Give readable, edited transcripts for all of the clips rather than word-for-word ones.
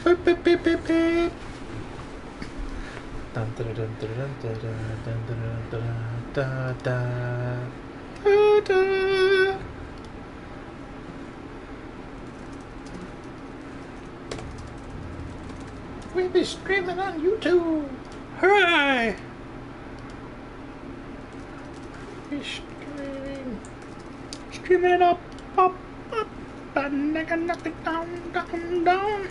Beep, beep, beep, beep, beep. We'll be streaming on YouTube. Hooray! We're streaming. Streaming it up, up, up, and I can knock it down, down, down.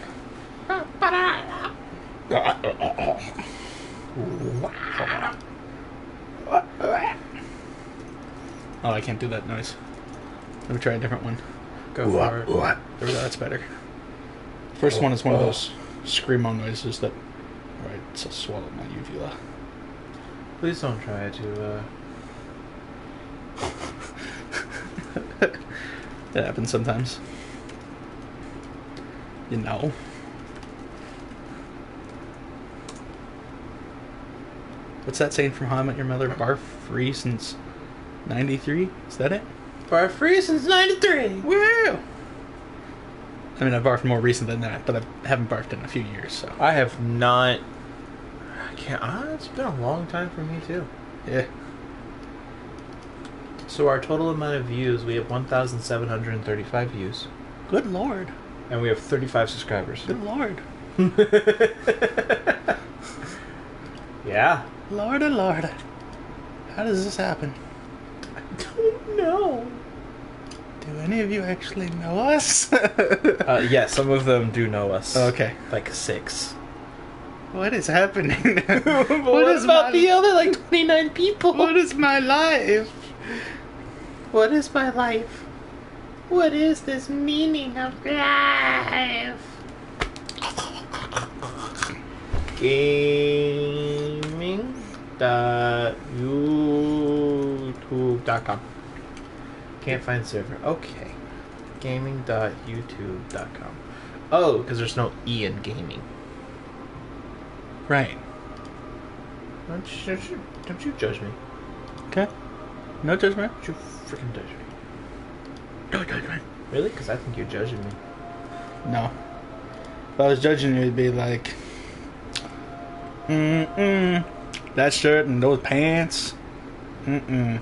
Oh, I can't do that noise. Let me try a different one. Go for it. There we go, that's better. First one is one of those screamo noises that... Alright, so swallow my uvula. Please don't try to, That happens sometimes. You know. What's that saying from How I Met Your Mother? Barf free since 93? Is that it? Bar free since 93. Woo! I mean, I've barfed more recent than that, but I haven't barfed in a few years, so. I have not. I can't. It's been a long time for me too. Yeah. So our total amount of views, we have 1,735 views, Good lord. and we have 35 subscribers. Good lord. Yeah. Lord, oh lord. How does this happen? I don't know. Do any of you actually know us? Yeah, some of them do know us. Okay. Like 6. What is happening? What is about my- the other like 29 people? What is my life? What is my life? What is this meaning of life? Gaming.youtube.com. Can't find server. Okay. Gaming.youtube.com. Oh, because there's no E in gaming. Right. Don't you judge me. Okay. No judgment. Don't you freaking judge me. No judgment. Really? Because I think you're judging me. No. If I was judging you, it'd be like, that shirt and those pants. Play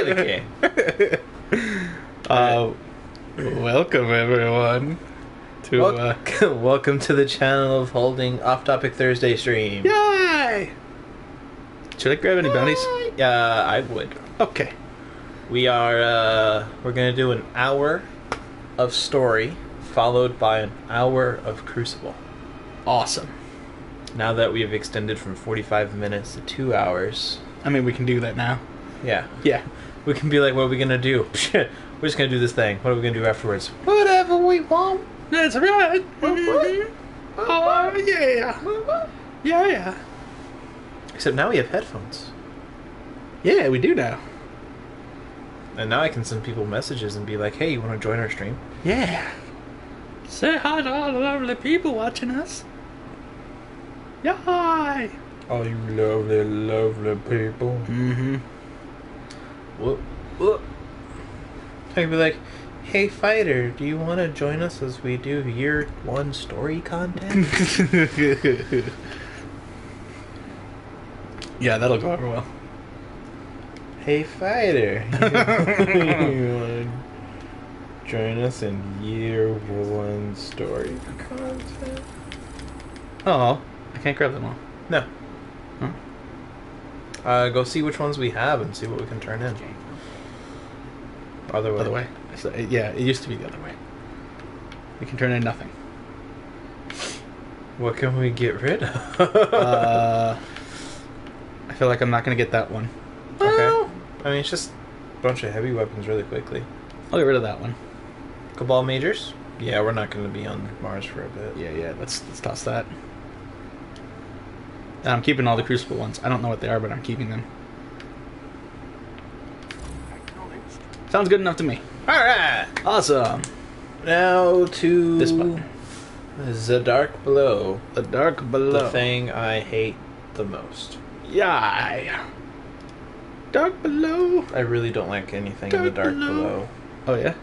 the game. Welcome everyone to Welcome to the channel of Holding Off Topic Thursday stream. Yay! Should I grab any bounties? Yeah, I would. Okay. We are we're gonna do an hour of story followed by an hour of Crucible. Awesome. Now that we have extended from 45 minutes to 2 hours, I mean, we can do that now. yeah, Yeah. we can be like, what are we gonna do? We're just gonna do this thing. What are we gonna do afterwards? Whatever we want. That's right. Oh, yeah. Yeah. Except now we have headphones. Yeah, we do now. And now I can send people messages and be like, hey, you want to join our stream? Yeah. Say hi to all the lovely people watching us. Yay! Oh, you lovely, lovely people. Mm-hmm. Whoop, whoop. I can be like, hey, fighter, do you want to join us as we do year 1 story content? Yeah, that'll go over well. Hey, fighter, you want to join us in year 1 story content? Oh, I can't grab them all. No. Huh. Go see which ones we have and see what we can turn in. Other way. Other way. So, yeah, it used to be the other way. We can turn in nothing. What can we get rid of? I feel like I'm not going to get that one. Okay. I mean, it's just a bunch of heavy weapons really quickly. I'll get rid of that one. Cabal Majors? Yeah, we're not going to be on Mars for a bit. Yeah, let's toss that. And I'm keeping all the Crucible ones. I don't know what they are, but I'm keeping them. Sounds good enough to me. Alright! Awesome. Now to... This button. The Dark Below. The Dark Below. The thing I hate the most. Yay. Dark Below. I really don't like anything in the Dark Below. Oh, yeah?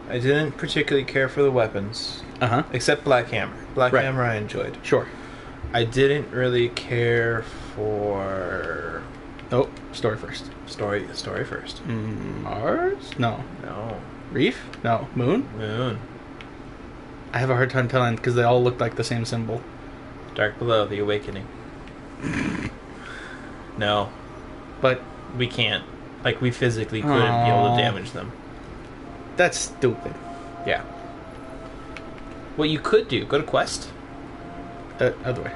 I didn't particularly care for the weapons, Uh-huh. except Black Hammer. Black Right. Hammer I enjoyed. Sure. I didn't really care for Oh, story first. story first. Mars? No. No, Reef? No. Moon? Moon. I have a hard time telling because they all look like the same symbol. Dark Below, The Awakening. No, But we can't. Like, we physically couldn't be able Aw. to damage them. that's stupid. Yeah. What you could do, go to Quest. Other way.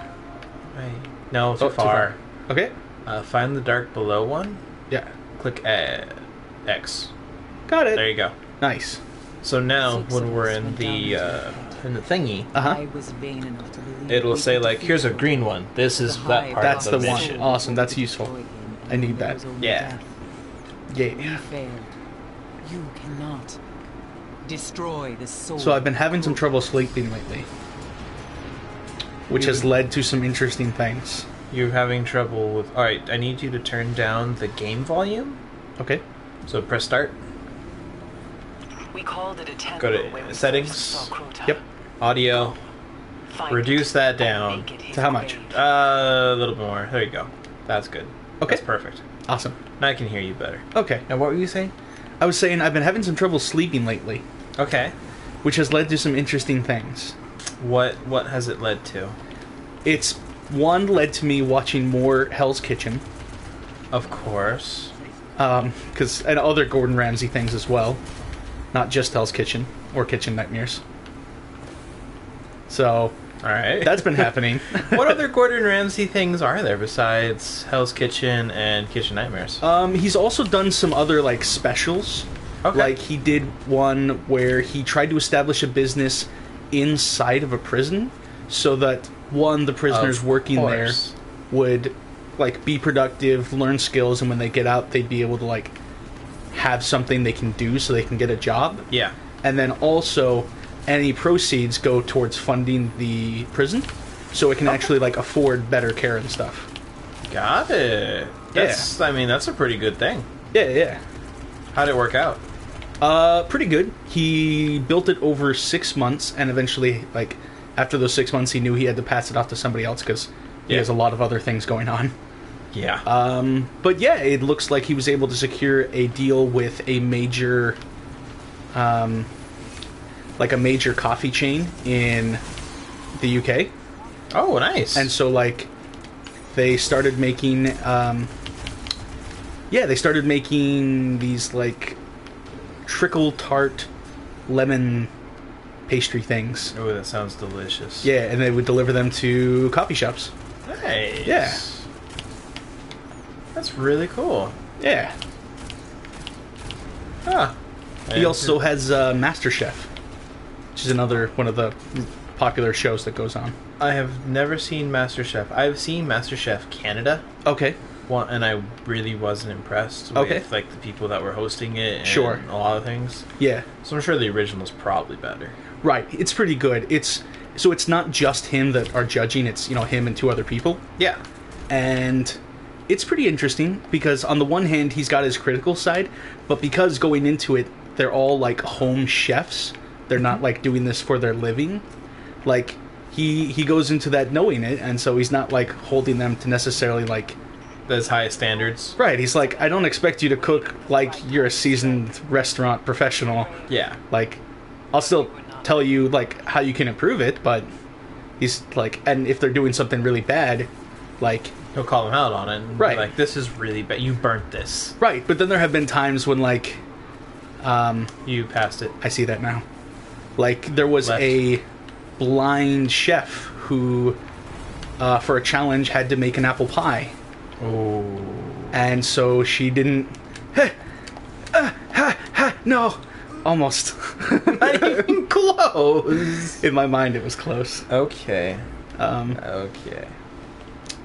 Right. No, too Oh, far. Okay. Find the Dark Below one. Yeah. Click X. Got it. There you go. Nice. So now, 6 when of we're us in went the thingy, Uh-huh. I was vain enough to believe it'll we say could like, defeat here's a him. green one. This is The that hive part That's of the the one. mission. Awesome, that's To useful. destroy him, I need and there that. was only Yeah. death. Yeah. You failed. You cannot destroy the soul. So I've been having some trouble sleeping lately, which has led to some interesting things. You're having trouble with... Alright, I need you to turn down the game volume. Okay. So press start. We called it a temple Go to where we settings. first saw Crota. Yep. Audio. Find Reduce it that and down. make it his To how much? grave. A little bit more. There you go. That's good. Okay. That's perfect. Awesome. Now I can hear you better. Okay. Now what were you saying? I was saying I've been having some trouble sleeping lately, Okay. which has led to some interesting things. What has it led to? It's one led to me watching more Hell's Kitchen, Of course. and other Gordon Ramsay things as well, not just Hell's Kitchen or Kitchen Nightmares. So Alright. that's been happening. What other Gordon Ramsay things are there besides Hell's Kitchen and Kitchen Nightmares? He's also done some other like specials. Okay. Like he did one where he tried to establish a business inside of a prison, so that the prisoners Of working there course. would like be productive, learn skills, and when they get out, they'd be able to like have something they can do, so they can get a job. Yeah. And then also, any proceeds go towards funding the prison, so it can actually like afford better care and stuff. Got it. That's, I mean, that's a pretty good thing. Yeah. How'd it work out? Pretty good. He built it over 6 months, and eventually, like, after those 6 months, he knew he had to pass it off to somebody else because he Yeah. has a lot of other things going on. Yeah. But yeah, it looks like he was able to secure a deal with a major, like a major coffee chain in the UK. Oh, nice. And so, like, they started making, they started making these, like, trickle tart lemon pastry things. Oh, that sounds delicious. Yeah, and they would deliver them to coffee shops. Nice. Yeah. That's really cool. Yeah. Huh. He also has MasterChef, which is another one of the popular shows that goes on. I have never seen MasterChef. I've seen MasterChef Canada, Okay. and I really wasn't impressed with Okay. like the people that were hosting it and Sure. a lot of things. Yeah. So I'm sure the original's probably better. Right. It's pretty good. It's not just him that are judging, it's, him and two other people. Yeah. And it's pretty interesting because on the one hand he's got his critical side, but because going into it they're all like home chefs, they're not like doing this for their living, like he goes into that knowing it, and so he's not like holding them to necessarily like Those high standards. right, he's like, I don't expect you to cook like you're a seasoned restaurant professional. Yeah. Like, I'll still tell you like how you can improve it, but he's like, and if they're doing something really bad, like, He'll call them out on it. And Right. Be like, this is really bad. You burnt this. right, but then there have been times when like You passed it. I see that now. Like, there was Left. a blind chef who, for a challenge, had to make an apple pie. Oh. And so she didn't... no! Almost. Not even close. In my mind, it was close. Okay. Um, Okay.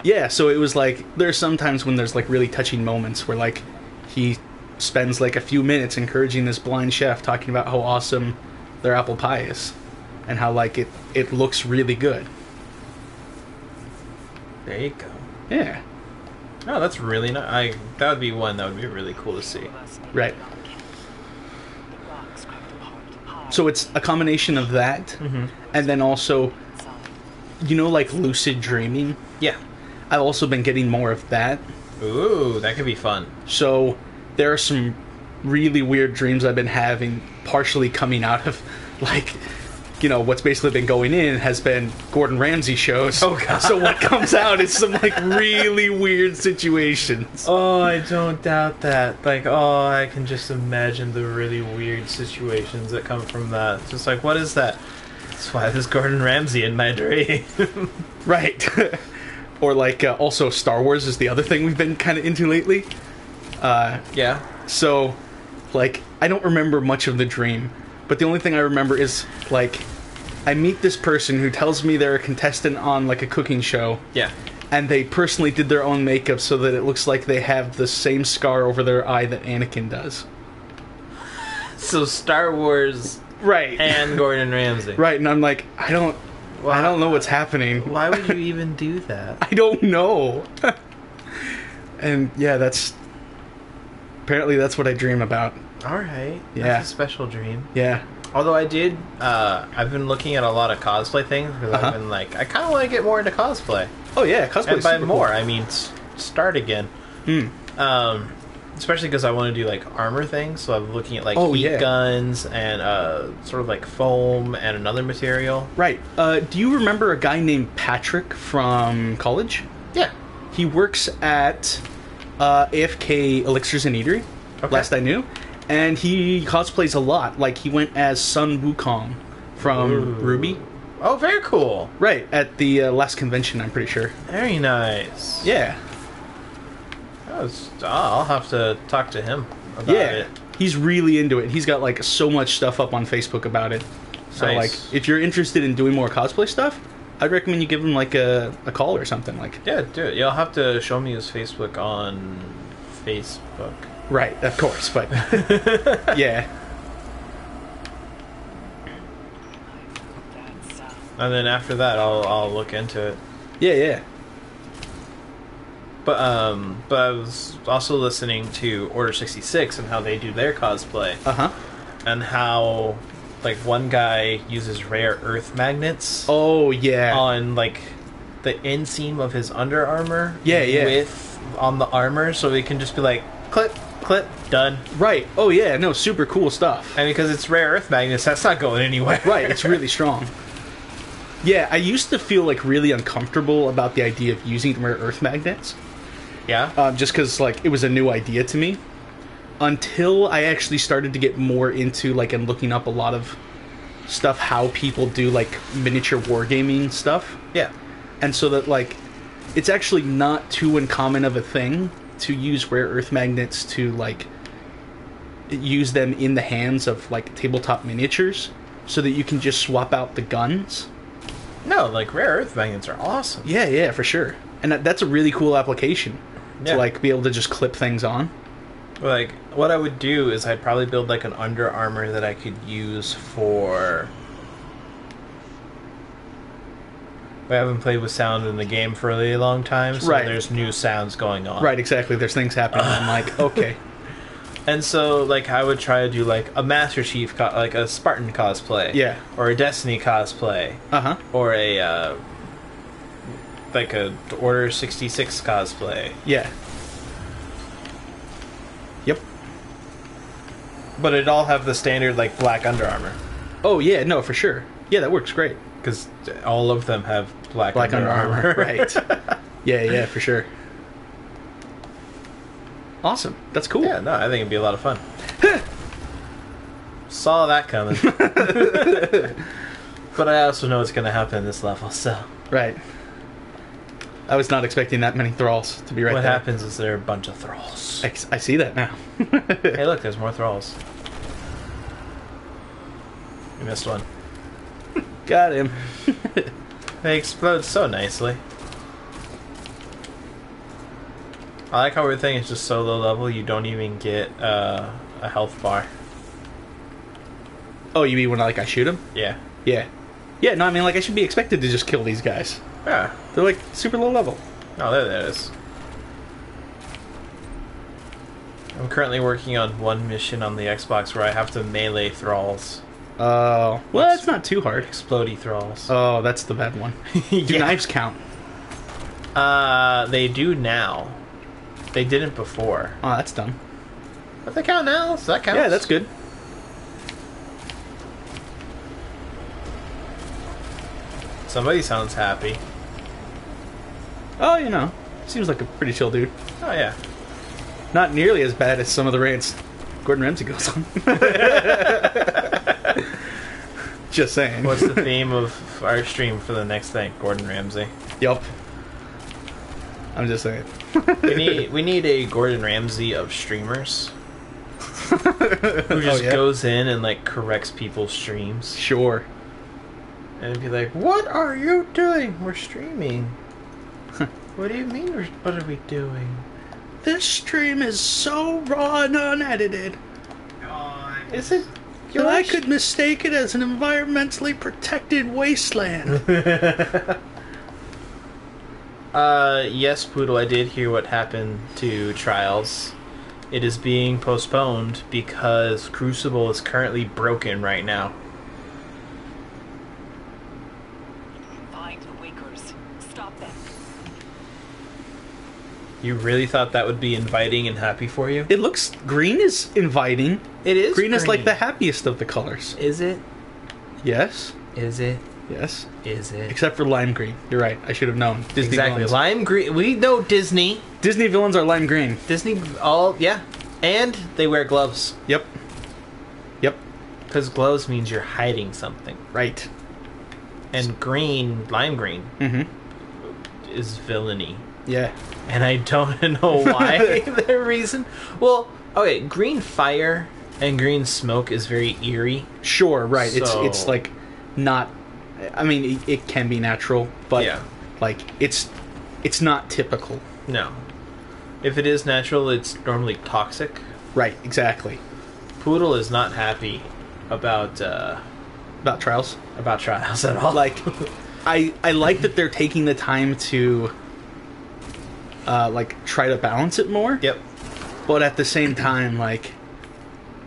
yeah, so it was like, there's sometimes when there's, like, really touching moments where, like, he spends, like, a few minutes encouraging this blind chef, talking about how awesome their apple pie is. And how, like, it looks really good. There you go. Yeah. No, that's really nice. That would be one that would be really cool to see. Right. The rocks cracked apart, So it's a combination of that, Mm-hmm. and then also, you know, like lucid dreaming. Yeah. I've also been getting more of that. Ooh, that could be fun. So there are some really weird dreams I've been having, partially coming out of, like, you know, what's basically been going in has been Gordon Ramsay shows. Oh, God. So what comes out is some, like, really weird situations. Oh, I don't doubt that. Like, oh, I can just imagine the really weird situations that come from that. It's just like, what is that? That's why there's Gordon Ramsay in my dream. Right. Or, like, also Star Wars is the other thing we've been kind of into lately. Yeah. So, like, I don't remember much of the dream, but the only thing I remember is, like, I meet this person who tells me they're a contestant on, like, a cooking show, Yeah. and they personally did their own makeup so that it looks like they have the same scar over their eye that Anakin does. So Star Wars Right. and Gordon Ramsay. Right, and I'm like, I don't know what's happening. Why would you even do that? I don't know. And, yeah, apparently that's what I dream about. Alright. Yeah. That's a special dream. Yeah. Although I've been looking at a lot of cosplay things because Uh-huh. I've been like, I kind of want to get more into cosplay. Oh, yeah, cosplay. And by more, I mean start again. Hmm. Especially because I want to do like armor things, so I'm looking at like Oh, heat yeah. guns and sort of like foam and another material. Right. Do you remember a guy named Patrick from college? Yeah. He works at AFK Elixirs and Eatery, Okay. last I knew. And he cosplays a lot. Like, he went as Sun Wukong from Ooh. Ruby. Oh, very cool. Right, at the last convention, I'm pretty sure. Very nice. Yeah. I'll have to talk to him about Yeah. it. He's really into it. He's got, like, so much stuff up on Facebook about it. So, Nice. like, if you're interested in doing more cosplay stuff, I'd recommend you give him, like, a call or something. Like, Yeah, do it. You'll have to show me his Facebook on Facebook. right, of course, but yeah. And then after that, I'll look into it. Yeah, yeah. But I was also listening to Order 66 and how they do their cosplay, Uh-huh. and how like one guy uses rare earth magnets Oh, yeah. on like the inseam of his Under Armour. Yeah, yeah. With on the armor, so he can just be like clip, clip, done. Right. Oh, yeah, no, super cool stuff. And because it's rare earth magnets, that's not going anywhere. Right, it's really strong. Yeah, I used to feel, like, really uncomfortable about the idea of using rare earth magnets. Yeah. Just because, like, it was a new idea to me. Until I actually started to get more into, like, and looking up a lot of stuff, how people do, like, miniature wargaming stuff. Yeah. And so that, like, it's actually not too uncommon of a thing to use rare earth magnets to, like, use them in the hands of, like, tabletop miniatures so that you can just swap out the guns. No, like rare earth magnets are awesome. Yeah, yeah, for sure. And that's a really cool application Yeah. to, like, be able to just clip things on. Like, what I would do is I'd probably build, like, an Under Armour that I could use for... I haven't played with sound in the game for a really long time, so Right. there's new sounds going on. Right, exactly. There's things happening. And I'm like, okay. And so, like, I would try to do, like, a Master Chief, like, a Spartan cosplay. Yeah. Or a Destiny cosplay. Uh-huh. Or a, like, a Order 66 cosplay. Yeah. Yep. But it'd all have the standard, like, black Under Armour. Oh, yeah, no, for sure. Yeah, that works great. Because all of them have black Black Under Under Armour. Armour. Right. Yeah, yeah, for sure. Awesome. That's cool. Yeah, no, I think it'd be a lot of fun. Saw that coming. But I also know it's going to happen in this level, so... Right. I was not expecting that many thralls to be right what there. happens is there are a bunch of thralls. I see that now. Hey, look, there's more thralls. You missed one. Got him. They explode so nicely. I like how everything is just so low level you don't even get a health bar. Oh, you mean when, like, I shoot him? Yeah. Yeah. Yeah, no, I mean, like, I should be expected to just kill these guys. Yeah. They're, like, super low level. Oh, there it is. I'm currently working on one mission on the Xbox where I have to melee thralls. Well, that's not too hard. Explodey thralls. Oh, that's the bad one. Do Yeah. knives count? They do now. They didn't before. Oh, that's dumb. But they count now, so that counts. Yeah, that's good. Somebody sounds happy. Oh, you know, seems like a pretty chill dude. Oh, yeah. Not nearly as bad as some of the rants Gordon Ramsay goes on. Just saying. What's the theme of our stream for the next thing? Gordon Ramsay. Yup. I'm just saying. We need a Gordon Ramsay of streamers. Who just yeah? goes in and like corrects people's streams. Sure. And be like, what are you doing? We're streaming. What do you mean? What are we doing? This stream is so raw and unedited. Is it? And I could mistake it as an environmentally protected wasteland. Yes, Poodle, I did hear what happened to Trials. It is being postponed because Crucible is currently broken right now. Find the Wakers. Stop them. You really thought that would be inviting and happy for you? It looks... Green is inviting. It is. Green is like the happiest of the colors. Is it? Yes. Is it? Yes. Is it? Except for lime green. You're right. I should have known. Disney Exactly. villains. Lime green. We know Disney. Disney villains are lime green. Disney. All yeah. And they wear gloves Yep. Yep. because gloves means you're hiding something. Right. And green, lime green, Mm-hmm. is villainy. Yeah. And I don't know why the reason. Well, okay, green fire and green smoke is very eerie. Sure, right. So- It's like not... I mean, it can be natural, but Yeah. like it's not typical. No. If it is natural, it's normally toxic. Right, exactly. Poodle is not happy about About trials. Trials at all. Like, I like that they're taking the time to like try to balance it more. Yep. But at the same time, like,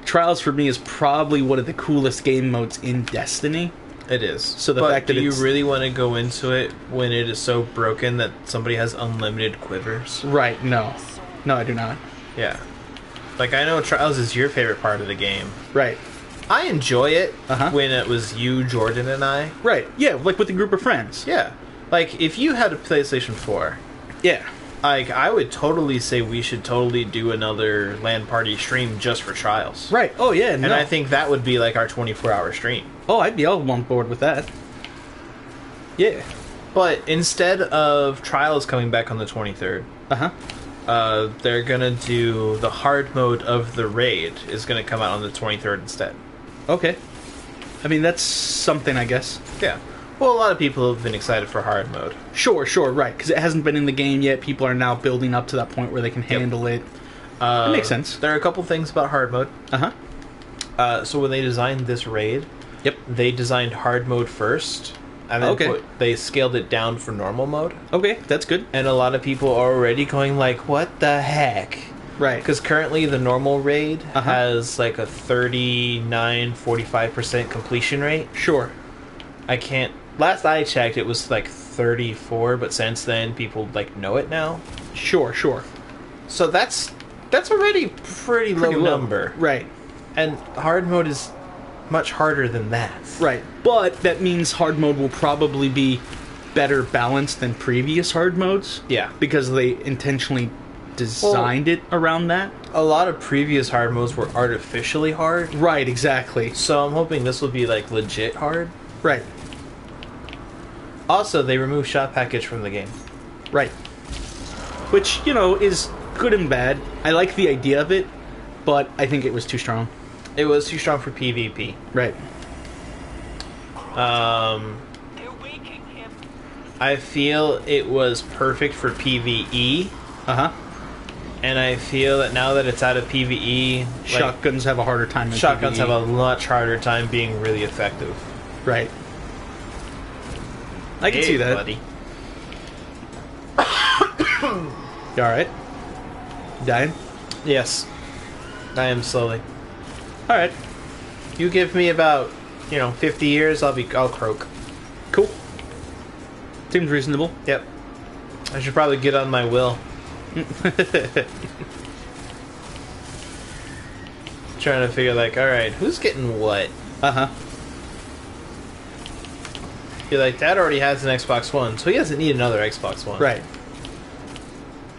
Trials for me is probably one of the coolest game modes in Destiny. It is. So the but fact that do you it's- really want to go into it when it is so broken that somebody has unlimited quivers? Right, no. No, I do not. Yeah. Like, I know Trials is your favorite part of the game. Right. I enjoy it Uh-huh. when it was you, Jordan, and I. Right, yeah, like with a group of friends. Yeah. Like, if you had a PlayStation 4, Yeah. like, I would totally say we should totally do another LAN party stream just for Trials. Right, oh yeah, And no. I think that would be like our 24-hour stream. Oh, I'd be all on board with that. Yeah. But instead of Trials coming back on the 23rd, Uh-huh. they're gonna do the hard mode of the raid is gonna come out on the 23rd instead. Okay. I mean, that's something, I guess. Yeah. Well, a lot of people have been excited for hard mode. Sure, right, because it hasn't been in the game yet. People are now building up to that point where they can handle it. That makes sense. There are a couple things about hard mode. Uh-huh. So when they designed this raid, Yep. they designed hard mode first, and then Okay. they scaled it down for normal mode. Okay, that's good. And a lot of people are already going like, "What the heck?" Right. Because currently the normal raid Uh-huh. has like a 39-45% completion rate. Sure. I can't. Last I checked, it was like 34, but since then people like know it now. Sure. So that's already pretty low number. Right. And hard mode is much harder than that. Right. But that means hard mode will probably be better balanced than previous hard modes. Yeah. Because they intentionally designed it around that. A lot of previous hard modes were artificially hard. Right, exactly. So I'm hoping this will be like legit hard. Right. Also, they removed shot package from the game. Right. Which, you know, is good and bad. I like the idea of it, but I think it was too strong. It was too strong for PvP. Right. They're waking him. I feel it was perfect for PvE, Uh-huh. and I feel that now that it's out of PvE, like, Shotguns have a harder time in shotguns PvE. have a much harder time being really effective. Right. I can see that. Buddy. You alright? Dying? Yes. I am slowly. Alright. You give me about 50 years, I'll croak. Cool. Seems reasonable. Yep. I should probably get on my will. Trying to figure, like, alright, who's getting what? Uh-huh. You're like, Dad already has an Xbox One, so he doesn't need another Xbox One. Right.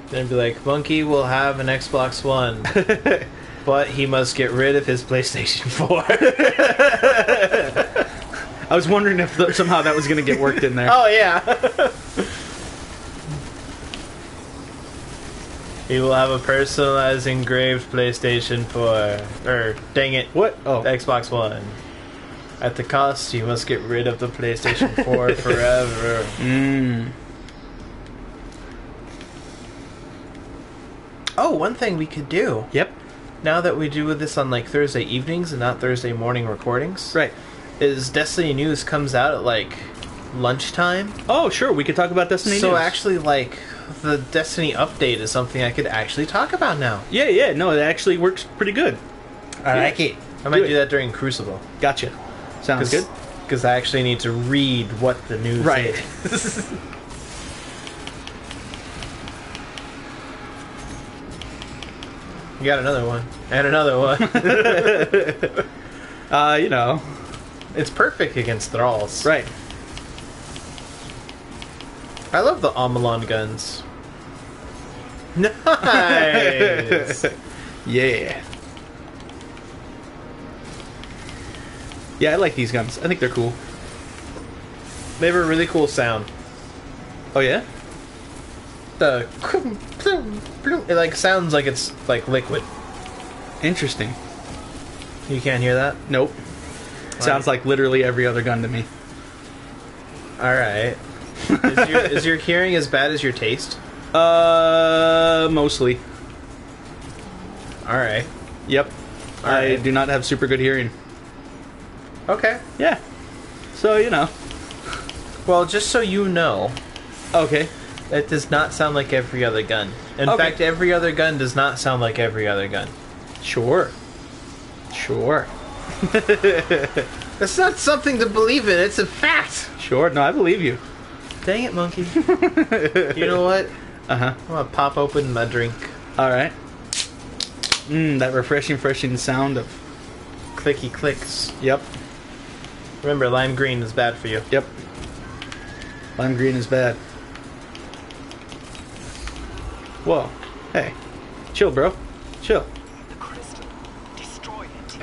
Then be like, Monkey will have an Xbox One, but he must get rid of his PlayStation 4. I was wondering if somehow that was going to get worked in there. Oh, yeah. He will have a personalized engraved PlayStation 4. Or, dang it. What? Oh. Xbox One. At the cost, you must get rid of the PlayStation 4 forever. Oh, one thing we could do. Yep. Now that we do this on, like, Thursday evenings and not Thursday morning recordings. Right. Is Destiny News comes out at, like, lunchtime. Oh, sure. We could talk about Destiny So News. actually, like, the Destiny update is something I could actually talk about now. Yeah. No, it actually works pretty good. I like it. I might Do it. do that during Crucible. Gotcha. Sounds good. Because I actually need to read what the news Right. is. You got another one. And another one. You know. It's perfect against thralls. Right. I love the Amalon guns. Nice! Yeah. Yeah, I like these guns. I think they're cool. They have a really cool sound. Oh, yeah? The it like sounds like it's like liquid. Interesting. You can't hear that? Nope. Sounds like literally every other gun to me. Alright. Is your hearing as bad as your taste? Mostly. Alright. Yep. I Alright. do not have super good hearing. Okay. Yeah. So, you know. Well, just so you know, Okay. it does not sound like every other gun. In Okay. fact, every other gun does not sound like every other gun. Sure. Sure. It's not something to believe in, it's a fact! Sure. No, I believe you. Dang it, monkey. You know what? Uh-huh. I'm gonna pop open my drink. Alright. That refreshing sound of... Clicky clicks. Yep. Remember, lime green is bad for you. Yep. Lime green is bad. Whoa. Hey. Chill, bro. Chill. The crystal. Destroy it.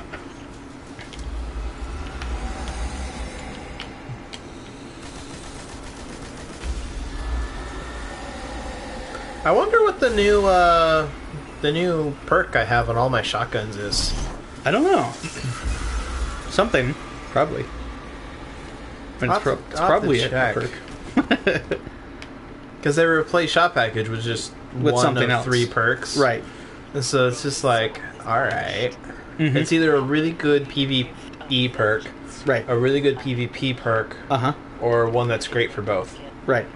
I wonder what the new perk I have on all my shotguns is. I don't know. Something. Probably. I mean, I'll it's, have to- it's I'll have to probably a check. perk. Because they replace shot package with just With one something of else. 3 perks. Right. And so it's just like, alright. Mhm. It's either a really good PvE perk, Right. a really good PvP perk, Uh-huh. or one that's great for both. Right.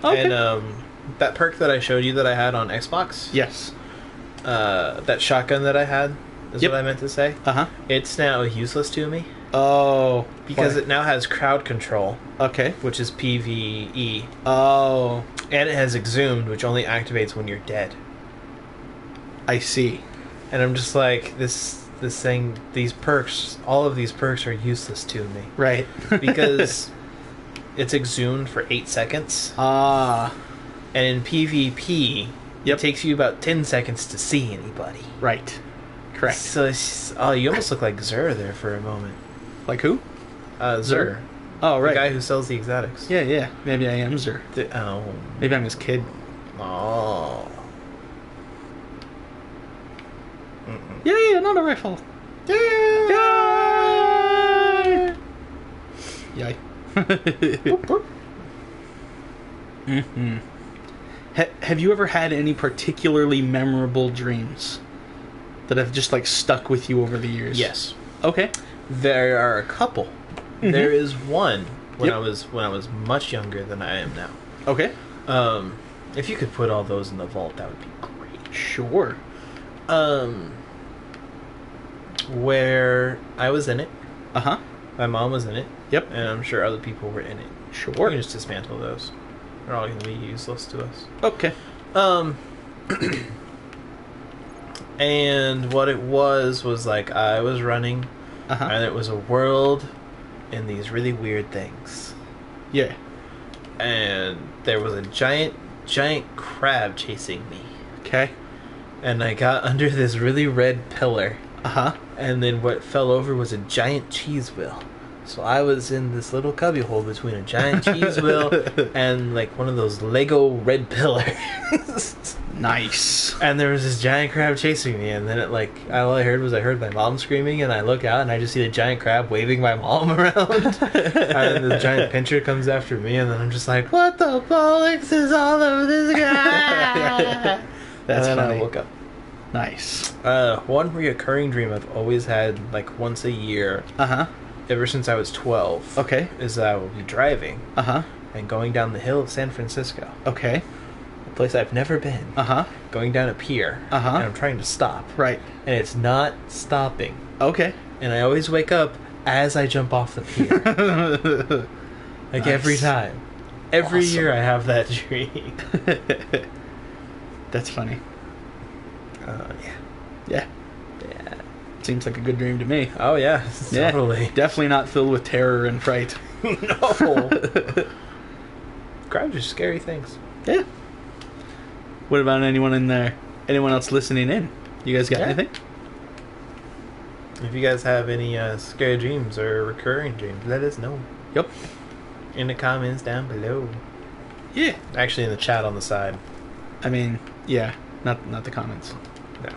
Okay. And that perk that I showed you that I had on Xbox, Yes. that shotgun that I had, is Yep. what I meant to say. Uh-huh. It's now useless to me Oh. because why? it now has crowd control, Okay. which is PvE, Oh. and it has exhumed, which only activates when you're dead. I see. And I'm just like, this thing, these perks, all of these perks are useless to me Right. because it's exhumed for 8 seconds, Ah. and in PvP, Yep. it takes you about 10 seconds to see anybody. Right. Correct. So, oh, you almost look like Zur there for a moment. Like who? Zur. Oh, right. The guy who sells the exotics. Yeah, yeah. Maybe I am Zer. Oh. Maybe I'm his kid. Oh. Yay, another rifle. Yeah. Yay. Mm-hmm. Have you ever had any particularly memorable dreams that have just like stuck with you over the years? Yes. Okay. There are a couple. Mhm. There is one when Yep. I was much younger than I am now. Okay. If you could put all those in the vault, that would be great. Sure. where I was in it. Uh huh. My mom was in it. Yep. And I'm sure other people were in it. Sure. We can just dismantle those. They're all going to be useless to us. Okay. And what it was like I was running, Uh huh. and it was a world in these really weird things. Yeah. And there was a giant crab chasing me. Okay. And I got under this really red pillar. Uh huh. And then what fell over was a giant cheese wheel. So I was in this little cubbyhole between a giant cheese wheel and like one of those Lego red pillars. Nice. And there was this giant crab chasing me, and then all I heard was my mom screaming, and I look out and I just see the giant crab waving my mom around. And the giant pincher comes after me, and then I'm just like, what the bollocks is all over this guy? That's and then funny. I woke up. Nice. One reoccurring dream I've always had, like once a year, Uh huh. ever since I was 12, Okay. is that I will be driving Uh huh. and going down the hill of San Francisco, Okay. a place I've never been, Uh huh. going down a pier, Uh-huh. and I'm trying to stop, Right. and it's not stopping, Okay. and I always wake up as I jump off the pier, like Nice. every time. Every Awesome. year I have that dream. That's funny. Yeah. Yeah. Yeah. Seems like a good dream to me. Oh yeah, Yeah. totally. Definitely not filled with terror and fright. No. Crabs are scary things. Yeah. What about anyone in there? Anyone else listening in? You guys got Yeah. anything? If you guys have any scary dreams or recurring dreams, let us know Yep. in the comments down below. Yeah. Actually, in the chat on the side. I mean, yeah. Not the comments. No.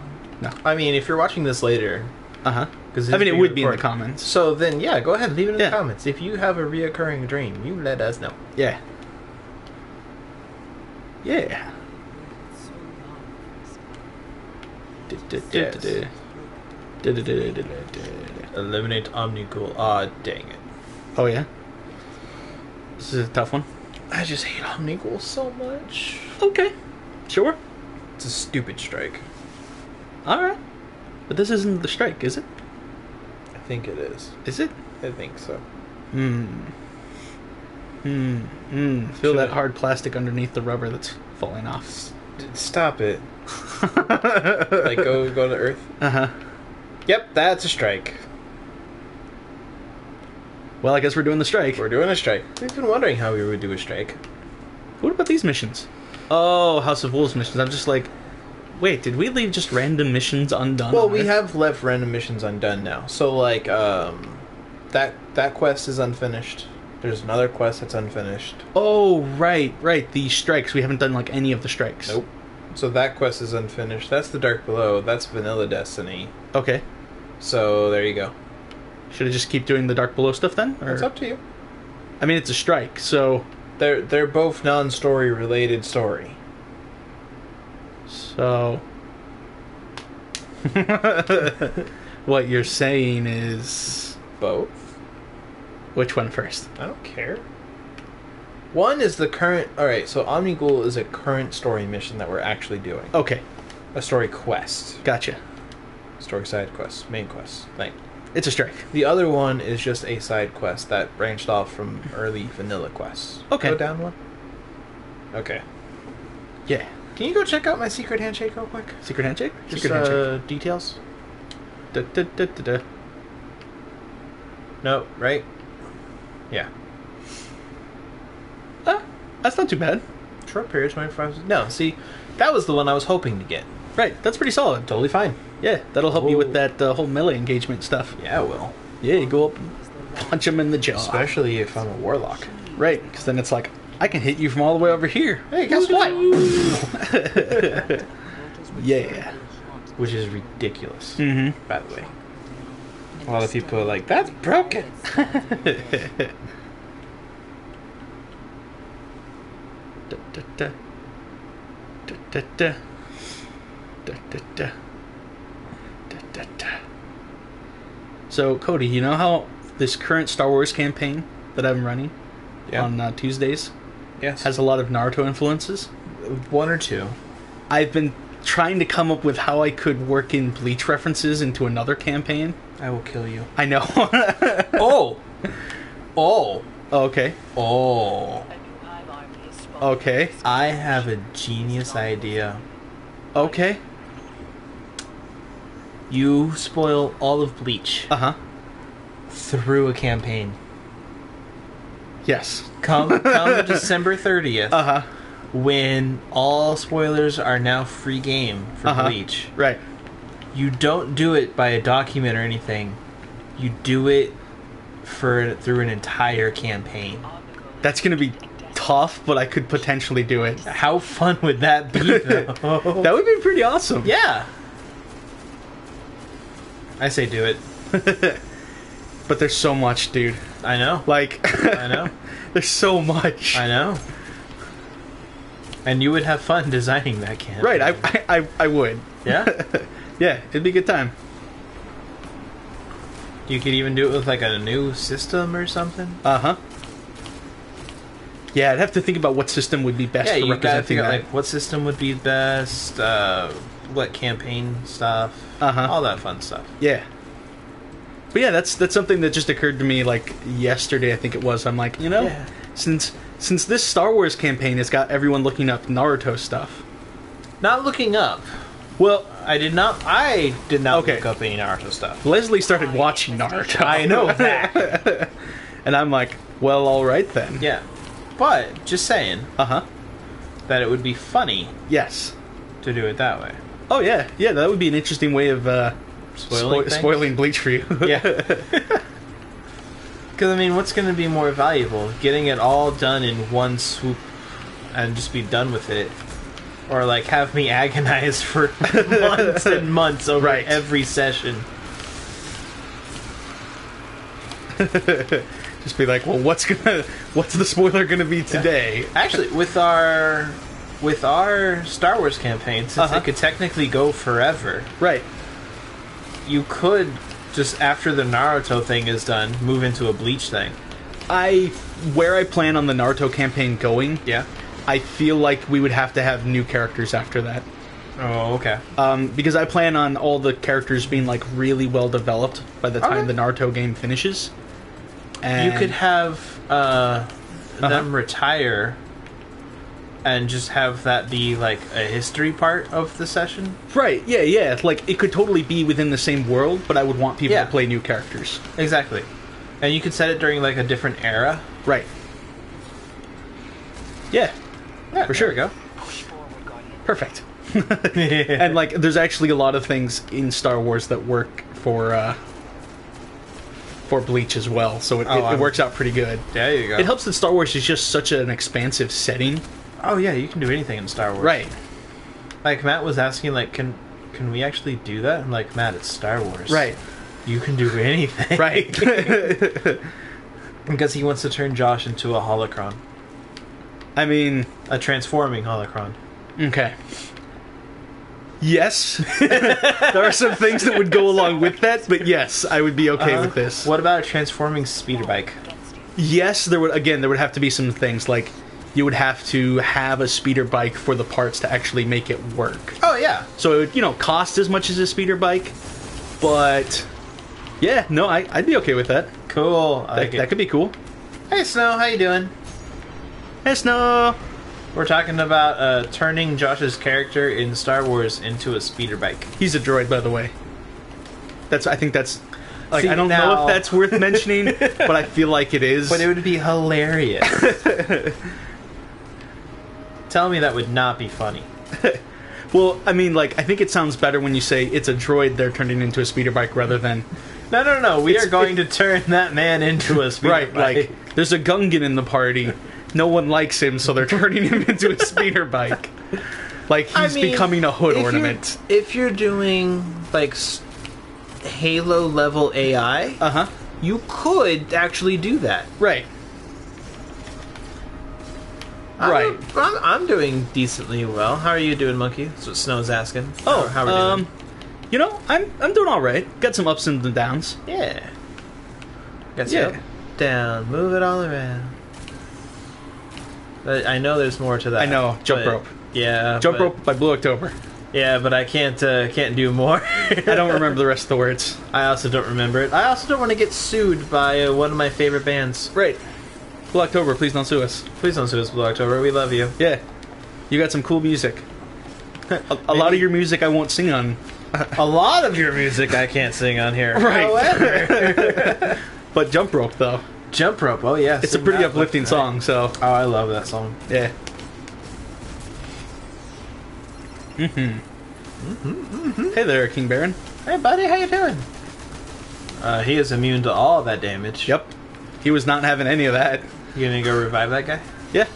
No. I mean, if you're watching this later, Uh huh. because I mean, it would be in the comments. So then, yeah, go ahead and leave it in Yeah. the comments. If you have a reoccurring dream, you let us know. Yeah. Yeah. Eliminate Omnigul. Ah, dang it. Oh yeah. This is a tough one. I just hate Omnigul so much. Okay. Sure. It's a stupid strike. All right. But this isn't the strike, is it? I think it is. Is it? I think so. Feel that hard plastic underneath the rubber that's falling off. Stop it. Like, go to Earth. Uh-huh. Yep, that's a strike. Well, I guess we're doing the strike. We're doing a strike. We've been wondering how we would do a strike. What about these missions? Oh, House of Wolves missions. I'm just like, wait, did we leave just random missions undone? Well, on we Earth? have left random missions undone now. So, like, that quest is unfinished. There's another quest that's unfinished. Oh, right. The strikes. We haven't done, like, any of the strikes. Nope. So that quest is unfinished. That's the Dark Below. That's Vanilla Destiny. Okay. So, there you go. Should I just keep doing the Dark Below stuff then? Or? It's up to you. I mean, it's a strike, so... They're both non-story related story. So... What you're saying is... Both? Which one first? I don't care. One is the current... Alright, so Omnigul is a current story mission that we're actually doing. Okay, A story quest. gotcha. Story side quest. Main quest. Thing. It's a strike. The other one is just a side quest that branched off from early vanilla quests. Okay. Go down one. Okay. Yeah. Can you go check out my secret handshake real quick? Secret handshake? Just, Secret handshake. details? Da, da, da, da, da. No, right? Yeah. That's not too bad. Short period, 25... No, see, that was the one I was hoping to get. Right, that's pretty solid. Totally fine. Yeah, that'll help you with Whoa. that whole melee engagement stuff. Yeah, it will. Yeah, you go up and punch him in the jaw. Especially if I'm a warlock. Right, because then it's like, I can hit you from all the way over here. Hey, guess what? Yeah. Which is ridiculous, Mm-hmm. by the way. A lot of people are like, that's broken. Da, da, da. Da, da, da. Da, da, da. Da, da, da. So, Cody, you know how this current Star Wars campaign that I'm running on Tuesdays Yes. has a lot of Naruto influences? one or two. I've been trying to come up with how I could work in Bleach references into another campaign. I will kill you. I know. Oh! Oh! Okay. Oh! A new hive army is spawned. Okay. I have a genius idea. Okay. You spoil all of Bleach Uh-huh. through a campaign. Yes. Come December 30th, Uh-huh. when all spoilers are now free game for Uh-huh. Bleach. Right. You don't do it by a document or anything. You do it through an entire campaign. That's going to be tough, but I could potentially do it. How fun would that be, though? That would be pretty awesome. Yeah. I say do it. But there's so much, dude. I know. Like, I know. there's so much. I know. And you would have fun designing that campaign. Right, I would. Yeah? Yeah, it'd be a good time. You could even do it with like a new system or something. Uh-huh. Yeah, I'd have to think about what system would be best Yeah, for you gotta representing figure out that. like what system would be best, what campaign stuff, Uh-huh. all that fun stuff. Yeah. But yeah, that's something that just occurred to me like yesterday, I think it was. I'm like, Yeah. since this Star Wars campaign has got everyone looking up Naruto stuff. Not looking up. Well, I did not Okay. look up any Naruto stuff. Leslie started watching Naruto. I know that. And I'm like, well, all right then. Yeah. But just saying Uh-huh. that it would be funny Yes. to do it that way. Oh yeah, yeah, that would be an interesting way of Spoiling things? spoiling Bleach for you. Yeah. Because, I mean, what's going to be more valuable? Getting it all done in one swoop and just be done with it? Or, like, have me agonize for months and months over Right. every session? Just be like, well, what's the spoiler gonna be today? Actually, with our Star Wars campaign, since Uh-huh. it could technically go forever, Right. you could, just after the Naruto thing is done, move into a Bleach thing. Where I plan on the Naruto campaign going, Yeah? I feel like we would have to have new characters after that. Oh, okay. Because I plan on all the characters being like really well developed by the time Okay. the Naruto game finishes. And You could have them retire and just have that be like a history part of the session. right, yeah. Like it could totally be within the same world, but I would want people Yeah. to play new characters. Exactly. And you could set it during like a different era. Right. Yeah, Yeah, For sure. There Push forward, Guardian. perfect. we go. And like, there's actually a lot of things in Star Wars that work for Bleach as well, so it works out pretty good. There you go. It helps that Star Wars is just such an expansive setting. Oh yeah, you can do anything in Star Wars. Right. Like Matt was asking, like, can we actually do that? I'm like, Matt, it's Star Wars. Right. You can do anything. Right. Because he wants to turn Josh into a holocron, I mean, a transforming holocron. okay. Yes. There are some things that would go along with that, but yes, I would be okay with this. What about a transforming speeder bike? Against you. Yes, there would have to be some things like you would have to have a speeder bike for the parts to actually make it work. Oh yeah. So it would, cost as much as a speeder bike, but yeah, no, I'd be okay with that. Cool. I like That it. could be cool. Hey Snow, how you doing? Hey, Snow. We're talking about turning Josh's character in Star Wars into a speeder bike. He's a droid, by the way. I think that's like, See, I don't know now- if that's worth mentioning, but I feel like it is. But it would be hilarious. Tell me that would not be funny. Well, I mean, like, I think it sounds better when you say it's a droid they're turning into a speeder bike rather than No. We are going to turn that man into a speeder right. bike. Like, there's a Gungan in the party. No one likes him, so they're turning him into a speeder bike. Like he's becoming a hood ornament. If you're doing like Halo level AI, you could actually do that. Right. Right. I'm doing decently well. How are you doing, Monkey? That's what Snow's asking. Oh, how are we doing? I'm doing all right. Got some ups and downs. Yeah. Got Yeah. up, down, move it all around. I know there's more to that. I know. Jump but- rope. Yeah. Jump but rope by Blue October. Yeah, but I can't do more. I don't remember the rest of the words. I also don't remember it. I also don't want to get sued by one of my favorite bands. Right. Blue October, please don't sue us. Please don't sue us, Blue October. We love you. Yeah. You got some cool music. A lot of your music I won't sing on. A lot of your music I can't sing on here. Right. However, But Jump Rope, though. Jump Rope. Oh yeah, It's a pretty uplifting song, so Oh, I love that song. yeah. Hey there, King Baron. Hey, buddy, how you doing? He is immune to all that damage. Yep. He was not having any of that. You gonna go revive that guy? Yeah.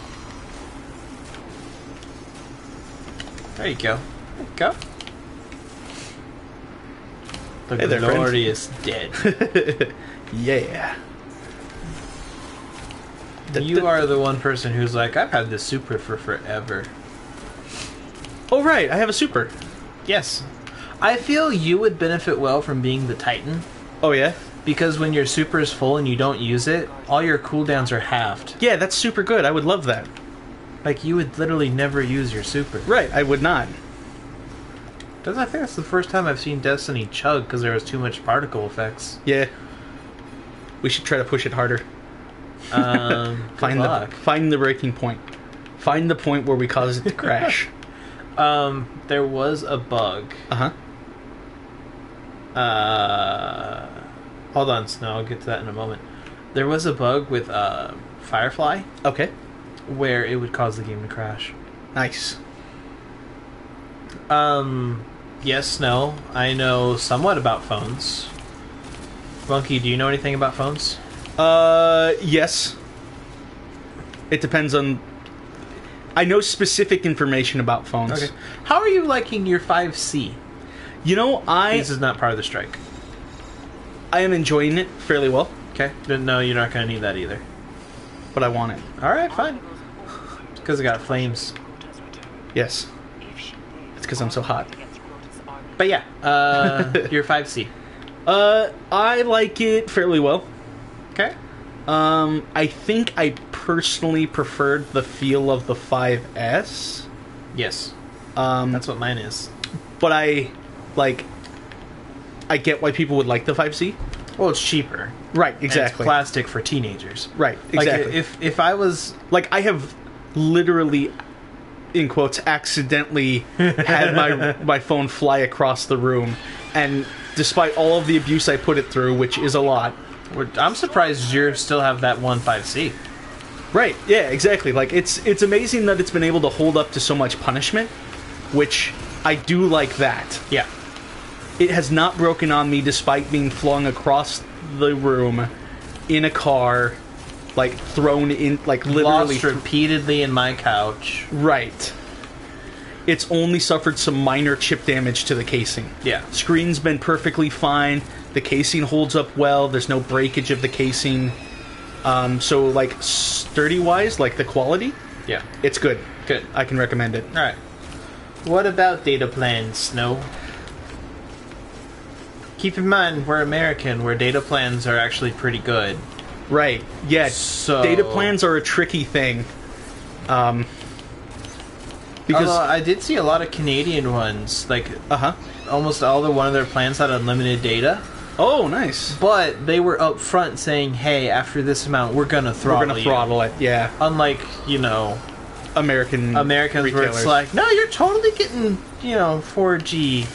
There you go. There you go. The Hey there, friend. Glory is dead. Yeah. You are the one person who's like, I've had this super for forever. Oh, right. I have a super. Yes. I feel you would benefit well from being the Titan, Oh, yeah? because when your super is full and you don't use it, all your cooldowns are halved. Yeah, that's super good. I would love that. Like, you would literally never use your super. Right, I would not. I think that's the first time I've seen Destiny chug because there was too much particle effects. Yeah. We should try to push it harder. Find Find the breaking point. Find the point where we cause it to crash. There was a bug. Uh-huh. Hold on, Snow. I'll get to that in a moment. There was a bug with Firefly Okay. where it would cause the game to crash. Nice. Yes, Snow. I know somewhat about phones. Monkey, do you know anything about phones? Yes. It depends on... I know specific information about phones. Okay. How are you liking your 5C? You know, This is not part of the strike. I am enjoying it fairly well, Okay. No, you're not going to need that either. but I want it. Alright, fine. Because it got flames. Yes. It's because I'm so hot. But yeah, your 5C. I like it fairly well. Okay. I think I personally preferred the feel of the 5S. Yes. Um, That's what mine is. but I get why people would like the 5C. Well, it's cheaper. Right, And it's exactly. plastic for teenagers. Right, exactly. Like, if I was... Like, I have literally, in quotes, accidentally had my phone fly across the room, and despite all of the abuse I put it through, which is a lot. I'm surprised you still have that one 5C. Right, yeah, exactly. Like, it's amazing that it's been able to hold up to so much punishment, which I do like that. Yeah. It has not broken on me despite being flung across the room in a car, like thrown in, like literally. Lost repeatedly in my couch. Right. It's only suffered some minor chip damage to the casing. Yeah. Screen's been perfectly fine. The casing holds up well. There's no breakage of the casing. So, like, sturdy-wise, like the quality, Yeah. it's good. Good. I can recommend it. Alright. What about data plans, Snow? Keep in mind, we're American, where data plans are actually pretty good. Right. Yeah. So- Data plans are a tricky thing. Because Although I did see a lot of Canadian ones, like almost all one of their plans had unlimited data, Oh, nice. but they were up front saying, "Hey, after this amount, we're gonna throttle We're gonna you." throttle it. Yeah. Unlike Americans Americans, where it's like, "No, you're totally getting 4G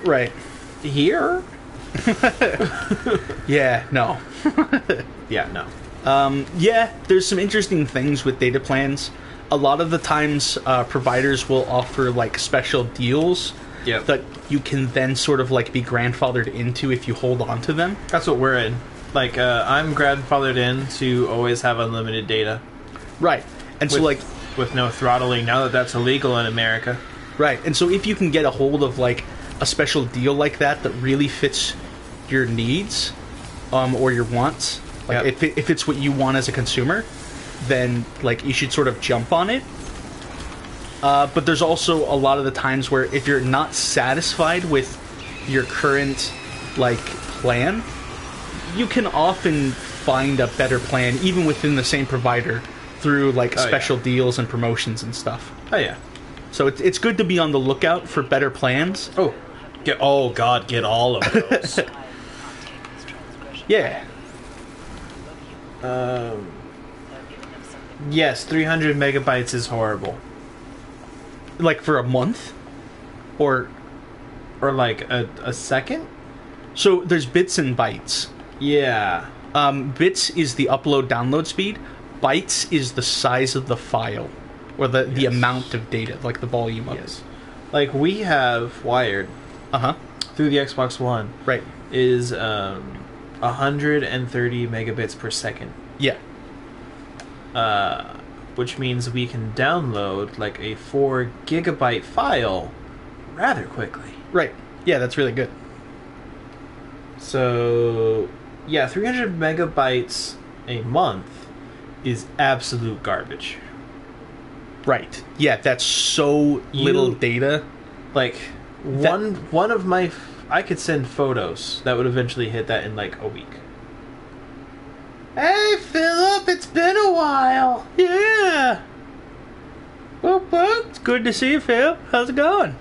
right. here." Yeah. No. Yeah, no. Yeah, there's some interesting things with data plans. A lot of the times, providers will offer like special deals Yep. that you can then sort of like be grandfathered into if you hold on to them. That's what we're in. Like, I'm grandfathered in to always have unlimited data Right. And so like with no throttling. Now that that's illegal in America. right. And so if you can get a hold of like a special deal like that that really fits your needs or your wants, like Yep. if it's what you want as a consumer, then like you should sort of jump on it. But there's also a lot of the times where if you're not satisfied with your current like plan, you can often find a better plan even within the same provider through like Oh, yeah. special deals and promotions and stuff. Oh yeah. So it's good to be on the lookout for better plans. Oh, get all of those. Yeah. Yes, 300 megabytes is horrible. Like for a month? Or like a second? so there's bits and bytes. Yeah. Bits is the upload download speed. Bytes is the size of the file. Or the Yes. amount of data, like the volume of Yes. it. Like we have wired Uh-huh. through the Xbox One Right. is 130 megabits per second. Yeah. Which means we can download like a 4 gigabyte file rather quickly. Right. Yeah, that's really good. So, yeah, 300 megabytes a month is absolute garbage. Right. Yeah, that's so little data. Like one of my I could send photos that would eventually hit that in like a week. Hey, Philip, it's been a while. Yeah. Whoop, whoop. It's good to see you, Phil. How's it going?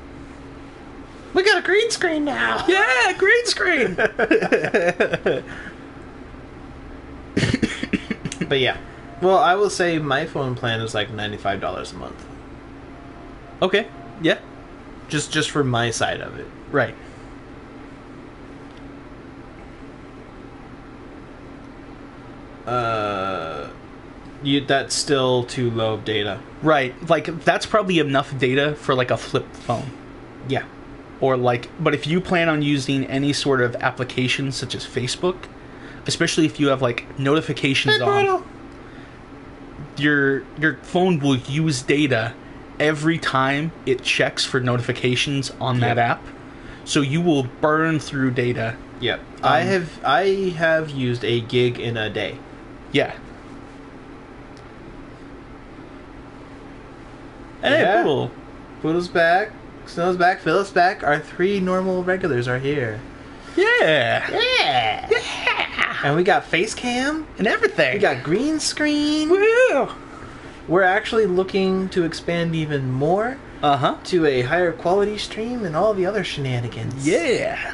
We got a green screen now. Yeah, green screen. But yeah. Well, I will say my phone plan is like $95 a month. Okay. Yeah. Just for my side of it. Right. That's still too low of data. Right. Like, that's probably enough data for, like, a flip phone. Yeah. Or, like, but if you plan on using any sort of application such as Facebook, especially if you have, like, notifications on, your phone will use data every time it checks for notifications on that app. So you will burn through data. Yep. I have used a gig in a day. Yeah. Hey, Yeah. Poodle. Poodle's back. Snow's back. Philip's back. Our 3 normal regulars are here. Yeah. Yeah. And we got face cam. And everything. We got green screen. Woo! We're actually looking to expand even more Uh-huh. to a higher quality stream and all the other shenanigans. Yeah.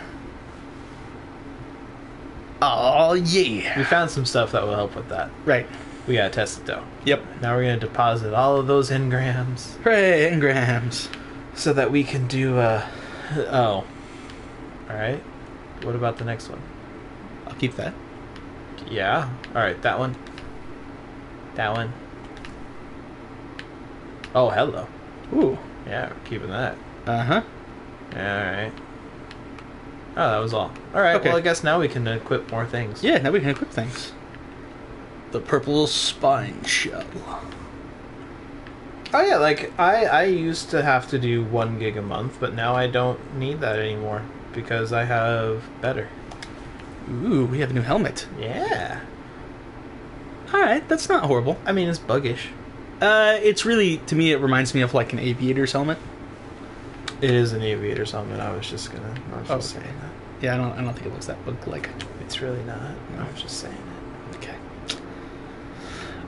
Oh, We yeah. found some stuff that will help with that. Right. We gotta test it though. Yep. Now we're gonna deposit all of those engrams Hooray, engrams. so that we can do oh. Alright. What about the next one? I'll keep that. Yeah. Alright, that one. That one. Oh, hello. Ooh. Yeah, we're keeping that. Uh-huh. Alright. Oh, that was all. Alright, Okay. well, I guess now we can equip more things. Yeah, now we can equip things. The purple spine shell. Oh, yeah, like, I used to have to do 1 gig a month, but now I don't need that anymore because I have better. Ooh, we have a new helmet. Yeah. Alright, that's not horrible. I mean, it's buggish. It's really, to me, it reminds me of like an aviator's helmet. It is an aviator's helmet. I was just saying Okay. that. Yeah, I don't think it looks that bug-like. It's really not. No. I was just saying it. Okay.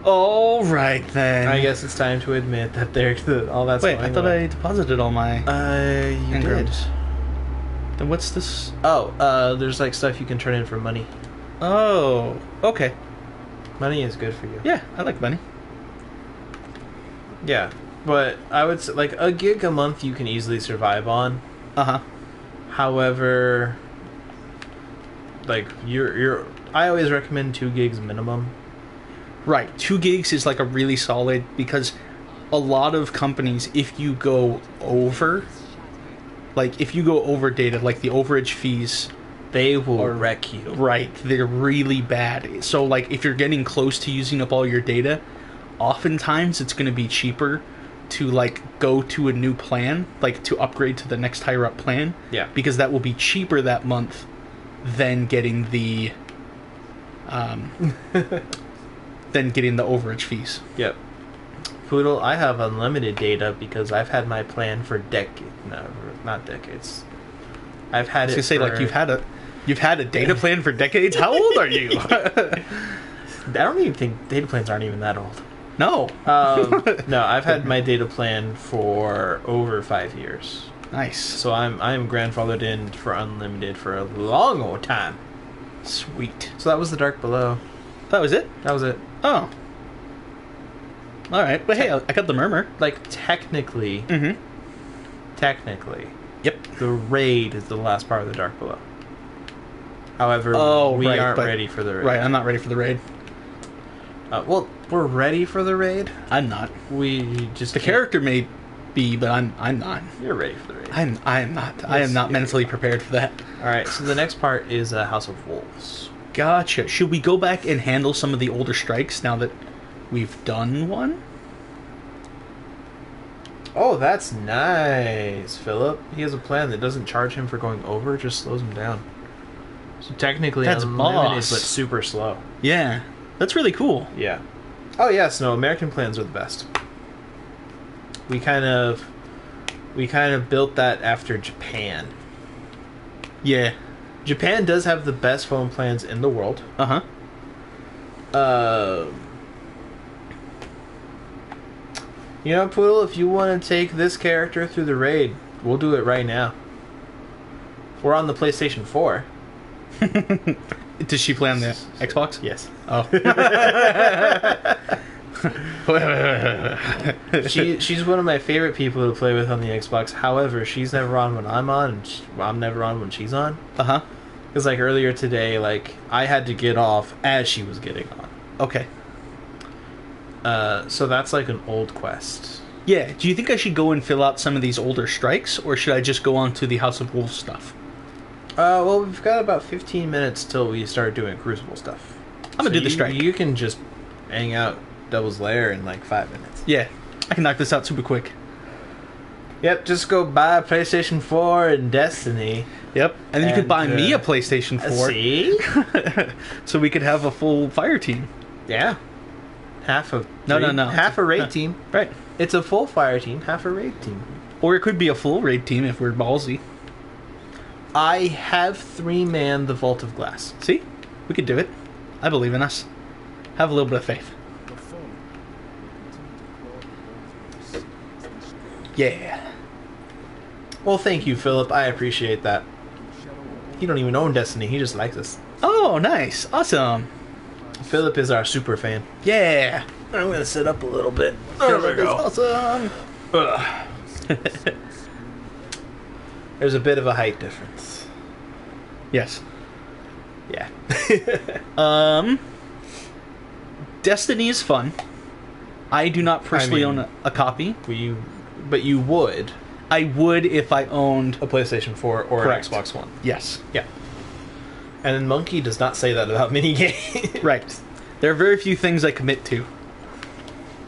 All right then. I guess it's time to admit that all that's Wait, going I thought well. I deposited all my You did. engrams. Then what's this? Oh, there's like stuff you can turn in for money. Oh, okay. Money is good for you. Yeah, I like money. Yeah, but I would say like a gig a month you can easily survive on. Uh-huh. However, like I always recommend 2 gigs minimum. Right, 2 gigs is like a really solid, because a lot of companies, if you go over, like if you go over data, like the overage fees, They will Or- wreck you. right, they're really bad. So like if you're getting close to using up all your data, oftentimes it's going to be cheaper to like go to a new plan, like to upgrade to the next higher up plan. Yeah. Because that will be cheaper that month than getting the overage fees. Yep. Poodle, I have unlimited data because I've had my plan for no, not decades. I've had I was it gonna say, for, like, you've had a data plan for decades. How old are you? I don't even think data plans aren't even that old. No. No, I've had my data plan for over 5 years. Nice. So I'm grandfathered in for unlimited for a long old time. Sweet. So that was the Dark Below. That was it? That was it. Oh. Alright, but hey, I got the murmur. Like, technically, Mm-hmm. Yep. the raid is the last part of the Dark Below. However, we right, aren't but- ready for the raid. Right, I'm not ready for the raid. Well, we're ready for the raid. I'm not. We just The can't- character may be, but I'm not. You're ready for the raid. I am not. I Yes, am not you- mentally prepared for that. All right. So the next part is House of Wolves. Gotcha. Should we go back and handle some of the older strikes now that we've done one? Oh, that's nice, Philip. He has a plan that doesn't charge him for going over, just slows him down. So technically, That's unlimited, boss. but super slow. Yeah. That's really cool. Yeah. Oh yes, no. American plans are the best. We kind of built that after Japan. Yeah. Japan does have the best phone plans in the world. Uh-huh. You know, Poodle, if you want to take this character through the raid, we'll do it right now. We're on the PlayStation 4. Does she play on the Xbox? Yes. Oh. She's one of my favorite people to play with on the Xbox. However, she's never on when I'm on, and I'm never on when she's on. Uh-huh. Because, like, earlier today, like, I had to get off as she was getting on. Okay. So that's, like, an old quest. Yeah. Do you think I should go and fill out some of these older strikes, or should I just go on to the House of Wolves stuff? Well, we've got about 15 minutes till we start doing Crucible stuff. I'm gonna do the strike. You can just hang out Devil's Lair in, like, 5 minutes. Yeah. I can knock this out super quick. Yep, just go buy a PlayStation 4 and Destiny. Yep. And then you could And, buy me a PlayStation 4. See? So we could have a full fire team. Yeah. Half a... No. Half a raid team. Right. It's a full fire team, half a raid team. Or it could be a full raid team if we're ballsy. I have 3-man the Vault of Glass. See? We could do it. I believe in us. Have a little bit of faith. Yeah. Well, thank you, Philip. I appreciate that. He don't even own Destiny. He just likes us. Oh, nice. Awesome. Philip is our super fan. Yeah. I'm going to sit up a little bit. Philip is awesome. Ugh. There's a bit of a height difference. Yes. Yeah. Destiny is fun. I do not personally I mean- own a copy. But you would I would if I owned... a PlayStation 4 or Correct. an Xbox One. Yes. Yeah. And then Monkey does not say that about minigames. Right. There are very few things I commit to.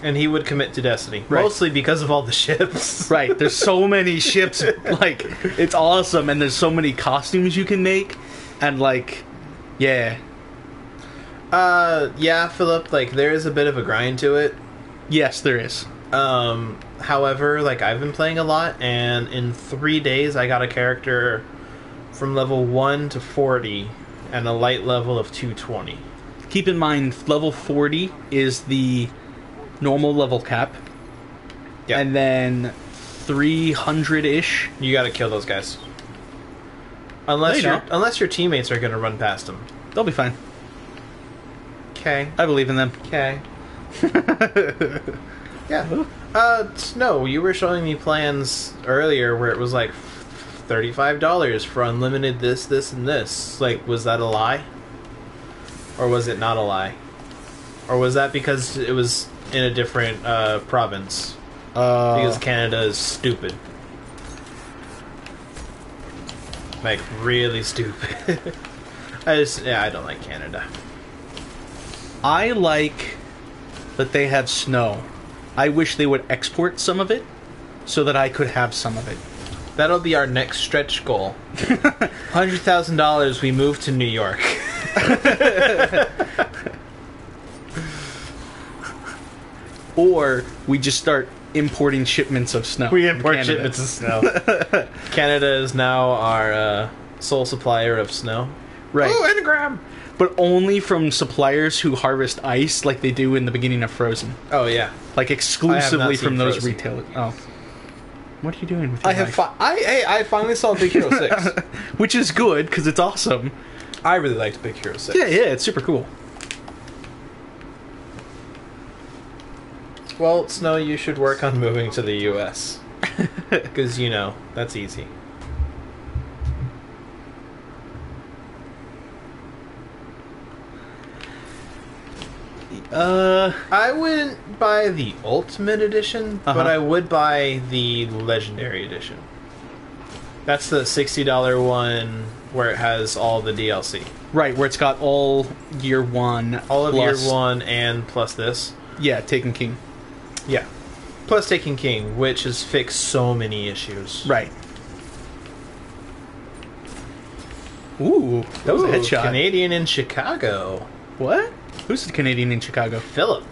And he would commit to Destiny. Right. Mostly because of all the ships. Right. There's so many ships. Like, it's awesome. And there's so many costumes you can make. And, like, yeah. Yeah, Philip, like, there is a bit of a grind to it. Yes, there is. However, like, I've been playing a lot, and in 3 days I got a character from level 1 to 40 and a light level of 220. Keep in mind, level 40 is the normal level cap. Yeah. And then 300-ish. You gotta kill those guys. No, you don't. Unless your teammates are gonna run past them. They'll be fine. Okay. I believe in them. Okay. Yeah. No, you were showing me plans earlier where it was like $35 for unlimited this, and this. Like, was that a lie? Or was it not a lie? Or was that because it was in a different province? Because Canada is stupid. Like, really stupid. I don't like Canada. I like that they have snow. I wish they would export some of it so that I could have some of it. That'll be our next stretch goal. $100,000, we move to New York. Or we just start importing shipments of snow. We from import Canada. shipments of snow. Canada is now our sole supplier of snow. Right. Ooh, engram. But only from suppliers who harvest ice like they do in the beginning of Frozen. Oh yeah. Like exclusively seen from those Frozen. retailers. Oh. What are you doing with your I have. life? I finally saw Big Hero 6. Which is good, because it's awesome. I really liked Big Hero 6. Yeah, it's super cool. Well, Snow, you should work on moving to the U.S. Because, that's easy. I wouldn't buy the Ultimate Edition, but Uh-huh. I would buy the Legendary Edition. That's the $60 one where it has all the DLC. Right, where it's got all year one. All of plus- Year 1 and plus this. Yeah, Taken King. Yeah. Plus Taken King, which has fixed so many issues. Right. Ooh, that was a Ooh, headshot. Canadian in Chicago. What? Who's the Canadian in Chicago? Philip.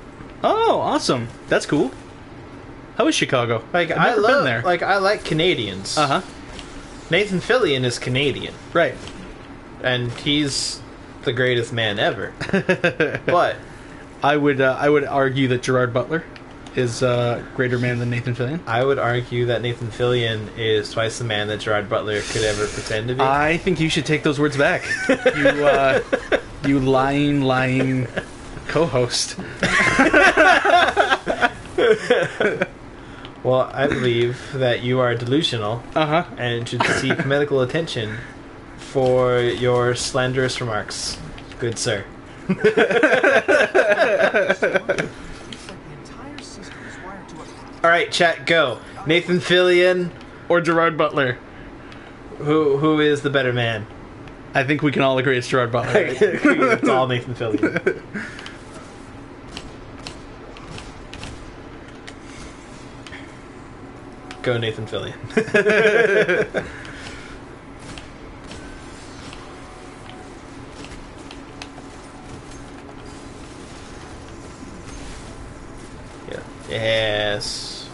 Oh, awesome. That's cool. How is Chicago? Like I've I never love been there. like I like Canadians. Uh-huh. Nathan Fillion is Canadian, Right. and he's the greatest man ever. But I would argue that Gerard Butler is a greater man than Nathan Fillion. I would argue that Nathan Fillion is twice the man that Gerard Butler could ever pretend to be. I think you should take those words back. You lying co-host. Well, I believe that you are delusional Uh-huh. and should seek medical attention for your slanderous remarks, good sir. Looks like the entire system is wired to a All right, chat, go. Nathan Fillion, Or Gerard Butler. who is the better man? I think we can all agree it's Gerard Butler. It's all Nathan Fillion. Go Nathan Fillion. Yeah. Yes.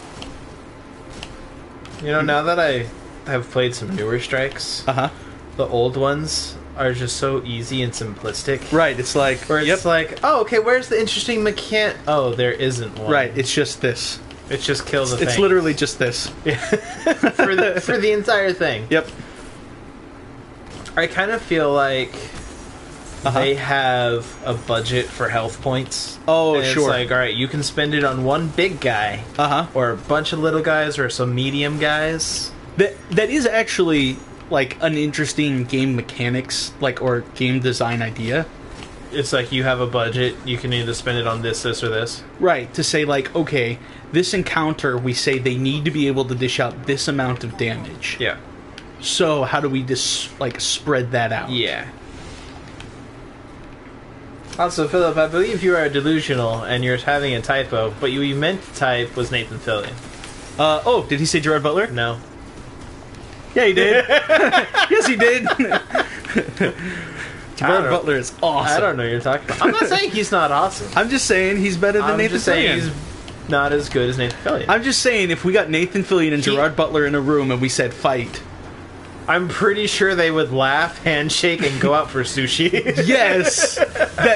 Now that I have played some newer strikes, Uh-huh. the old ones are just so easy and simplistic. Right, it's like... Where it's like, oh, okay, where's the interesting mechanic? Oh, there isn't one. Right, it's just this. It's just kill the thing. It's literally just this. for the entire thing. Yep. I kind of feel like Uh-huh. they have a budget for health points. Oh, And sure. It's like, all right, you can spend it on one big guy, Uh-huh. or a bunch of little guys, or some medium guys. That is actually like an interesting game mechanics or game design idea. It's like you have a budget, you can either spend it on this, this, or this. Right, to say okay, this encounter we say they need to be able to dish out this amount of damage. Yeah. So how do we spread that out? Yeah. Also, Philip, I believe you are delusional and you're having a typo, but you meant to type was Nathan Fillion. Oh, did he say Gerard Butler? No. Yeah, he did. Yes, he did. Gerard don't- Butler is awesome. I don't know what you're talking about. I'm not saying he's not awesome. I'm just saying he's better than I'm Nathan just saying Fillion. he's not as good as Nathan Fillion. I'm just saying if we got Nathan Fillion and He- Gerard Butler in a room and we said fight, I'm pretty sure they would laugh, handshake, and go out for sushi. yes,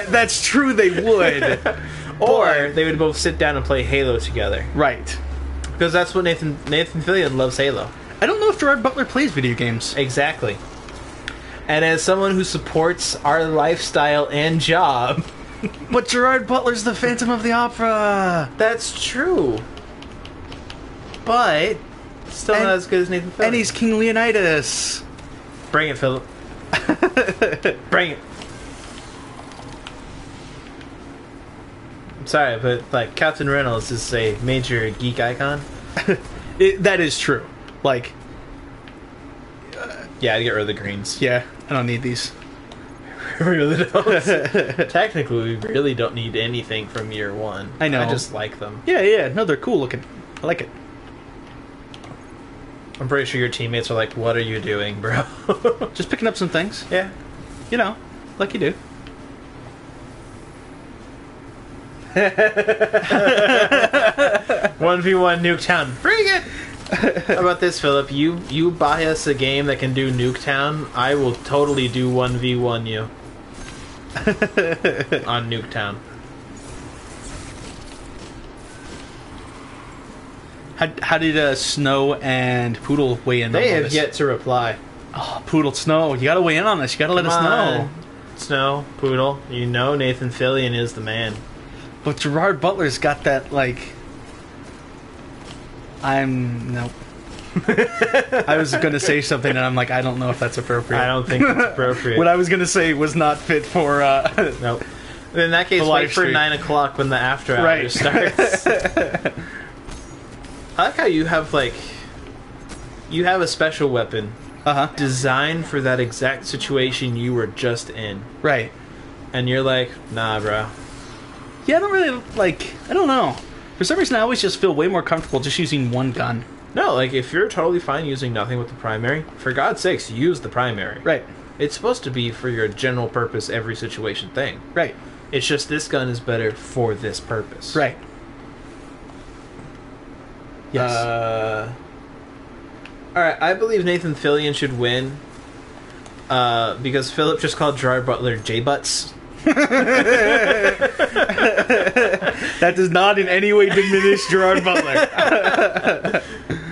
that's true. They would. Or they would both sit down and play Halo together. Right. Because that's what Nathan Fillion loves Halo. I don't know if Gerard Butler plays video games. Exactly. And as someone who supports our lifestyle and job, But Gerard Butler's the Phantom of the Opera. that's true. But still And- not as good as Nathan Fillion. And he's King Leonidas. Bring it, Philip. Bring it. I'm sorry, but Captain Reynolds is a major geek icon. That is true. Yeah, I'd get rid of the greens. Yeah, I don't need these. We really don't. Technically, we really don't need anything from year one. I know. I just like them. Yeah, no, they're cool looking. I like it. I'm pretty sure your teammates are like, "What are you doing, bro?" Just picking up some things, Yeah. you know, like you do. 1v1 Nuketown. Bring it! How about this, Philip? You buy us a game that can do Nuketown. I will totally do 1v1 you on Nuketown. How did Snow and Poodle weigh in? They on have this? yet to reply. Oh, Poodle, Snow, you gotta weigh in on this. You gotta let us know. Snow, Poodle, you know Nathan Fillion is the man. But Gerard Butler's got that, like... Nope. I was gonna say something and I'm like, I don't know if that's appropriate. I don't think it's appropriate. What I was gonna say was not fit for, Nope. In that case, The wait live for stream. 9 o'clock when the after hours Right. starts. I like how you have, like... You have a special weapon Uh-huh. designed for that exact situation you were just in. Right. And you're like, nah, bro. Yeah, I don't really, like... I don't know. For some reason, I always just feel way more comfortable just using one gun. No, like, if you're totally fine using nothing with the primary, for God's sakes, use the primary. Right. It's supposed to be for your general purpose, every situation thing. Right. It's just this gun is better for this purpose. Right. Yes. Alright, I believe Nathan Fillion should win. Because Philip just called Gerard Butler J-Butts. That does not in any way diminish Gerard Butler.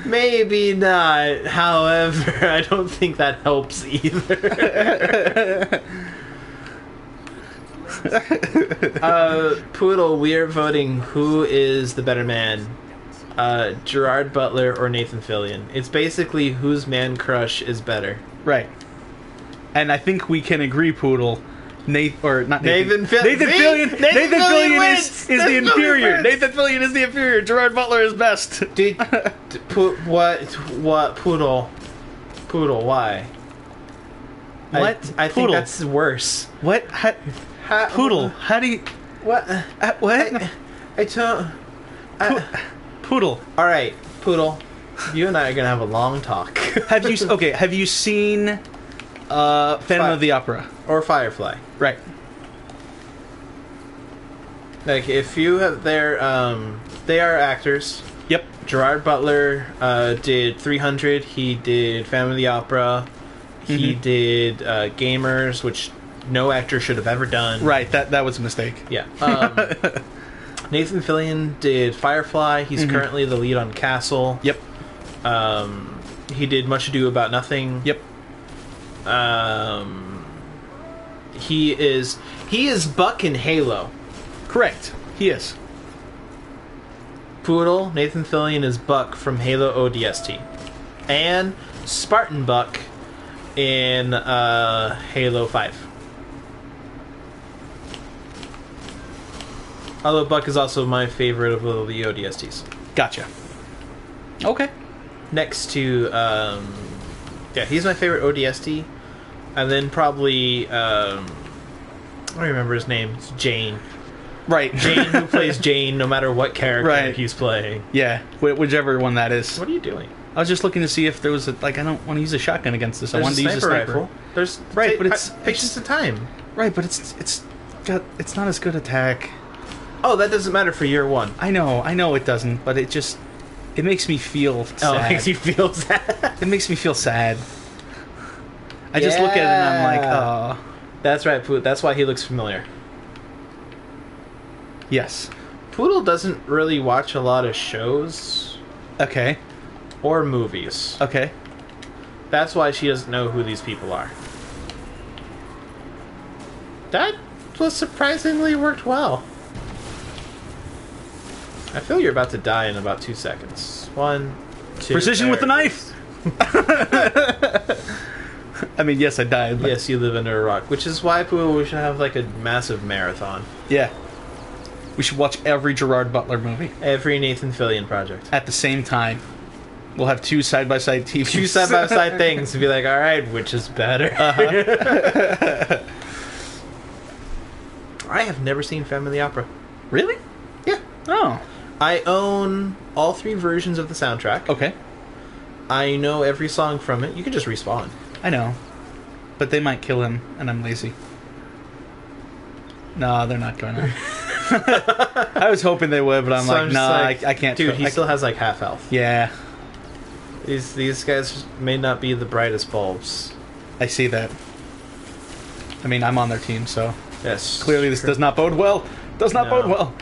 Maybe not. However, I don't think that helps either. Poodle, we are voting who is the better man. Gerard Butler or Nathan Fillion. It's basically whose man crush is better. Right. And I think we can agree, Poodle. Nathan Fillion. Nathan Fillion is wins! the Nathan Fillion inferior. wins! Nathan Fillion is the inferior. Gerard Butler is best. Dude, what, Poodle? Poodle, why? What? I think Poodle. that's worse. What? Poodle. How do you? What? What? I don't... Poodle. Alright, Poodle. You and I are gonna have a long talk. Have you? Okay. Have you seen Phantom of the Opera? Or Firefly. Right. Like, if you have their, they are actors. Yep. Gerard Butler did 300. He did Phantom of the Opera. He did Gamers, which no actor should have ever done. Right. That was a mistake. Yeah. Nathan Fillion did Firefly. He's currently the lead on Castle. Yep. He did Much Ado About Nothing. Yep. He is Buck in Halo. Correct. He is. Poodle, Nathan Fillion is Buck from Halo ODST. And Spartan Buck in Halo 5. Although Buck is also my favorite of all the ODSTs. Gotcha. Okay. Next to, yeah, he's my favorite ODST. And then probably, I don't remember his name. It's Jane. Right. Jane, who plays Jane no matter what character Right. he's playing. Yeah. Whichever one that is. What are you doing? I was just looking to see if there was a, like, I don't want to use a shotgun against this. I There's wanted to use a sniper rifle. There's Right, but it's patience of time. Right, but it's not as good attack. Oh, that doesn't matter for year one. I know it doesn't, but it makes me feel sad. Oh, it makes you feel sad. It makes me feel sad. I just look at it and I'm like, Yeah. oh. That's right, Poodle. That's why he looks familiar. Yes. Poodle doesn't really watch a lot of shows Okay. or movies. Okay. That's why she doesn't know who these people are. That was surprisingly worked well. I feel you're about to die in about 2 seconds. 1, 2... Precision with the there it knife! I mean, yes, I died. is. But Yes, you live under a rock. Which is why, Poodle, we should have like a massive marathon. Yeah. We should watch every Gerard Butler movie Every Nathan Fillion project. at the same time. We'll have two side-by-side TVs. Two side-by-side things to be like, alright, which is better? I have never seen Phantom of the Opera. Really? Yeah. Oh. I own all 3 versions of the soundtrack. Okay. I know every song from it. You can just respawn. I know. But they might kill him, and I'm lazy. No, they're not going to. I was hoping they would, but I'm So like, just nah, I can't. Dude, he I- still has like half health. Yeah. These guys may not be the brightest bulbs. I see that. I mean, I'm on their team, so Yes. clearly this does not bode well. Does not No. bode well.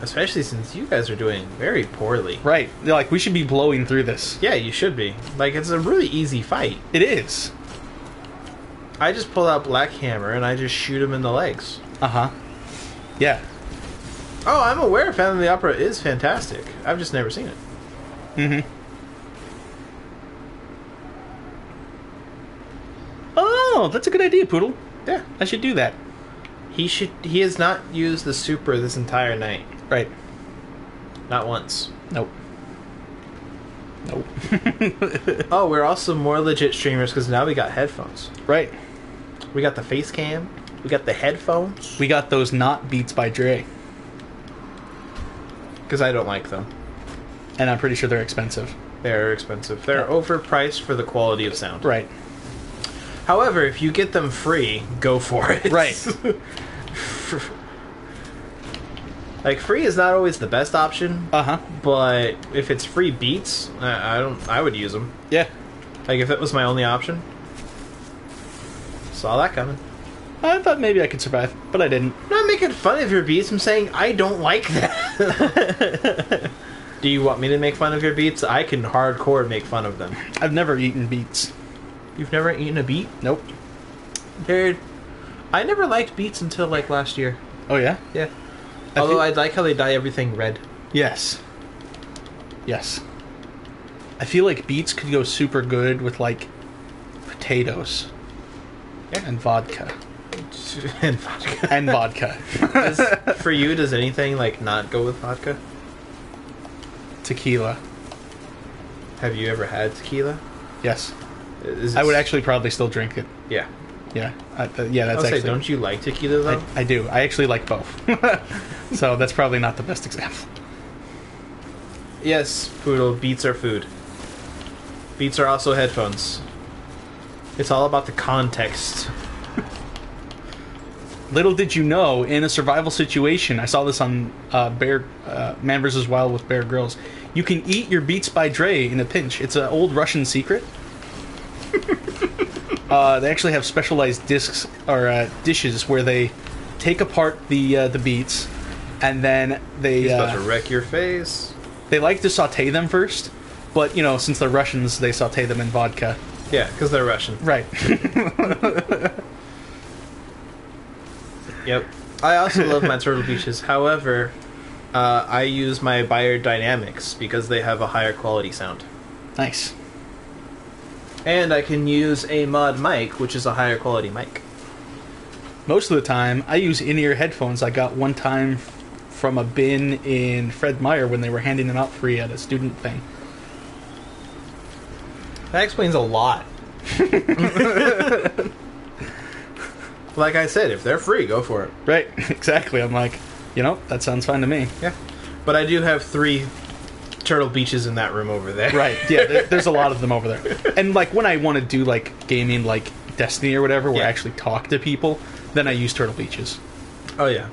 Especially since you guys are doing very poorly. Right. Like, we should be blowing through this. Yeah, you should be. Like, it's a really easy fight. It is. I just pull out Black Hammer and I just shoot him in the legs. Uh-huh. Yeah. Oh, I'm aware Phantom of the Opera is fantastic. I've just never seen it. Mm-hmm. Oh, that's a good idea, Poodle. Yeah. I should do that. He has not used the super this entire night. Right. Not once. Nope. Nope. Oh, we're also more legit streamers because now we got headphones. Right. We got the face cam. We got the headphones. We got those not Beats by Dre. Because I don't like them. And I'm pretty sure they're expensive. They're expensive. They're overpriced for the quality of sound. Right. However, if you get them free, go for it. Right. Like, free is not always the best option, Uh-huh. but if it's free beats, I would use them. Yeah. Like, if it was my only option. Saw that coming. I thought maybe I could survive, but I didn't. I'm not making fun of your beats. I'm saying I don't like that. Do you want me to make fun of your beats? I can hardcore make fun of them. I've never eaten beets. You've never eaten a beet? Nope. Dude, I never liked beets until, like, last year. Oh, yeah? Yeah. I Although feel- I like how they dye everything red. Yes. Yes. I feel like beets could go super good with, like, potatoes. Yeah. And vodka. And vodka. And vodka. For you, does anything, like, not go with vodka? Tequila. Have you ever had tequila? Yes. Is I would it- actually probably still drink it. Yeah. Yeah. Yeah, I that's would say, actually... don't you like tequila, though? I do. I actually like both. So that's probably not the best example. Yes, Poodle, beats are food. Beats are also headphones. It's all about the context. Little did you know, in a survival situation, I saw this on Man vs. Wild with Bear Grylls, you can eat your Beats by Dre in a pinch. It's an old Russian secret. They actually have specialized discs or dishes where they take apart the beets, and then He's about to wreck your face. they like to saute them first. But you know, since they're Russians, they saute them in vodka. Yeah, because they're Russian. Right. Yep. I also love my Turtle Beaches. However, I use my Biodynamics because they have a higher quality sound. Nice. And I can use a mod mic, which is a higher quality mic. Most of the time, I use in-ear headphones. I got one time from a bin in Fred Meyer when they were handing them out free at a student thing. That explains a lot. Like I said, if they're free, go for it. Right, exactly. I'm like, you know, that sounds fine to me. Yeah. But I do have 3 Turtle Beaches in that room over there. Right, yeah, there's a lot of them over there. And, like, when I want to do, like, gaming, like Destiny or whatever, where Yeah. I actually talk to people, then I use Turtle Beaches. Oh, yeah.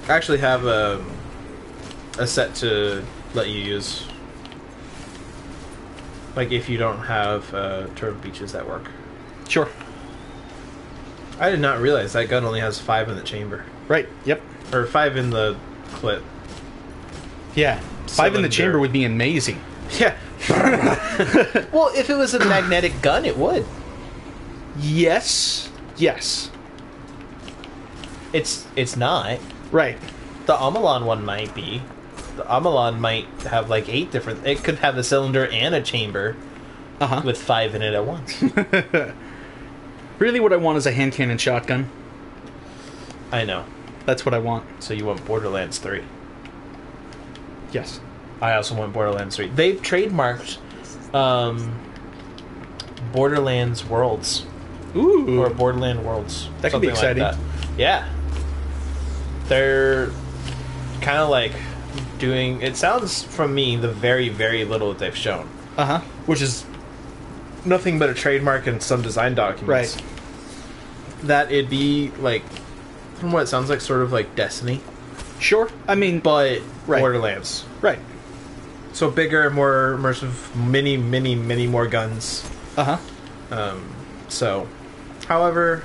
I actually have a set to let you use. Like, if you don't have Turtle Beaches that work. Sure. I did not realize that gun only has 5 in the chamber. Right, yep. Or 5 in the clip. Yeah. 5 in the Cylinder. chamber would be amazing. Yeah. Well, if it was a magnetic gun, it would. Yes. Yes. It's not. Right. The Amalon one might be. The Amalon might have like 8 different... It could have a cylinder and a chamber Uh-huh. with 5 in it at once. Really what I want is a hand cannon shotgun. I know. That's what I want. So you want Borderlands 3. Yes. I also want Borderlands 3. They've trademarked Borderlands Worlds. Ooh. Or Borderland Worlds. That could be something like exciting. that. Yeah. They're kind of like doing... It sounds, from me, the very, very little that they've shown. Uh-huh. Which is nothing but a trademark and some design documents. Right. That it'd be, like, from what it sounds like, sort of like Destiny. Sure. I mean, But Right. Borderlands. right. So bigger, more immersive, many more guns. Uh-huh. So, however,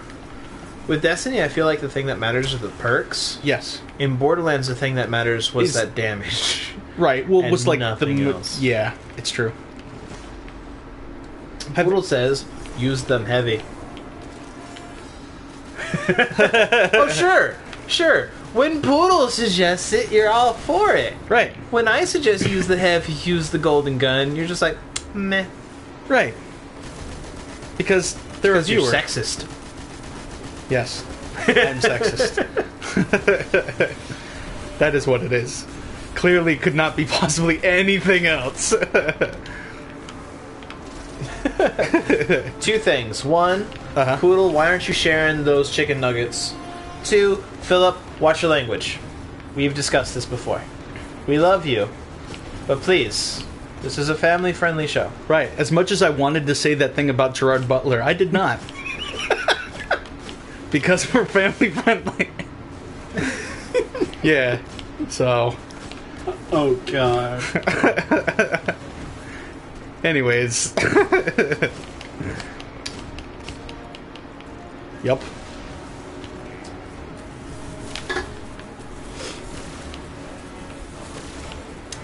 with Destiny, I feel like the thing that matters are the perks. Yes. In Borderlands, the thing that matters was Is- that damage. Right. Well, it And was like nothing else. Yeah, it's true. Poodle says, use them heavy. Oh, sure. When Poodle suggests it, you're all for it. Right. When I suggest use the heavy, use the golden gun, you're just like, meh. Right. Because they're a Because you're viewer. sexist. Yes. I'm sexist. That is what it is. Clearly could not be possibly anything else. Two things. One, Uh-huh. Poodle, why aren't you sharing those chicken nuggets? Two, Philip, watch your language. We've discussed this before. We love you, but please, this is a family-friendly show. Right. As much as I wanted to say that thing about Gerard Butler, I did not. Because we're family friendly. Yeah. So. Oh god. Anyways. Yup.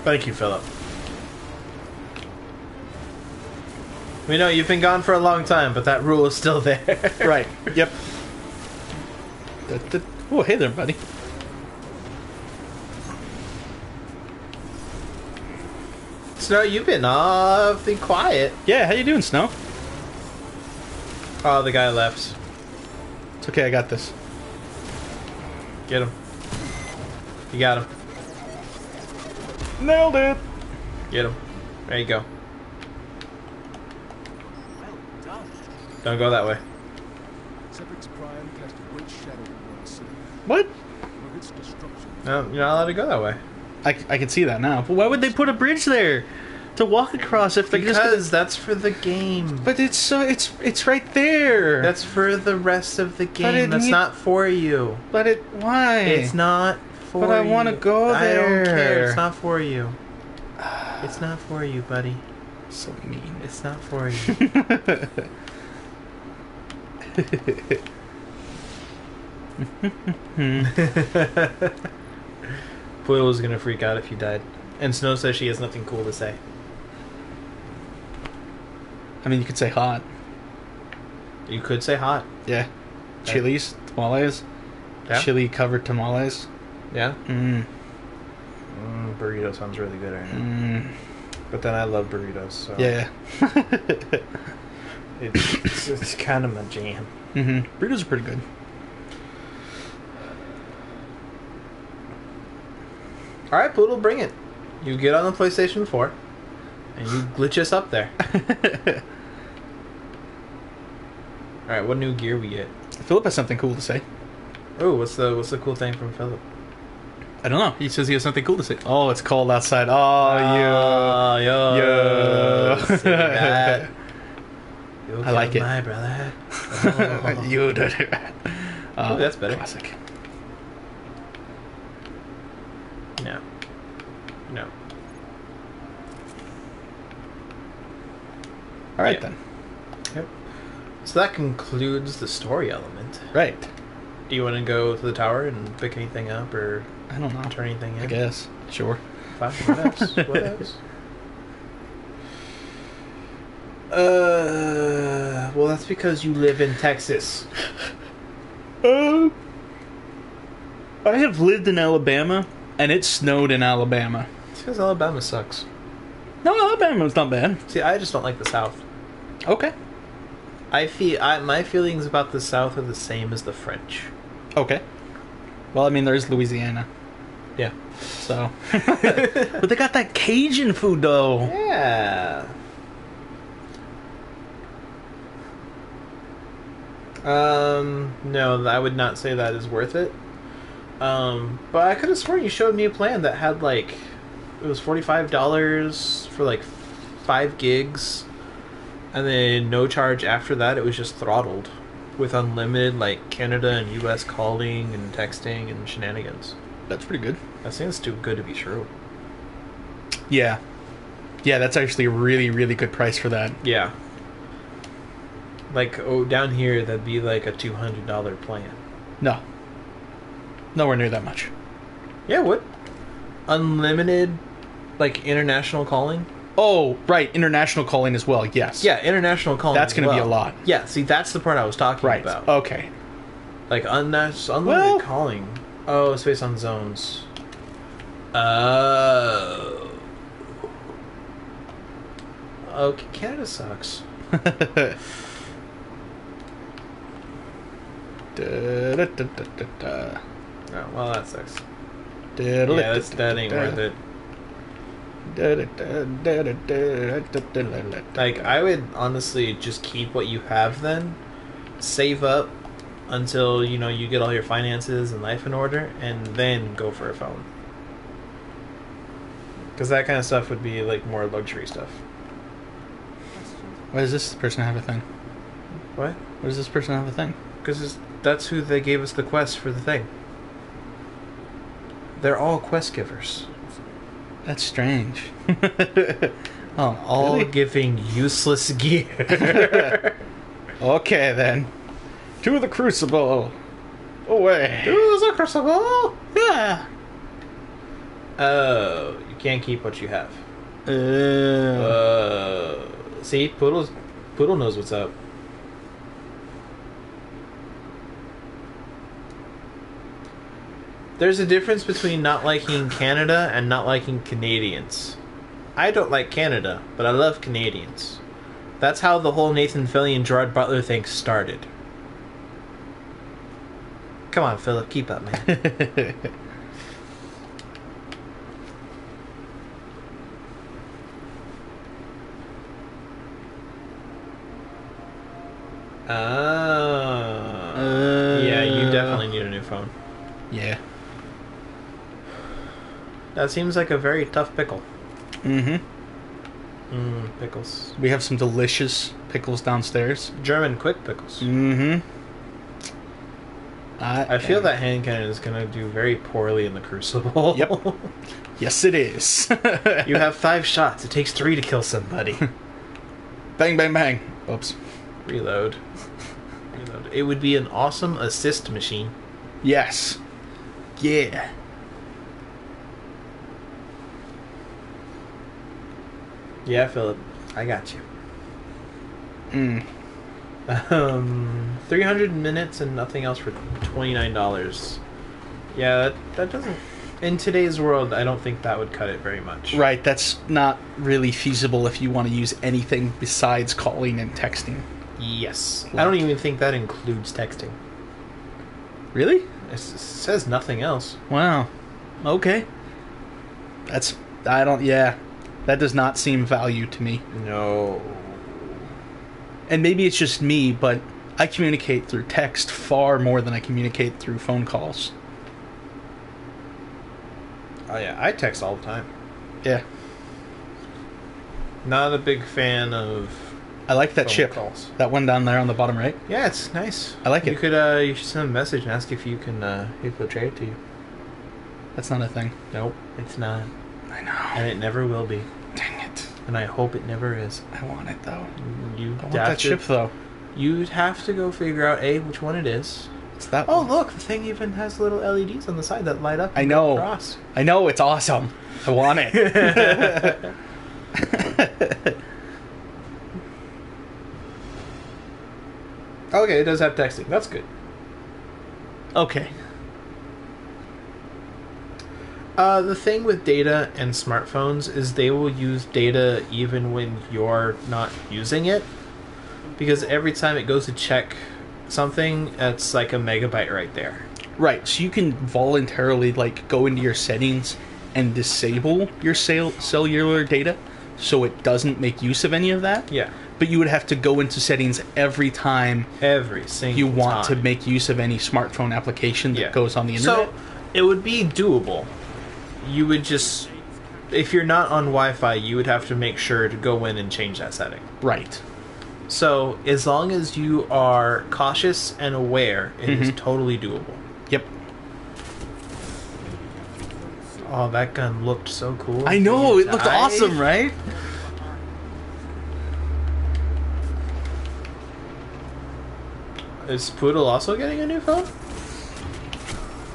Thank you, Philip. We know you've been gone for a long time, but that rule is still there. Right. Yep. Oh, hey there, buddy. Snow, you've been awfully quiet. Yeah, how you doing, Snow? Oh, the guy left. It's okay, I got this. Get him. You got him. Nailed it! Get him. There you go. Well done. Don't go that way. Sephir's crime cast a great shadow over the city. What? With its destruction. No, you're not allowed to go that way. I can see that now. But why would they put a bridge there to walk across if they're just gonna... Because that's for the game. But it's right there. That's for the rest of the But game. That's need- not for you. But it why? It's not for But I you. wanna go I don't care. there. It's not for you. It's not for you, buddy. so mean. It's not for you. Poodle was gonna freak out if you died. And Snow says she has nothing cool to say. I mean, you could say hot. You could say hot. Yeah. Chilies, tamales, Yeah. chili covered tamales. Yeah. Mmm. Burrito sounds really good right now. Mmm. But then I love burritos, so Yeah. it's kind of my jam. Mm-hmm. Burritos are pretty good. All right, Poodle, bring it. You get on the PlayStation 4, and you glitch us up there. All right, what new gear we get? Philip has something cool to say. Oh, what's the cool thing from Philip? I don't know. He says he has something cool to say. Oh, it's cold outside. Oh, yeah. yo, Yo. say that. You I like killed it. my brother. Oh. You did it. Ooh, that's better. Classic. No. No. All right, Yeah. then. Yep. So that concludes the story element. Right. Do you want to go to the tower and pick anything up or I don't know. turn anything in? I guess. Sure. Fine, what else? What else? Well, that's because you live in Texas. I have lived in Alabama, and it snowed in Alabama. It's because Alabama sucks. No, Alabama's not bad. See, I just don't like the South. Okay. My feelings about the South are the same as the French. Okay. Well, I mean, there's Louisiana, Yeah. so. But they got that Cajun food, though. Yeah. No, I would not say that is worth it. But I could have sworn you showed me a plan that had like, it was $45 for like 5 gigs, and then no charge after that. It was just throttled with unlimited like Canada and US calling and texting and shenanigans. That's pretty good. That seems too good to be true. Yeah. Yeah, that's actually a really, really good price for that. Yeah. Like, down here, that'd be like a $200 plan. No. Nowhere near that much. Yeah, what? Unlimited, like, international calling? Oh, right. International calling as well. Yes. Yeah, international calling. That's as gonna be well. a lot. Yeah, see, that's the part I was talking Right. about. Okay. Like, unlimited Well- calling. Oh, it's based on zones. Oh. Okay, Canada sucks. Da-da-da-da-da-da. Oh, well, that sucks. Yeah, That ain't worth it. Like, I would honestly just keep what you have then, save up until, you know, you get all your finances and life in order, and then go for a phone. Because that kind of stuff would be, like, more luxury stuff. Why does this person have a thing? What? Why does this person have a thing? Because that's who they gave us the quest for the thing. They're all quest givers. That's strange. Oh, All really? giving useless gear. Okay, then. To the Crucible. Away. Who's a crucible? Yeah. Oh, you can't keep what you have. See, Poodle knows what's up. There's a difference between not liking Canada and not liking Canadians. I don't like Canada, but I love Canadians. That's how the whole Nathan Fillion Gerard Butler thing started. Come on, Philip, keep up, man. Yeah, you definitely need a new phone. Yeah. That seems like a very tough pickle. Mm-hmm. Pickles. We have some delicious pickles downstairs. German quick pickles. Mm-hmm. I feel that hand cannon is going to do very poorly in the Crucible. Yep. Yes, it is. You have 5 shots. It takes 3 to kill somebody. Bang, bang, bang. Oops. Reload. Reload. It would be an awesome assist machine. Yes. Yeah. Yeah, Philip. I got you. 300 minutes and nothing else for $29. Yeah, that doesn't... In today's world, I don't think that would cut it very much. Right, that's not really feasible if you want to use anything besides calling and texting. Yes. I don't even think that includes texting. Really? It says nothing else. Wow. Okay. Yeah. That does not seem value to me. No. And maybe it's just me, but I communicate through text far more than I communicate through phone calls. Oh yeah, I text all the time. Yeah. Not a big fan of I like that phone chip. calls. That one down there on the bottom right. Yeah, it's nice. I like it. You should send a message and ask if you can if they'll trade it to you. That's not a thing. Nope, it's not. I know. And it never will be. Dang it. And I hope it never is. I want it, though. You I want that chip, though. You'd have to go figure out which one it is. It's that Oh, one. look, the thing even has little LEDs on the side that light up. I and know. go across. I know, it's awesome. I want it. Okay, it does have texting. That's good. Okay. The thing with data and smartphones is they will use data even when you're not using it. Because every time it goes to check something, it's like a megabyte right there. Right, so you can voluntarily, like, go into your settings and disable your cellular data so it doesn't make use of any of that. Yeah. But you would have to go into settings every time Every single you want to time. make use of any smartphone application that Yeah. goes on the internet. So, it would be doable. You would just... If you're not on Wi-Fi, you would have to make sure to go in and change that setting. Right. So, as long as you are cautious and aware, it is Mhm. totally doable. Yep. Oh, that gun looked so cool. I know, it looked Died. awesome, right? Is Poodle also getting a new phone?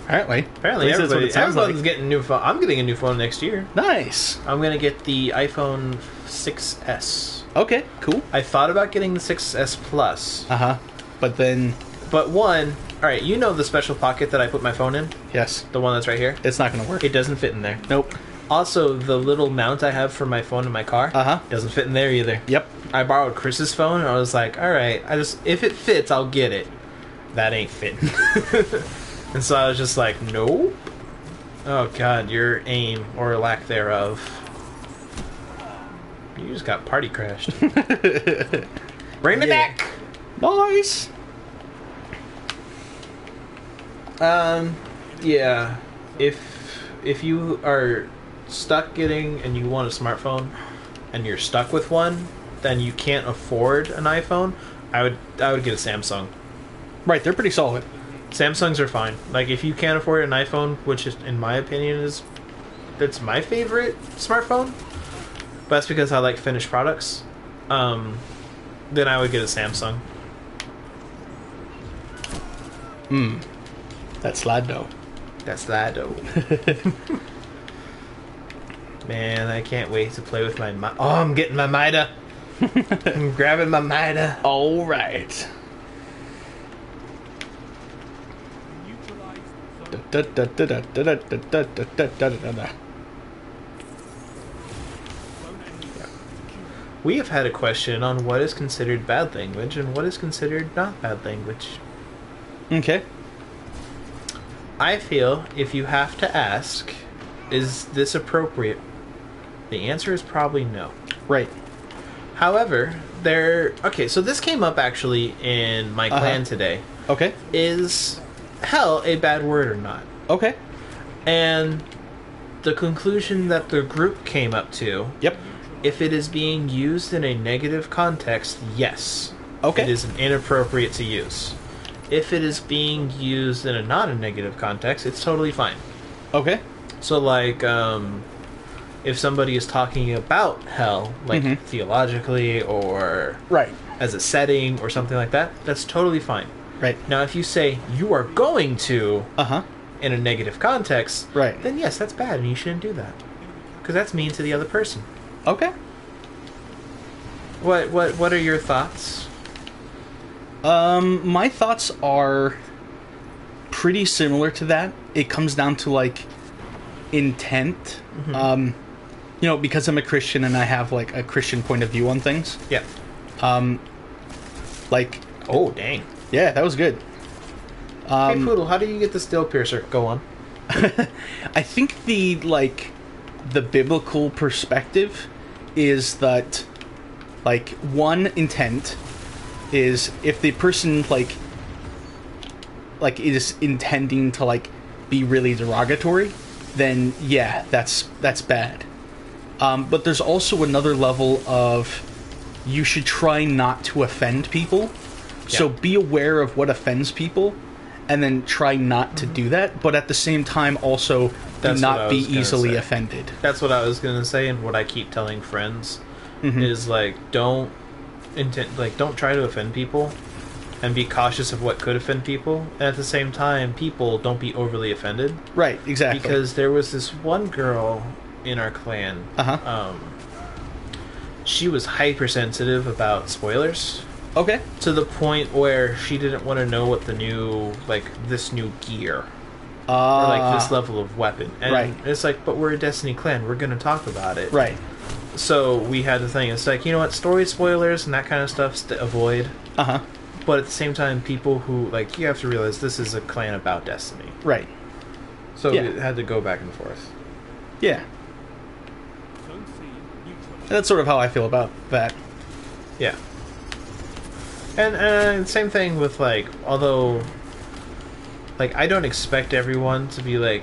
Apparently. Apparently, At least that's what it sounds everyone's like. getting a new phone. I'm getting a new phone next year. Nice. I'm gonna get the iPhone 6s. Okay, cool. I thought about getting the 6s Plus, Uh-huh. But then, but one, all right, you know the special pocket that I put my phone in, yes, the one that's right here. it's not going to work. It doesn't fit in there. Nope. Also, the little mount I have for my phone in my car Uh-huh. doesn't fit in there either. Yep. I borrowed Chris's phone, and I was like, all right, if it fits, I'll get it. That ain't fitting. And so I was just like, nope. Oh god, your aim or lack thereof. You just got party crashed. Bring me Yeah. back. Nice. Yeah. If you are stuck getting and you want a smartphone and you're stuck with one, then you can't afford an iPhone, I would get a Samsung. Right, they're pretty solid. Samsungs are fine. Like if you can't afford an iPhone, which is in my opinion that's my favorite smartphone, but that's because I like finished products. Then I would get a Samsung. That's Lado. That's that though. Man, I can't wait to play with my Oh, I'm getting my Mida. I'm grabbing my Mida. All right. We have had a question on what is considered bad language and what is considered not bad language. Okay. I feel if you have to ask, is this appropriate? The answer is probably no. Right. However, okay, so this came up actually in my clan today. Okay. Is hell a bad word or not? Okay. And the conclusion that the group came up to, Yep. if it is being used in a negative context, yes. Okay. It is inappropriate to use. If it is being used in a non-negative context, it's totally fine. Okay. So, like, if somebody is talking about hell, like theologically or Right. as a setting or something like that, that's totally fine. Right. Now, if you say you are going to Uh-huh. in a negative context, Right. then yes, that's bad and you shouldn't do that. Because that's mean to the other person. Okay. What are your thoughts? My thoughts are pretty similar to that. It comes down to like intent. You know, because I'm a Christian and I have like a Christian point of view on things. Yeah. Like, Oh, dang. yeah, that was good. Hey, Poodle, how do you get the steel piercer? Go on. I think the biblical perspective is that like one intent is if the person like is intending to like be really derogatory, then yeah, that's bad. But there's also another level of you should try not to offend people. So Yeah. be aware of what offends people and then try not to do that, but at the same time also do That's what I not be was gonna easily say. offended. That's what I was gonna say, and what I keep telling friends is like, don't try to offend people, and be cautious of what could offend people. And at the same time, people don't be overly offended, Right, exactly. because there was this one girl in our clan. Uh-huh. She was hypersensitive about spoilers. Okay. To the point where she didn't want to know what the new, this new gear, or this level of weapon. And Right. it's like, but we're a Destiny clan, we're going to talk about it. Right. So we had the thing, it's like, you know what, story spoilers and that kind of stuff, avoid. Uh-huh. But at the same time, people who, you have to realize this is a clan about Destiny. Right. So Yeah. it had to go back and forth. Yeah. That's sort of how I feel about that. Yeah. And same thing with although I don't expect everyone to be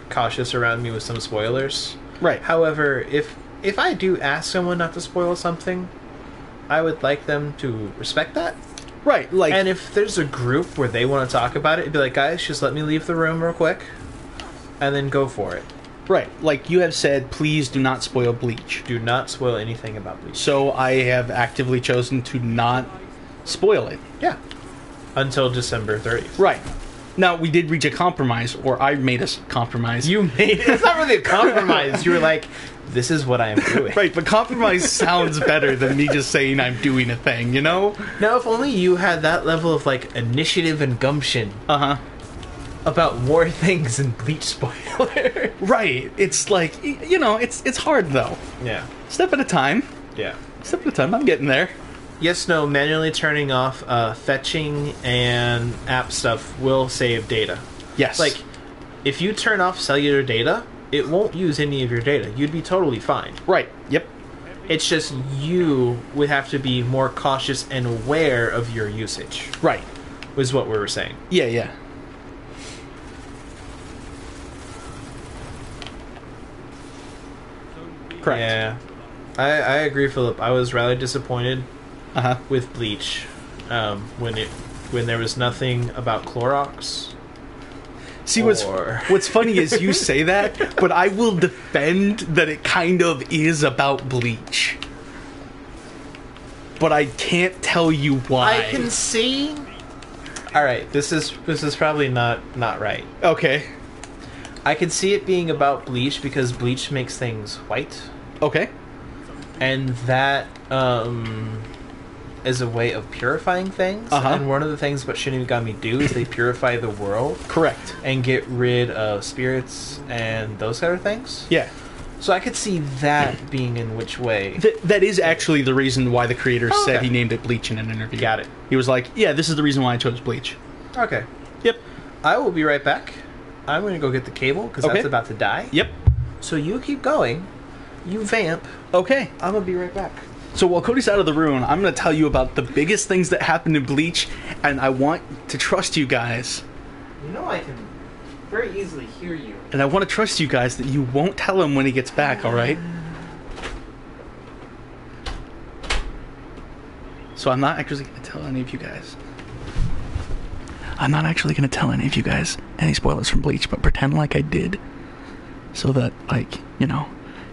cautious around me with some spoilers. Right. However, if I do ask someone not to spoil something, I would like them to respect that. Right. Like, And if there's a group where they want to talk about it, it'd be like, guys, just let me leave the room real quick, and then go for it. right. Like you have said, please do not spoil Bleach. Do not spoil anything about Bleach. So I have actively chosen to not spoil it. Yeah. until December 30th. Right. Now, we did reach a compromise, or I made us compromise. You made it's not really a compromise. You were like, this is what I am doing. Right, but compromise sounds better than me just saying I'm doing a thing, you know? Now, if only you had that level of like initiative and gumption Uh-huh. about more things in Bleach spoiler. Right. It's like, you know, it's hard, though. Yeah. Step at a time. Yeah. Step at a time. I'm getting there. Yes, no, manually turning off fetching and app stuff will save data. Yes. Like, if you turn off cellular data, it won't use any of your data. You'd be totally fine. Right. Yep. It's just you would have to be more cautious and aware of your usage, Right. was what we were saying. Yeah, yeah. Correct. Yeah. I agree, Philip. I was rather disappointed Uh-huh. with Bleach when there was nothing about Clorox. See, Or- what's funny is you say that, but I will defend that it kind of is about Bleach. But I can't tell you why. I can see. All right, this is probably not right. Okay. I can see it being about Bleach because Bleach makes things white, Okay. and that is a way of purifying things. Uh-huh. And one of the things what Shinigami do is they purify the world Correct. and get rid of spirits and those kind of things. Yeah. So I could see that being in which way. That is actually the reason why the creator Oh, said okay. he named it Bleach in an interview. Got it. He was like, yeah, this is the reason why I chose Bleach. Okay. Yep. I will be right back. I'm going to go get the cable because Okay. that's about to die. Yep. So you keep going. You vamp. Okay. I'm going to be right back. So while Cody's out of the room, I'm going to tell you about the biggest things that happened in Bleach, and I want to trust you guys. You know I can very easily hear you. And I want to trust you guys that you won't tell him when he gets back, alright? So I'm not actually going to tell any of you guys. I'm not actually going to tell any of you guys any spoilers from Bleach, but pretend like I did. So that, like, you know,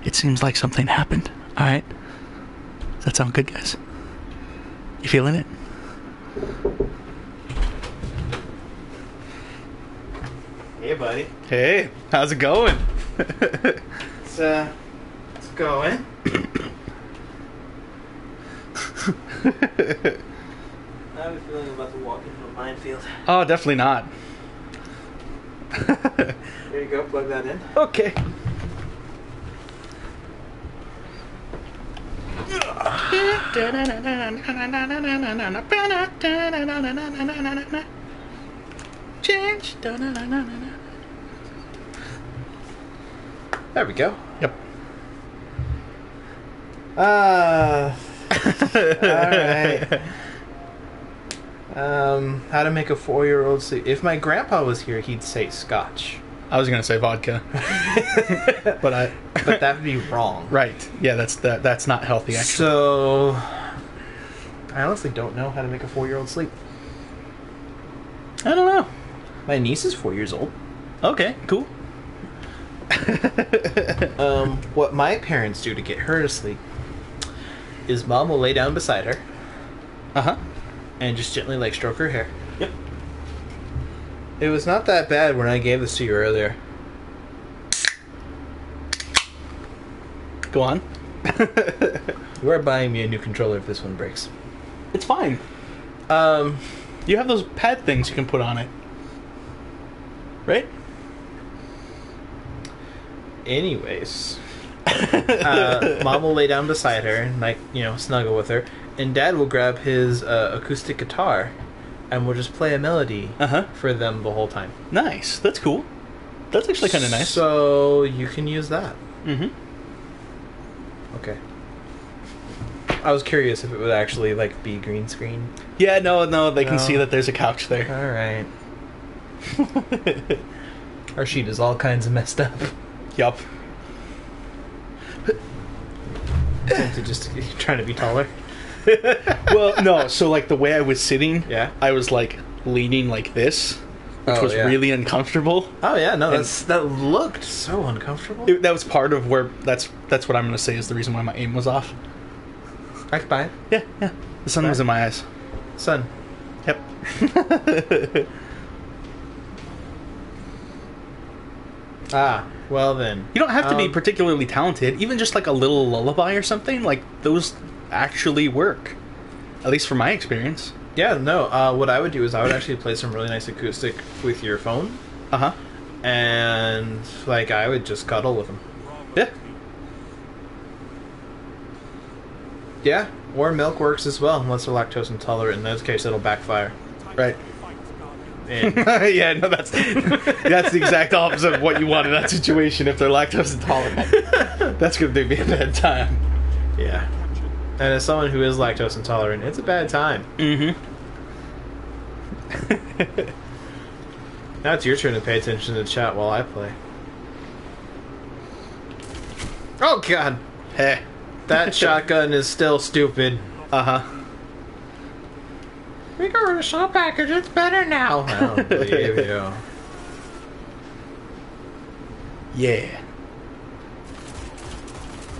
it seems like something happened, alright? Does that sound good, guys? You feeling it? Hey, buddy. Hey, how's it going? It's going. I have a feeling I'm about to walk into a minefield. Oh, definitely not. There you go. Plug that in. Okay. Change. There we go. Yep. Alright. How to make a 4-year-old sleep. If my grandpa was here, he'd say scotch. I was gonna say vodka, but But that would be wrong. right. Yeah, that's not healthy. Actually, So, I honestly don't know how to make a 4-year-old sleep. I don't know. My niece is 4 years old. Okay, cool. What my parents do to get her to sleep is mom will lay down beside her Uh huh. and just gently like stroke her hair. Yep. It was not that bad when I gave this to you earlier. Go on. You are buying me a new controller if this one breaks. It's fine. Um, You have those pad things you can put on it, right? anyways, mom will lay down beside her and like snuggle with her, and dad will grab his acoustic guitar, and we'll just play a melody Uh-huh. for them the whole time. Nice. That's cool. That's actually kind of nice. So you can use that. Mm-hmm. Okay. I was curious if it would actually like be green screen. Yeah, no, they can No. see that there's a couch there. All right. Our sheet is all kinds of messed up. Yup. To just trying to be taller. Well, no, so like the way I was sitting, Yeah. I was like leaning like this, which Oh, was yeah. really uncomfortable. Oh yeah, no, And- that looked so uncomfortable. That was part of where that's what I'm gonna say is the reason why my aim was off. I could buy it. Yeah. The sun was in my eyes. Son, Yep. Ah, well then. You don't have to be Um, particularly talented. Even just like a little lullaby or something, like those actually work. At least from my experience. Yeah, no. What I would do is I would actually play some really nice acoustic with your phone, Uh huh. and like I would just cuddle with them. Yeah. Yeah, or milk works as well, unless they're lactose intolerant. In that case, it'll backfire. Right. And Yeah, no, that's the exact opposite of what you want in that situation if they're lactose intolerant. That's gonna be a bad time. yeah, and as someone who is lactose intolerant, it's a bad time. Mm-hmm. Now it's your turn to pay attention to the chat while I play. Oh god, Hey. that shotgun is still stupid. Uh-huh. We got rid of shop package, it's better now. I don't believe you. Yeah.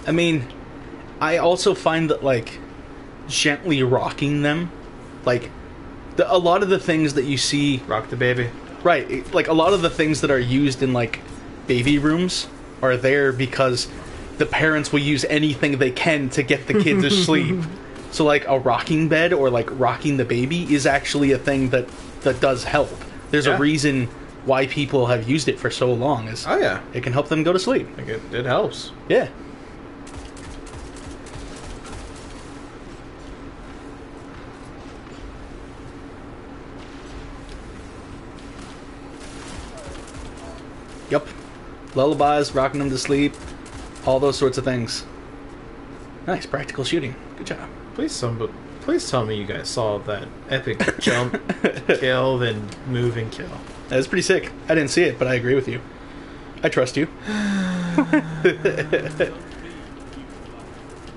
I mean, I also find that, like, gently rocking them, like, a lot of the things that you see... Rock the baby. Right, like, a lot of the things that are used in, like, baby rooms are there because the parents will use anything they can to get the kids asleep. So, like, a rocking bed or, like, rocking the baby is actually a thing that does help. There's Yeah. a reason why people have used it for so long. Is Oh yeah, it can help them go to sleep. like it helps. Yeah. Yep. Lullabies, rocking them to sleep, all those sorts of things. Nice, practical shooting. Good job. Please tell me you guys saw that epic jump, kill, then move and kill. That was pretty sick. I didn't see it, but I agree with you. I trust you.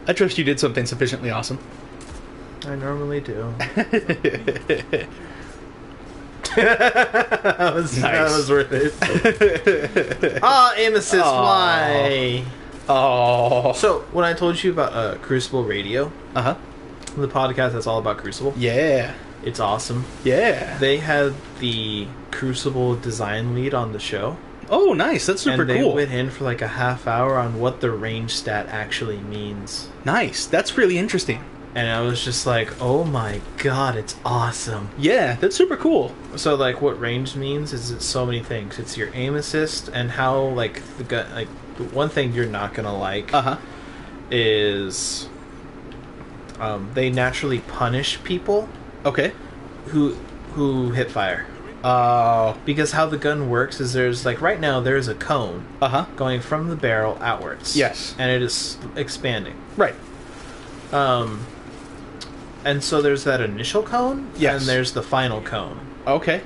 I trust you did something sufficiently awesome. I normally do. that was Nice. worth it. Ah, aim assist. Aw. Why? Oh. So when I told you about Crucible Radio, Uh-huh. the podcast that's all about Crucible, Yeah. it's awesome. Yeah. They had the Crucible design lead on the show, Oh, nice. That's super and they cool. went in for like a half hour on what the range stat actually means. Nice. That's really interesting. And I was just like, oh my god, it's awesome. Yeah, that's super cool. So like what range means is it's so many things. It's your aim assist and how like the gun, like the one thing you're not gonna like Uh-huh. is they naturally punish people Okay. who hit fire. Oh. Because how the gun works is there's like right now there's a cone Uh-huh. going from the barrel outwards. Yes. And it is expanding. Right. And so there's that initial cone, Yes. and there's the final cone. Okay.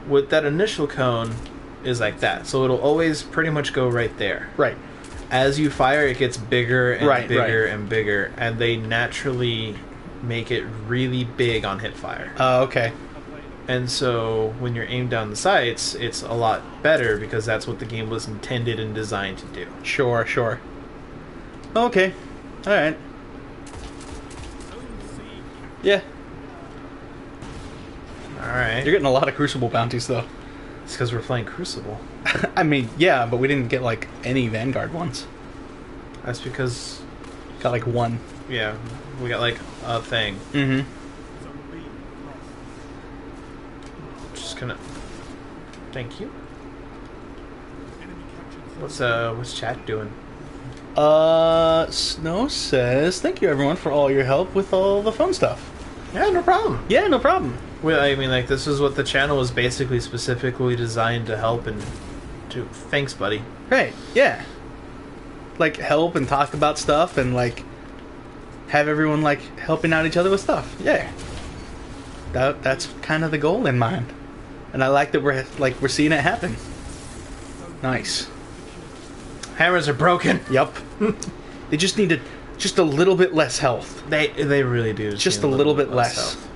With that initial cone is like that, so it'll always pretty much go right there. Right. As you fire, it gets bigger and Right, bigger right. and bigger, and they naturally make it really big on hit fire. Okay. And so when you're aimed down the sights, it's a lot better because that's what the game was intended and designed to do. Sure, sure. Okay. All right. Yeah. Alright. You're getting a lot of Crucible bounties, though. It's because we're playing Crucible. I mean, yeah, but we didn't get, like, any Vanguard ones. That's because, Got, like, one. yeah, we got like a thing. Mm-hmm. Just gonna. Thank you. What's chat doing? Snow says, thank you, everyone, for all your help with all the fun stuff. Yeah, no problem. Yeah, no problem. Well, I mean, like, this is what the channel was basically specifically designed to help and do. Thanks, buddy. Right, yeah. Like, help and talk about stuff and, like, have everyone, like, helping out each other with stuff. Yeah. That's kind of the goal in mind. And I like that we're seeing it happen. Nice. Hammers are broken. Yep. They just needed just a little bit less health. They really do. Just need a little bit less. health.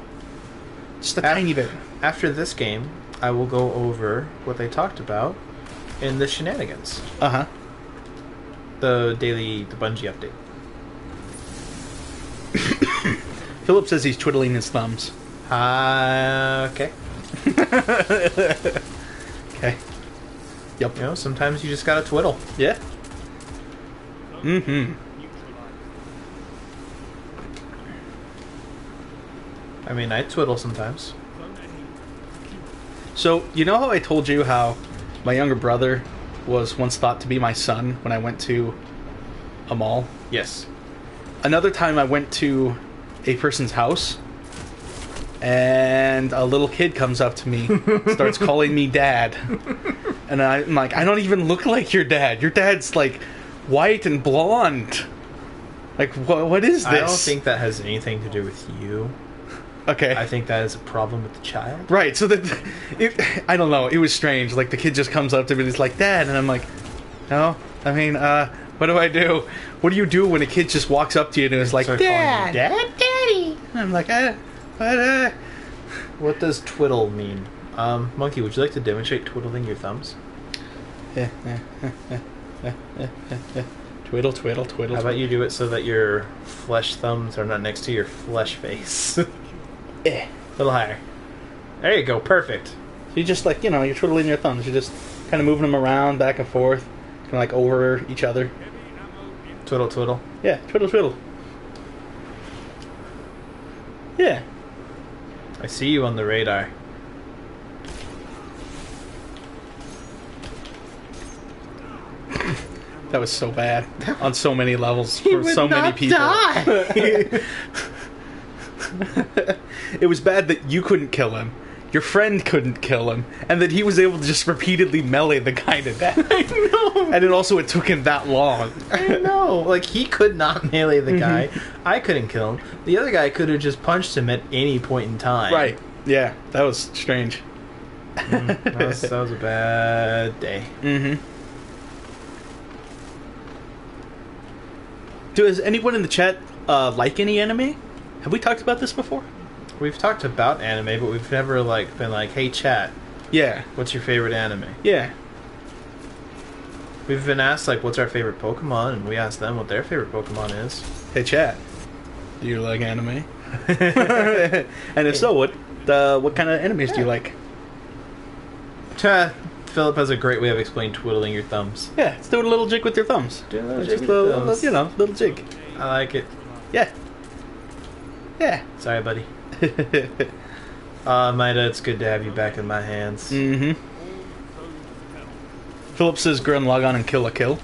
Just a tiny bit. After this game, I will go over what they talked about in the shenanigans. Uh-huh. The Bungie update. Philip says he's twiddling his thumbs. Okay. Okay. Yep. You know, sometimes you just gotta twiddle. Yeah. Mm-hmm. I mean, I twiddle sometimes. So, you know how I told you how my younger brother was once thought to be my son when I went to a mall? Yes. Another time I went to a person's house, and a little kid comes up to me, starts calling me dad. And I'm like, I don't even look like your dad. Your dad's like white and blonde. Like, what is this? I don't think that has anything to do with you. Okay. I think that is a problem with the child. Right, so I don't know, it was strange. Like, the kid just comes up to me and he's like, Dad, and I'm like, no, I mean, what do I do? What do you do when a kid just walks up to you and is like, Start calling you Dad, Dad? Daddy? And I'm like, what, What does twiddle mean? Monkey, would you like to demonstrate twiddling your thumbs? Twiddle, twiddle, twiddle. How about you do it so that your flesh thumbs are not next to your flesh face? A little higher. There you go, perfect. You just, like, you know, you're twiddling your thumbs. You're just kind of moving them around, back and forth, kind of like over each other. Twiddle, twiddle. Yeah, twiddle, twiddle. Yeah. I see you on the radar. That was so bad on so many levels for so many people. It was bad that you couldn't kill him, your friend couldn't kill him, and that he was able to just repeatedly melee the guy to death. I know. And also it took him that long. I know. Like, he could not melee the guy. I couldn't kill him. The other guy could have just punched him at any point in time. Right. Yeah, that was strange. That was a bad day. Mm-hmm. Does anyone in the chat like any anime? Have we talked about this before? We've talked about anime, but we've never, like, been like, hey, chat, Yeah. what's your favorite anime? Yeah. We've been asked, like, what's our favorite Pokemon, and we asked them what their favorite Pokemon is. Hey, chat. Do you like anime? And if so, what kind of animes do you like? Philip has a great way of explaining twiddling your thumbs. Yeah, let's do a little jig with your thumbs. Do a little Just jig with your thumbs. you know, little jig. I like it. Yeah. Yeah. Sorry, buddy. Maida, it's good to have you back in my hands. Mm-hmm. Philip says Gurren Lagann and Kill la Kill.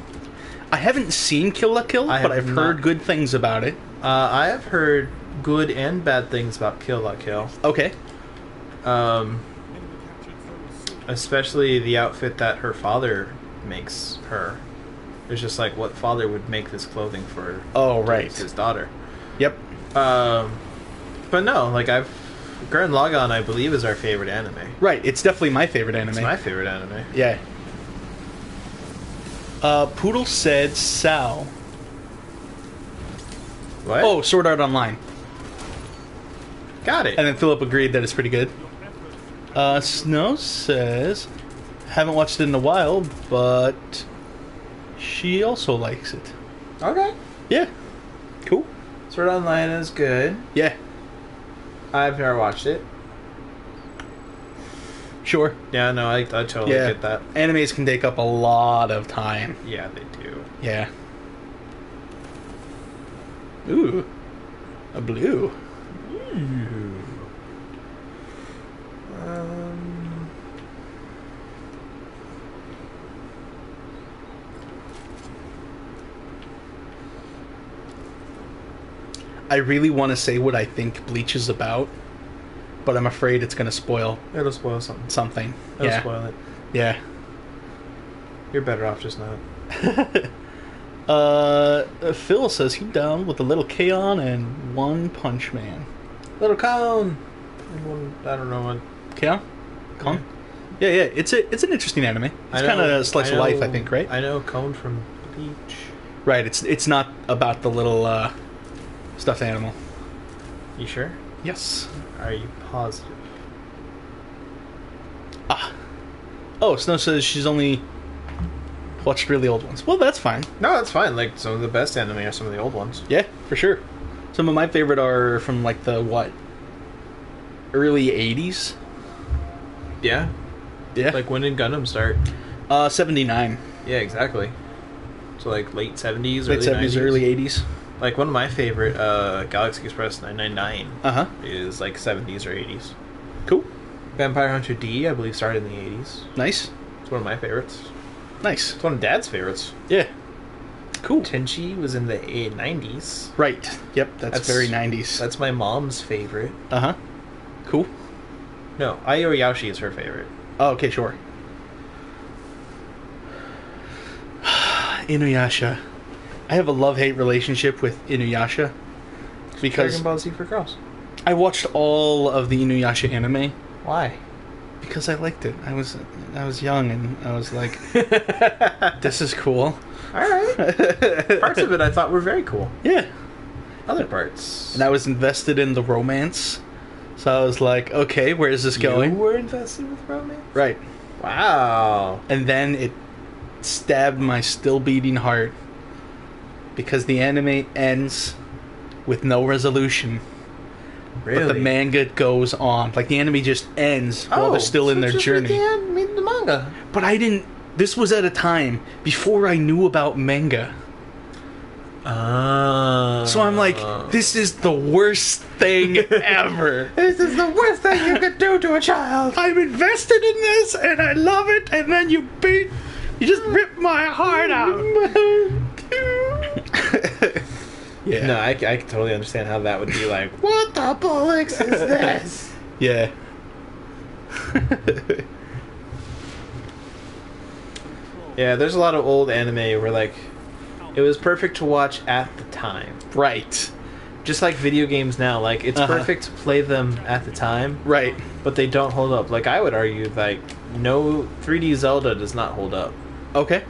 I haven't seen Kill la Kill, I but have I've not. heard good things about it. I have heard good and bad things about Kill la Kill. Okay. Especially the outfit that her father makes her. It's just like, what father would make this clothing for his daughter? Yep. But no, like, Gurren Lagann, I believe, is our favorite anime. Right, it's definitely my favorite anime. It's my favorite anime. Yeah. Poodle said Sal. What? Oh, Sword Art Online. Got it. And then Philip agreed that it's pretty good. Snow says, haven't watched it in a while, but she also likes it. Okay. Yeah. Cool. Sword Art Online is good. Yeah. I've never watched it. Sure. Yeah, no, I totally Yeah. get that. Animes can take up a lot of time. Yeah, they do. Yeah. Ooh. A blue. I really want to say what I think Bleach is about, but I'm afraid it's going to spoil It'll spoil something. something. It'll Yeah. spoil it. Yeah. You're better off just not. Phil says he down with a little K-On! And One Punch Man. Little cone. I don't know what. K-On? Con? Yeah, yeah. It's an interesting anime. It's kind of slice of life, I think, right? I know Cone from Bleach. Right. It's not about the little stuffed animal. You sure? Yes. Are you positive? Oh, Snow says she's only watched really old ones. Well, that's fine. No, that's fine. Like, some of the best anime are some of the old ones. Yeah, for sure. Some of my favorite are from like the what? early 80s. Yeah. Yeah. Like, when did Gundam start? 79. Yeah, exactly. So, like, late 70s, Late early 70s, 90s. early 80s. Like, one of my favorite, Galaxy Express 999 Uh-huh. is, like, 70s or 80s. Cool. Vampire Hunter D, I believe, started in the 80s. Nice. It's one of my favorites. Nice. It's one of Dad's favorites. Yeah. Cool. Tenchi was in the 90s. Right. Yep, that's very 90s. That's my mom's favorite. Uh-huh. Cool. No, Ayo Yaoshi is her favorite. Oh, okay, sure. Inuyasha. I have a love-hate relationship with Inuyasha because Dragon Ball Z for girls. I watched all of the Inuyasha anime Why? because I liked it. I was young and I was like, this is cool. Alright. Parts of it I thought were very cool. Yeah. Other parts. And I was invested in the romance. So I was like, okay, where is this You going? were invested with romance? Right. Wow. And then it stabbed my still beating heart because the anime ends with no resolution. Really? But the manga goes on. Like the anime just ends while they're still in their journey. Read the manga. But I didn't. This was at a time before I knew about manga. So I'm like, this is the worst thing ever. This is the worst thing you could do to a child. I'm invested in this and I love it, and then you just rip my heart out. Yeah. No, I can totally understand how that would be like, what the bollocks is this? Yeah. Yeah, there's a lot of old anime where, like, it was perfect to watch at the time. Right. Just like video games now, like, it's Uh-huh. perfect to play them at the time, Right. but they don't hold up. Like, I would argue, like, no 3D Zelda does not hold up. Okay.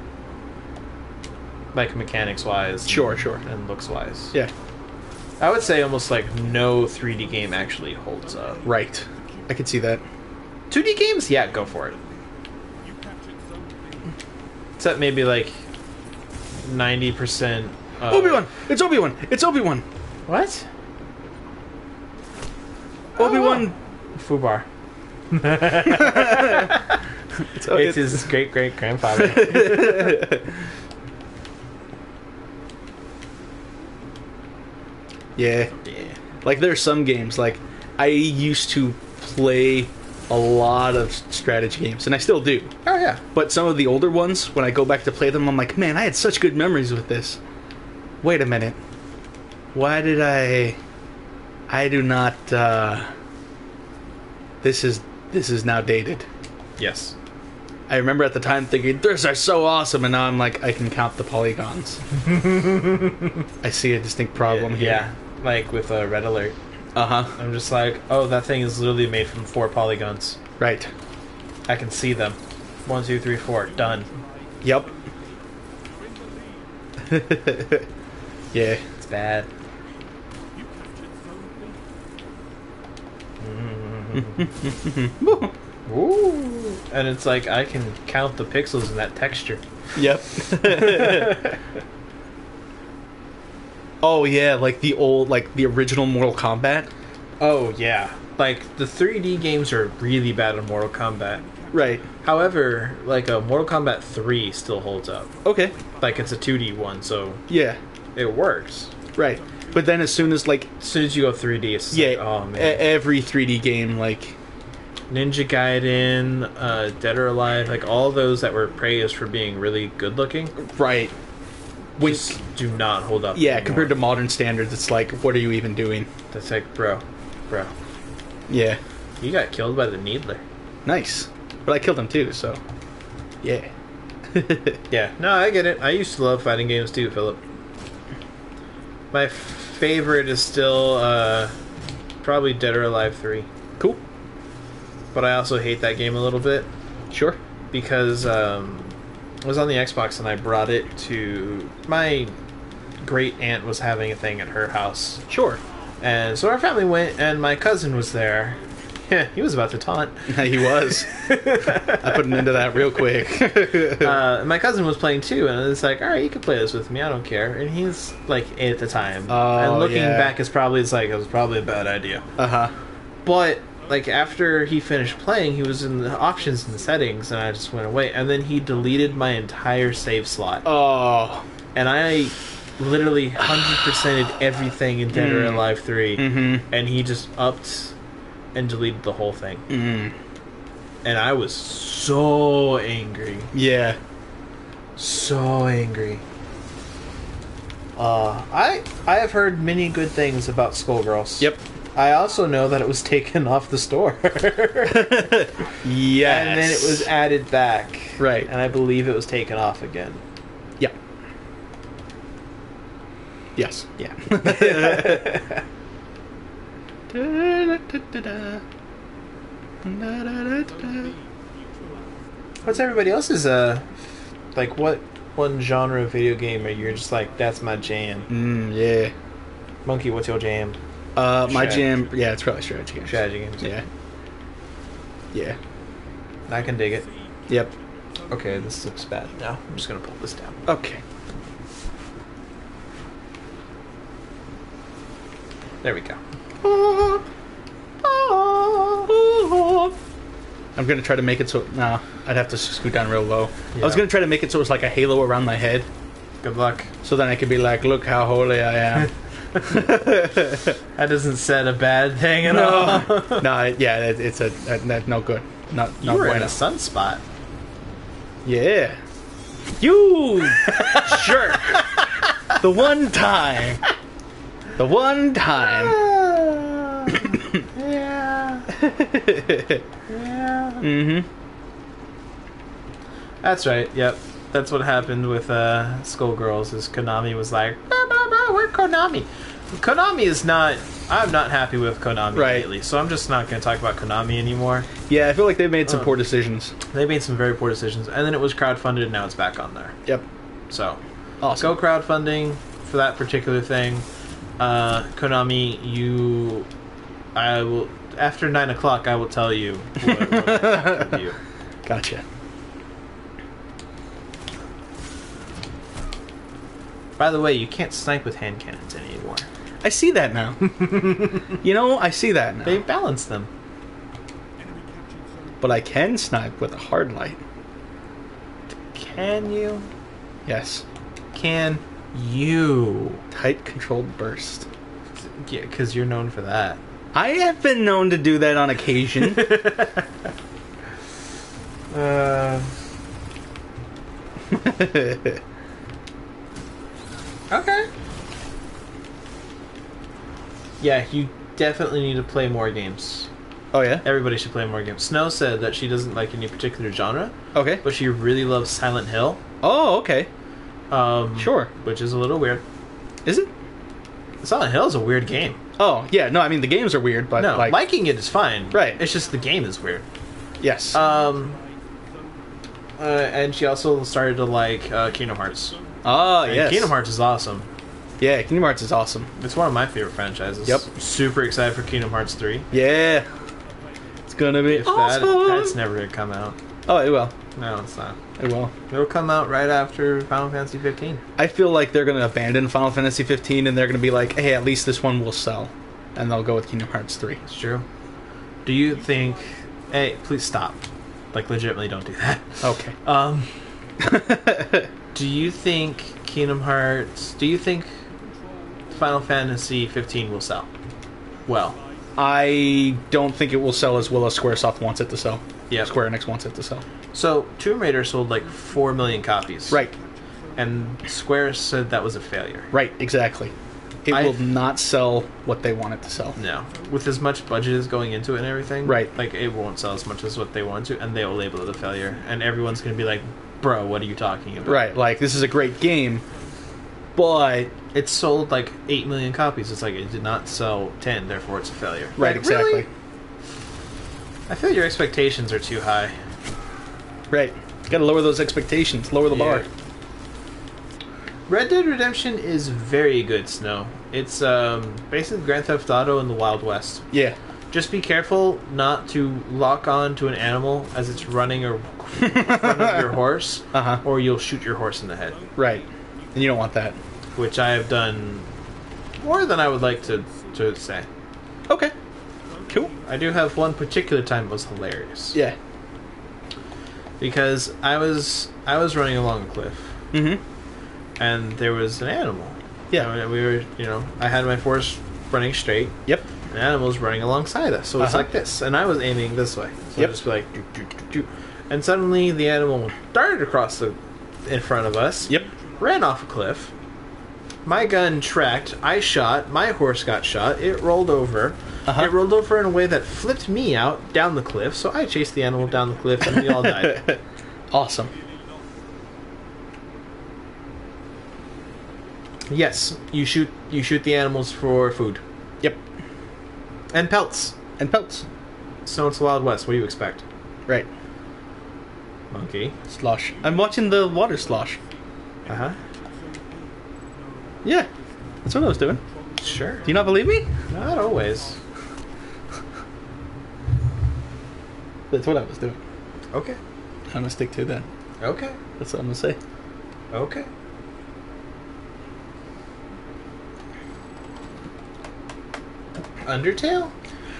Like, mechanics-wise. Sure. And looks-wise. Yeah. I would say almost, like, no 3D game actually holds up. Right. I could see that. 2D games? Yeah, go for it. Except maybe, like, 90%... Obi-Wan! It's Obi-Wan! It's Obi-Wan! What? Obi-Wan! Fubar. It's It's his great-great-grandfather. Yeah. Yeah. Like, there are some games, like, I used to play a lot of strategy games, and I still do. Oh, yeah. But some of the older ones, when I go back to play them, I'm like, man, I had such good memories with this. Wait a minute. Why did I do not, This is now dated. Yes. I remember at the time thinking, these are so awesome, and now I'm like, I can count the polygons. I see a distinct problem here. Yeah. Like with Red Alert. Uh-huh. I'm just like, oh, that thing is literally made from 4 polygons. Right. I can see them. 1, 2, 3, 4. Done. Yep. Yeah. It's bad. Ooh. And it's like, I can count the pixels in that texture. Yep. Oh yeah, like the original Mortal Kombat. Oh, yeah. Like, the 3D games are really bad in Mortal Kombat. Right. However, like, Mortal Kombat 3 still holds up. Okay. Like, it's a 2D one, so Yeah. it works. Right. But then as soon as like As soon as you go 3D, it's yeah, like, oh, man. every 3D game like Ninja Gaiden, Dead or Alive, like, all those that were praised for being really good looking, right. When, just do not hold up. yeah, anymore. compared to modern standards, it's like, what are you even doing? That's like, bro, Yeah. you got killed by the Needler. Nice. But I killed him too, so yeah. Yeah, no, I get it. I used to love fighting games too, Philip. My favorite is still probably Dead or Alive 3. Cool. But I also hate that game a little bit Sure. because it was on the Xbox and I brought it to... My great aunt was having a thing at her house. Sure. And so our family went and my cousin was there. Yeah, he was about to taunt. He was. I put an end to that real quick. My cousin was playing too, and it's like, all right, you can play this with me. I don't care. And he's like 8 at the time. Oh, and looking yeah. back, it was probably a bad idea. Uh-huh. But like after he finished playing, he was in the options and the settings, and I just went away. And then he deleted my entire save slot, Oh. and I literally 100%ed everything in Dead or Alive 3, and he just upped and deleted the whole thing. And I was so angry. Yeah. So angry. I have heard many good things about Skullgirls. Yep. I also know that it was taken off the store. Yes. And then it was added back. Right. And I believe it was taken off again. Yeah. Yes. Yeah. What's everybody else's, like, what one genre of video game are you just like, that's my jam? Yeah. Monkey, what's your jam? My Strategy. jam, yeah, it's probably strategy games. Strategy games. Yeah. Yeah. I can dig it. Yep. Okay, this looks bad now. I'm just gonna pull this down. Okay. There we go. I'm gonna try to make it so. No, I'd have to scoot down real low. I was Yeah. gonna try to make it so it's like a halo around my head, Good luck. so then I could be like, "Look how holy I am." That doesn't set a bad thing at all. No, yeah, it's that's no good. Not You not were in bueno. a sunspot. Yeah. You jerk. The one time. The one time. Yeah. Yeah. Mm-hmm. That's right. Yep. That's what happened with Skullgirls. Is Konami was like, blah, blah, blah, we're Konami. Konami is not. I'm not happy with Konami Right. lately, so I'm just not going to talk about Konami anymore. Yeah, I feel like they've made some poor decisions. They made some very poor decisions, and then it was crowdfunded, and now it's back on there. Yep. So, Awesome. go crowdfunding for that particular thing. Konami, I will after 9 o'clock. I will tell you what review. Gotcha. By the way, you can't snipe with hand cannons anymore. I see that now. You know, I see that now. They balanced them. But I can snipe with a hard light. Can you? Yes. Can you? Tight controlled burst. Yeah, because you're known for that. I have been known to do that on occasion. Okay. Yeah, you definitely need to play more games. Oh, yeah? Everybody should play more games. Snow said that she doesn't like any particular genre, Okay. but she really loves Silent Hill. Oh, okay. Sure. Which is a little weird. Is it? Silent Hill is a weird game. Oh, yeah. No, I mean, the games are weird, but, No, like... liking it is fine. Right. It's just the game is weird. Yes. And she also started to like Kingdom Hearts. oh, And yes. Kingdom Hearts is awesome. Yeah, Kingdom Hearts is awesome. It's one of my favorite franchises. Yep. Super excited for Kingdom Hearts 3. Yeah. It's gonna be If awesome. that's never gonna come out. Oh, it will. No, it's not. It will. It'll come out right after Final Fantasy 15. I feel like they're gonna abandon Final Fantasy 15 and they're gonna be like, hey, at least this one will sell. And they'll go with Kingdom Hearts 3. It's true. Do you think... Hey, please stop. Like, legitimately don't do that. Okay. Do you think Kingdom Hearts... Do you think Final Fantasy 15 will sell? Well. I don't think it will sell as well as Squaresoft wants it to sell. Yeah. Square Enix wants it to sell. So, Tomb Raider sold like 4 million copies. Right. And Square said that was a failure. Right, exactly. It I- will not sell what they want it to sell. No. With as much budget as going into it and everything. Right. Like, it won't sell as much as what they want to, and they will label it a failure. And everyone's going to be like, bro, what are you talking about? Right, like, this is a great game, but... It sold like 8 million copies. It's like, it did not sell 10, therefore it's a failure. Right, Like, exactly. really? I feel your expectations are too high. Right. Gotta lower those expectations, lower the bar. Yeah. Red Dead Redemption is very good, Snow. It's basically Grand Theft Auto in the Wild West. Yeah. Just be careful not to lock on to an animal as it's running in front of your horse, Uh-huh. or you'll shoot your horse in the head, Right. And you don't want that. which I have done more than I would like to say. Okay. Cool. I do have one particular time that was hilarious. Yeah. Because I was running along a cliff, Mm-hmm. and there was an animal. Yeah. And we were, I had my force running straight. Yep. An animal was running alongside us, so it's Uh-huh. like this, and I was aiming this way. So Yep. I'd just be like, doo, doo, doo, doo. And suddenly the animal darted across in front of us. Yep. Ran off a cliff. My gun tracked. I shot. My horse got shot. It rolled over. Uh-huh. It rolled over in a way that flipped me out down the cliff. So I chased the animal down the cliff, and we all died. Awesome. Yes, you shoot the animals for food Yep. and pelts. And pelts. So it's the Wild West. What do you expect? Right. Monkey. Slosh. I'm watching the water slosh. Uh huh. Yeah. That's what I was doing. Sure. Do you not believe me? Not always. That's what I was doing. Okay. I'm gonna stick to that. Okay. That's what I'm gonna say. Okay. Undertale?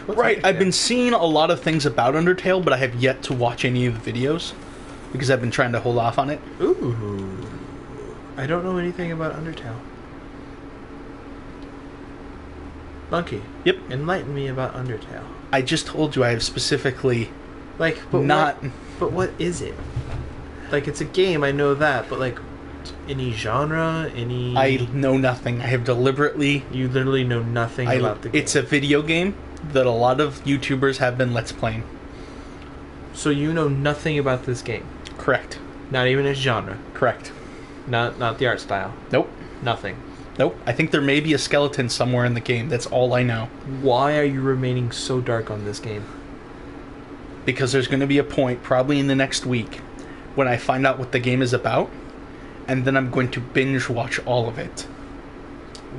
What's Right, I've Undertale? been seeing a lot of things about Undertale, but I have yet to watch any of the videos because I've been trying to hold off on it. Ooh. I don't know anything about Undertale. Monkey. Yep. Enlighten me about Undertale. I just told you I have specifically Like, but not. But what is it? Like, it's a game, I know that, but like, any genre, any... I know nothing. I have deliberately. You literally know nothing about the game. It's a video game that a lot of YouTubers have been let's playing. So you know nothing about this game? Correct. Not even its genre? Correct. Not the art style? Nope. Nothing? Nope. I think there may be a skeleton somewhere in the game. That's all I know. Why are you remaining so dark on this game? Because there's going to be a point, probably in the next week, when I find out what the game is about, and then I'm going to binge watch all of it.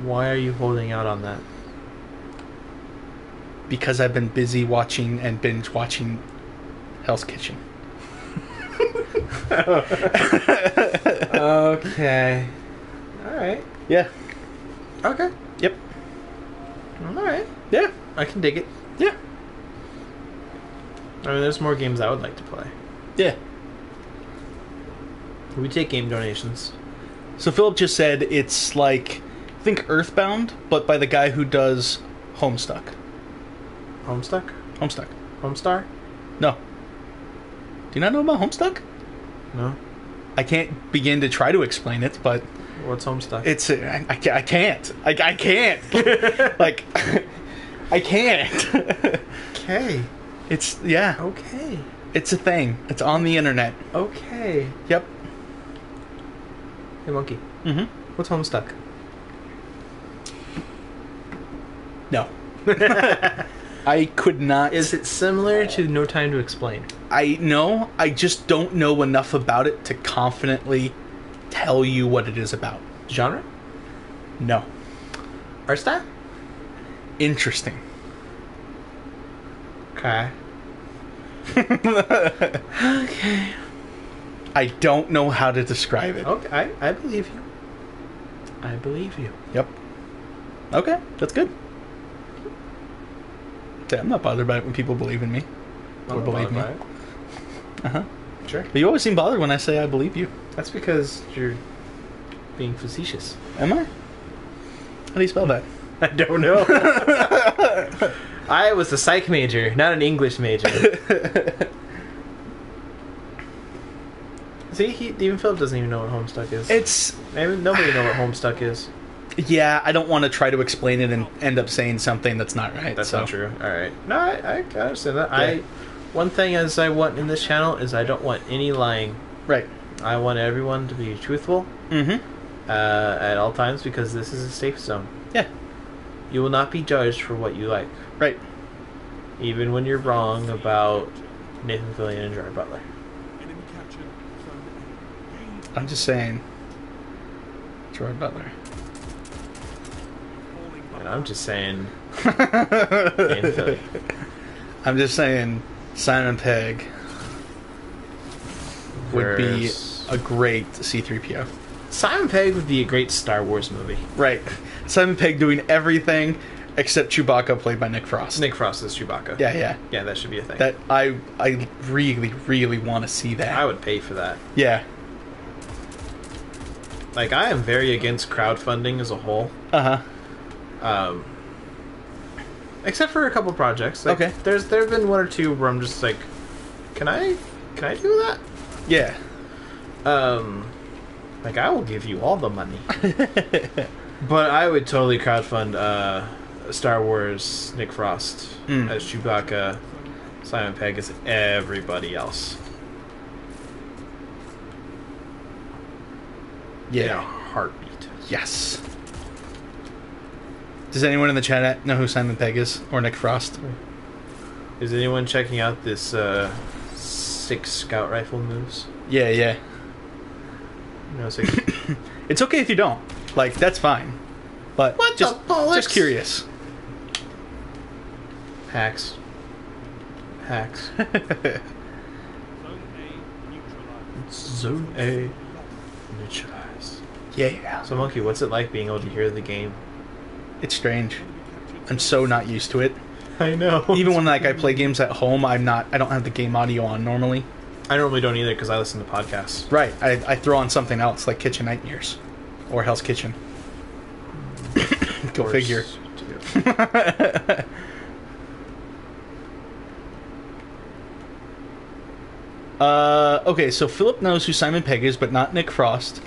Why are you holding out on that? Because I've been busy watching and binge watching Hell's Kitchen. Okay. Alright. Yeah. Okay. Yep. Alright. Yeah. I can dig it. Yeah. I mean, there's more games I would like to play. Yeah. We take game donations. So Philip just said it's like, think Earthbound, but by the guy who does Homestuck. Homestuck? Homestuck. Homestar? No. Do you not know about Homestuck? No. I can't begin to try to explain it, but What's Homestuck? it's I can't. I can't. Like I can't. Okay. It's yeah. Okay. It's a thing. It's on the internet. Okay. Yep. Hey, Monkey. Mhm. What's Homestuck? No. I could not. Is it similar to No Time to Explain? I know. I just don't know enough about it to confidently tell you what it is about. Genre? No. Art style? Interesting. Okay. Okay. I don't know how to describe it. Okay. I believe you. I believe you. Yep. Okay, that's good. Yeah, I'm not bothered by it when people believe in me. Or believe me. Uh-huh. Sure. But you always seem bothered when I say I believe you. That's because you're being facetious. Am I? How do you spell that? I don't know. I was a psych major, not an English major. See, even Philip doesn't even know what Homestuck is. It's... Maybe nobody know what Homestuck is. Yeah, I don't want to try to explain it and end up saying something that's not right. That's so. not true. All right. No, I understand that. Yeah. One thing as I want in this channel is I don't want any lying. Right. I want everyone to be truthful Mm-hmm. at all times because this is a safe zone. Yeah. You will not be judged for what you like, Right. even when you're wrong about Nathan Fillion and Gerard Butler. Enemy captured. Zone A. I'm just saying. Gerard Butler. Falling And I'm just saying, I'm Nathan Fillion. just saying Simon Pegg would be Versus- a great C-3PO. Simon Pegg would be a great Star Wars movie. Right. Simon Pegg doing everything, Except Chewbacca played by Nick Frost. Nick Frost is Chewbacca. Yeah. Yeah, that should be a thing. That I really, really want to see that. I would pay for that. Yeah. Like, I am very against crowdfunding as a whole. Uh-huh. Except for a couple projects. Like, Okay. There have been one or two where I'm just like, can I do that? Yeah. Like, I will give you all the money. But I would totally crowdfund Star Wars Nick Frost as Chewbacca, Simon Pegg as everybody else. Yeah. In a heartbeat. Yes. Does anyone in the chat know who Simon Pegg is? Or Nick Frost? Is anyone checking out this 6 scout rifle moves? Yeah. No, 6. It's okay if you don't. Like, that's fine. But What just, the bollocks? just curious. Hacks. Zone A neutralized. Yeah. So, Monkey, what's it like being able to hear the game? It's strange. I'm so not used to it. I know. Even when like I play games at home, I don't have the game audio on normally. I normally don't either because I listen to podcasts. Right. I throw on something else like Kitchen Nightmares or Hell's Kitchen. Go figure. Okay, so Philip knows who Simon Pegg is, but not Nick Frost.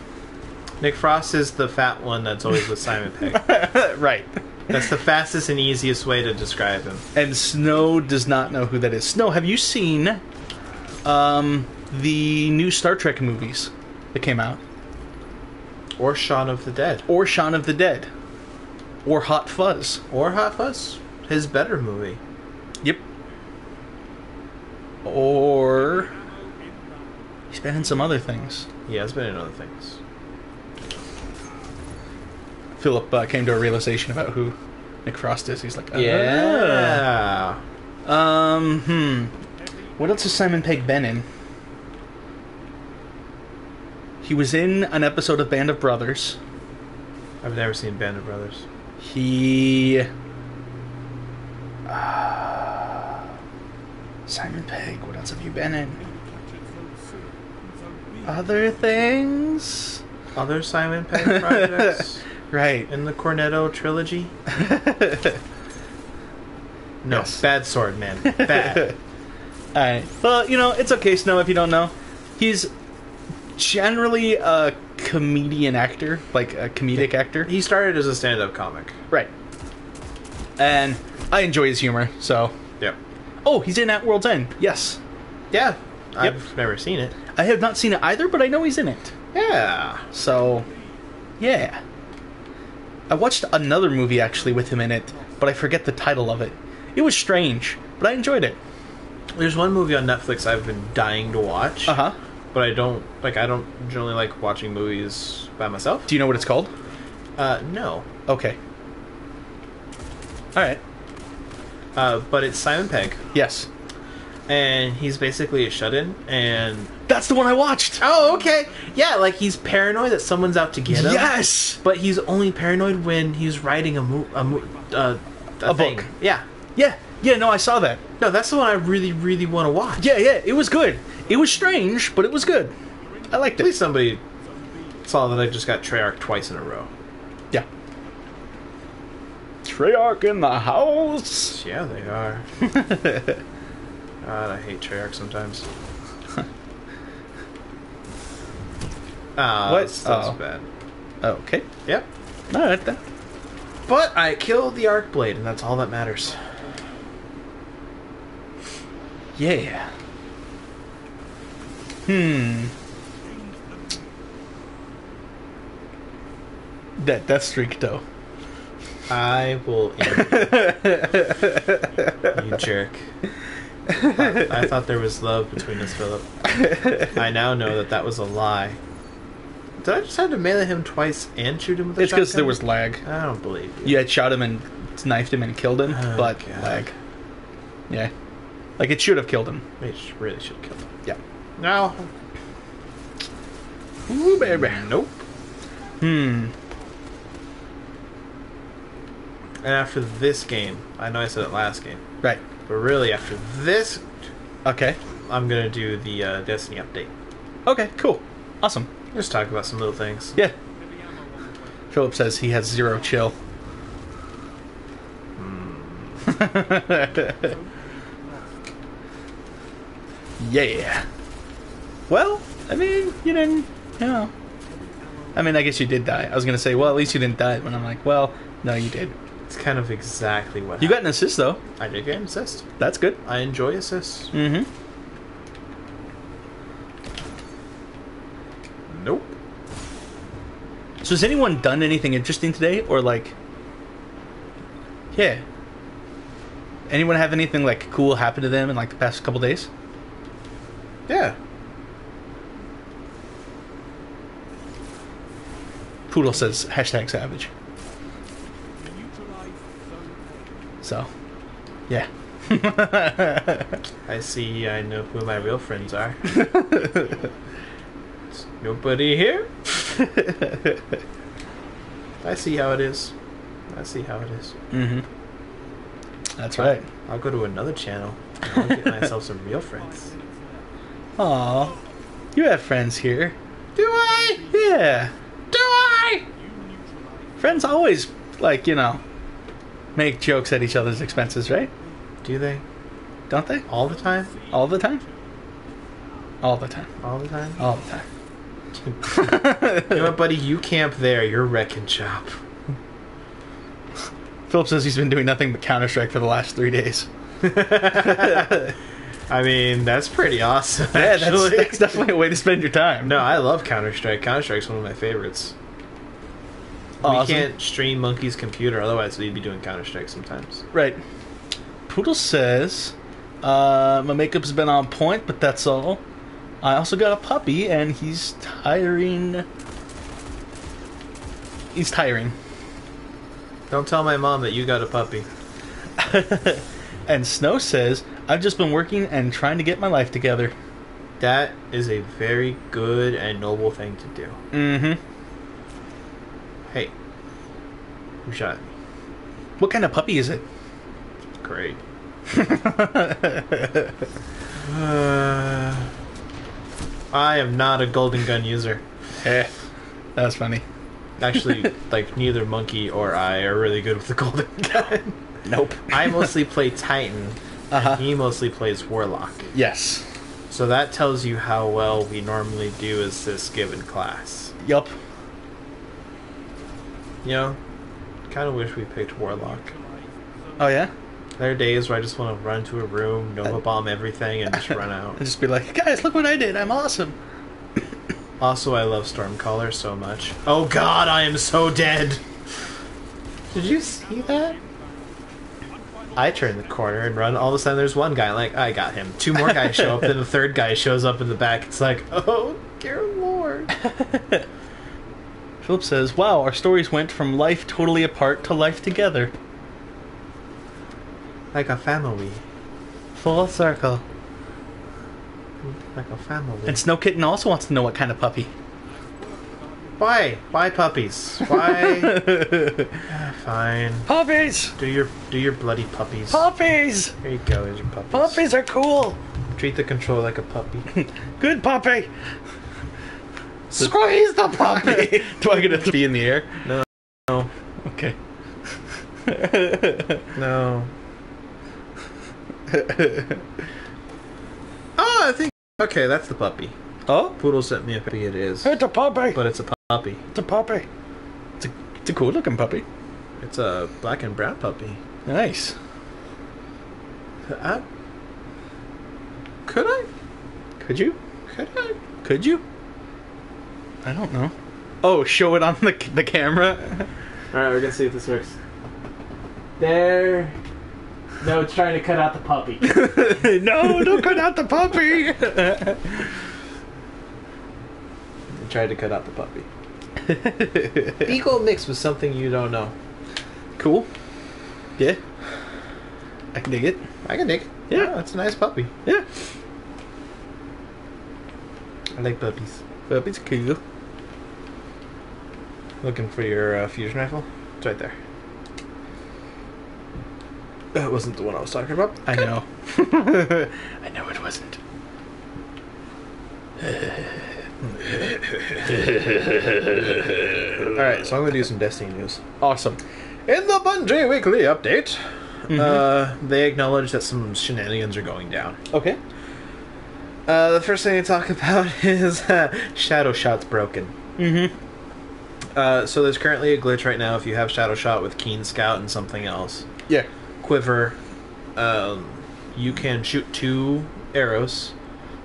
Nick Frost is the fat one that's always with Simon Pegg. Right. That's the fastest and easiest way to describe him. And Snow does not know who that is. Snow, have you seen the new Star Trek movies that came out? Or Shaun of the Dead. Or Shaun of the Dead? Or Hot Fuzz? Or Hot Fuzz. His better movie. Yep. Or he's been in some other things. He has been in other things. Philip came to a realization about who Nick Frost is. He's like, Yeah. What else has Simon Pegg been in? He was in an episode of Band of Brothers. I've never seen Band of Brothers. He... Simon Pegg, what else have you been in? Other things? Other Simon Pegg projects? Right. In the Cornetto trilogy? No, Yes. Bad Sword Man. Bad. Alright. Well, it's okay, Snow, if you don't know. He's generally a comedian actor, like a comedic actor. He started as a stand-up comic. Right. And I enjoy his humor, so... Yep. Oh, he's in At World's End. Yes. Yeah. I've never seen it. I have not seen it either, but I know he's in it. Yeah. So, yeah. I watched another movie, actually, with him in it, but I forget the title of it. It was strange, but I enjoyed it. There's one movie on Netflix I've been dying to watch. Uh-huh. But I don't generally like watching movies by myself. Do you know what it's called? No. Okay. Alright. But it's Simon Pegg, Yes. and he's basically a shut-in, and... That's the one I watched! Oh, okay. Yeah, like, he's paranoid that someone's out to get him. Yes! But he's only paranoid when he's writing a thing. book. Yeah. Yeah, no, I saw that. No, that's the one I really, really want to watch. Yeah, it was good. It was strange, but it was good. I liked At it. least somebody saw that I just got Treyarch twice in a row. Yeah. Treyarch in the house! Yeah, they are. God, I hate Treyarch sometimes. What? That's Oh. bad. Okay. Yep. Alright then. But I killed the Arcblade, and that's all that matters. Yeah. That death streak, though. I will end you jerk. I thought there was love between us, Philip. I now know that was a lie. Did I just have to melee him twice and shoot him with a It's because shotgun? there was lag. I don't believe you. You had shot him and knifed him and killed him, Oh, but God. lag. Yeah. Like, it should have killed him. They really should have killed him. Yeah. No. Ooh, baby. Nope. And after this game, I know I said it last game, Right. but really after this, Okay. I'm gonna do the Destiny update. Okay, cool. Awesome. Just talk about some little things. Yeah. Philip says he has 0 chill. Yeah. Well, I mean, you didn't, you know. I mean, I guess you did die. I was going to say, well, at least you didn't die. But I'm like, well, no, you did. It's kind of exactly what You got happened. an assist, though. I did get an assist. That's good. I enjoy assists. Mm-hmm. Nope. So has anyone done anything interesting today? Or, like... Yeah. Anyone have anything, like, cool happen to them in, like, the past couple days? Yeah. Poodle says, #savage. So, yeah. I see. I know who my real friends are. There's nobody here. I see how it is. I see how it is. Mm-hmm. That's right. I'll go to another channel and I'll get myself some real friends. Aw. You have friends here. Do I? Yeah. Do I? Friends always, like, you know, make jokes at each other's expenses, right? Do they? Don't they? All the time? All the time? All the time. All the time? All the time. You know what, buddy? You camp there. You're wrecking shop. Philip says he's been doing nothing but Counter-Strike for the last 3 days. I mean, that's pretty awesome, Yeah, actually. that's definitely a way to spend your time. No, I love Counter-Strike. Counter-Strike's one of my favorites. Awesome. We can't stream Monkey's computer, otherwise we'd be doing Counter-Strike sometimes. Right. Poodle says, my makeup's been on point, but that's all. I also got a puppy, and he's tiring. He's tiring. Don't tell my mom that you got a puppy. And Snow says, I've just been working and trying to get my life together. That is a very good and noble thing to do. Mm-hmm. Hey. Who shot me? What kind of puppy is it? Great. I am not a golden gun user. That's funny. Actually, like, neither Monkey or I are really good with the golden gun. Nope. I mostly play Titan. Uh-huh. And he mostly plays Warlock. Yes. So that tells you how well we normally do as this given class. Yup. You know, kind of wish we picked Warlock. Oh, yeah? There are days where I just want to run to a room, Nova Bomb everything, and just run out. And just be like, guys, look what I did. I'm awesome. Also, I love Stormcaller so much. Oh god, I am so dead! Did you see that? I turn the corner and run. All of a sudden, there's one guy. Like, I got him. 2 more guys show up. Then the 3rd guy shows up in the back. It's like, oh, dear lord. Philip says, wow, our stories went from life totally apart to life together. Like a family. Full circle. Like a family. And Snow Kitten also wants to know what kind of puppy. Why? Why puppies? Why? Fine. Puppies! Do your bloody puppies. Puppies! Here you go, here's your puppies. Puppies are cool! Treat the controller like a puppy. Good puppy! Squeeze the puppy! Do I get a 3 in the air? No. Okay. No. Oh, I think... Okay, that's the puppy. Oh? Poodle sent me a puppy, it is. It's a puppy! But it's a puppy. It's a puppy. It's a cool looking puppy. It's a black and brown puppy. Nice. Could I? Could you? Could I? Could you? I don't know. Oh, show it on the camera? Alright, we're gonna see if this works. There. No, it's trying to cut out the puppy. No, don't cut out the puppy! I tried to cut out the puppy. Beagle mixed with something you don't know. Cool. Yeah. I can dig it. I can dig it. Yeah. It's a nice puppy. Yeah. I like puppies. Puppy's cool. Looking for your fusion rifle? It's right there. That wasn't the one I was talking about. I know. I know it wasn't. Alright, so I'm going to do some Destiny news. Awesome. In the Bungie Weekly Update, they acknowledge that some shenanigans are going down. Okay. The first thing they talk about is Shadow Shot's broken. So there's currently a glitch right now if you have Shadow Shot with Keen Scout and something else. Yeah. Quiver, you can shoot 2 arrows,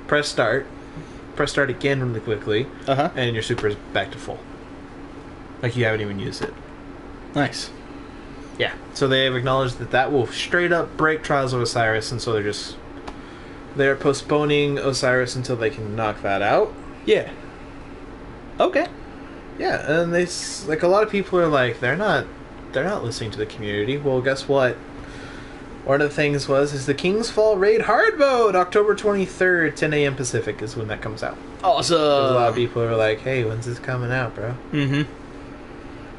press start again really quickly, and your super is back to full. Like you haven't even used it. Nice. Yeah. So they have acknowledged that that will straight up break Trials of Osiris, and so they're postponing Osiris until they can knock that out. Yeah. Okay. Yeah, and they like a lot of people are like they're not listening to the community. Well, guess what? One of the things is the King's Fall Raid Hard Mode, October 23rd, 10 a.m. Pacific is when that comes out. Awesome. A lot of people are like, hey, when's this coming out, bro?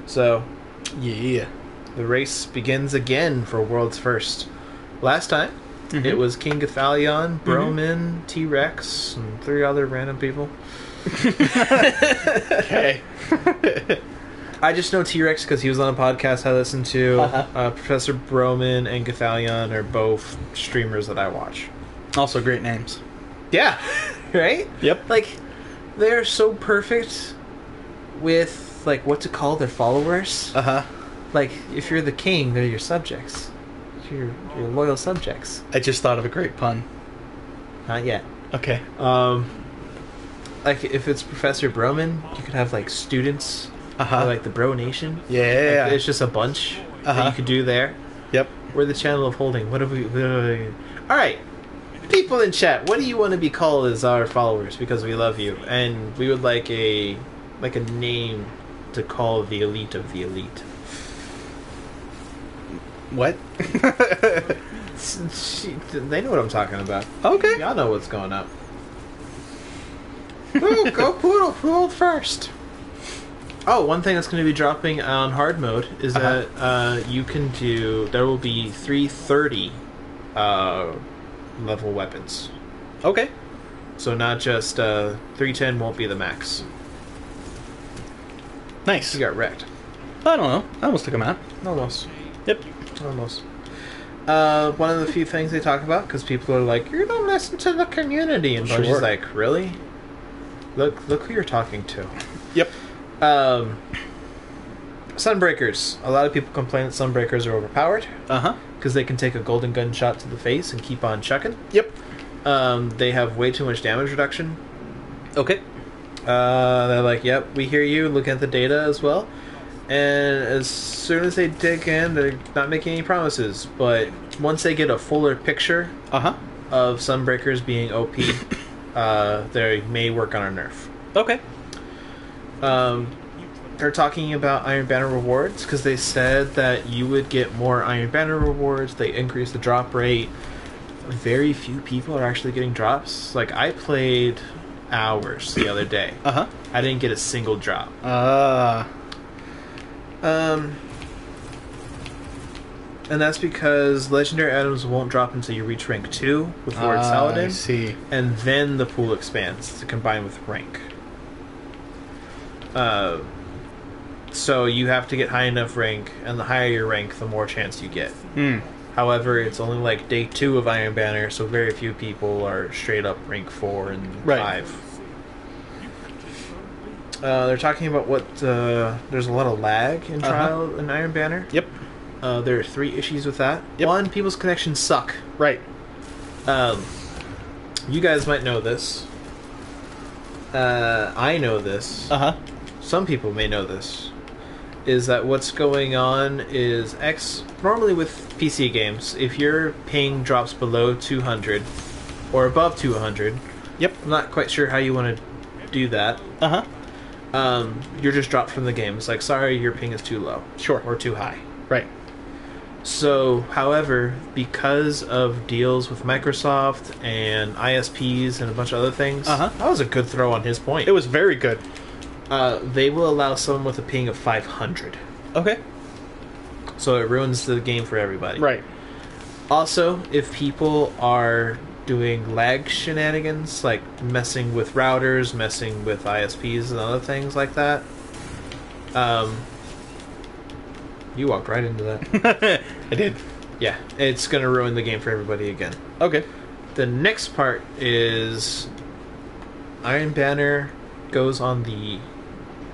So, yeah. the race begins again for World's First. Last time, it was King Gathalion, Broman, T-Rex, and 3 other random people. Okay. I just know T-Rex because he was on a podcast I listened to. Professor Broman and Gathalion are both streamers that I watch. Also great names. Yeah, right? Yep. Like, they're so perfect with, like, what to call their followers. Like, if you're the king, they're your subjects. You're loyal subjects. I just thought of a great pun. Not yet. Okay. Like, if it's Professor Broman, you could have, like, students. Or, like, the Bro Nation. Yeah. Like, it's just a bunch that you could do there. Yep. We're the channel of holding. What have we... Alright. People in chat, what do you want to be called as our followers? Because we love you. And we would like a name to call the elite of the elite. What? They know what I'm talking about. Okay. Y'all know what's going up. Ooh, go Poodle. Poodle first. Oh, one thing that's going to be dropping on hard mode is that you can do... There will be 330 level weapons. Okay. So not just... 310 won't be the max. Nice. You got wrecked. I don't know. I almost took him out. Almost. Yep. Almost. One of the few things they talk about, because people are like, you don't listen to the community. And Bungie's like, really? Look who you're talking to. Yep. Sunbreakers. A lot of people complain that Sunbreakers are overpowered. Because they can take a golden gun shot to the face and keep on chucking. Yep. They have way too much damage reduction. Okay. They're like, yep, we hear you. Look at the data as well. And as soon as they dig in, they're not making any promises. But once they get a fuller picture of Sunbreakers being OP, they may work on a nerf. Okay. They're talking about Iron Banner rewards because they said that you would get more Iron Banner rewards. They increase the drop rate. Very few people are actually getting drops. Like, I played hours the other day. I didn't get a single drop. And that's because Legendary items won't drop until you reach rank 2 with Lord Saladin. I see. And then the pool expands to combine with rank. So you have to get high enough rank, and the higher your rank, the more chance you get. However, it's only like day 2 of Iron Banner, so very few people are straight up rank 4 and 5. They're talking about what there's a lot of lag in Trial and Iron Banner. Yep. There are 3 issues with that. Yep. 1, people's connections suck. Right. You guys might know this. I know this. Some people may know this. Is that what's going on is normally with PC games, if your ping drops below 200 or above 200, yep, I'm not quite sure how you want to do that. You're just dropped from the game. It's like, sorry, your ping is too low. Sure. Or too high. Right. So, however, because of deals with Microsoft and ISPs and a bunch of other things, that was a good throw on his point. It was very good. They will allow someone with a ping of 500. Okay. So it ruins the game for everybody. Right. Also, if people are doing lag shenanigans, like messing with routers, messing with ISPs and other things like that, you walked right into that. I did. Yeah, it's going to ruin the game for everybody again. Okay. The next part is Iron Banner goes on the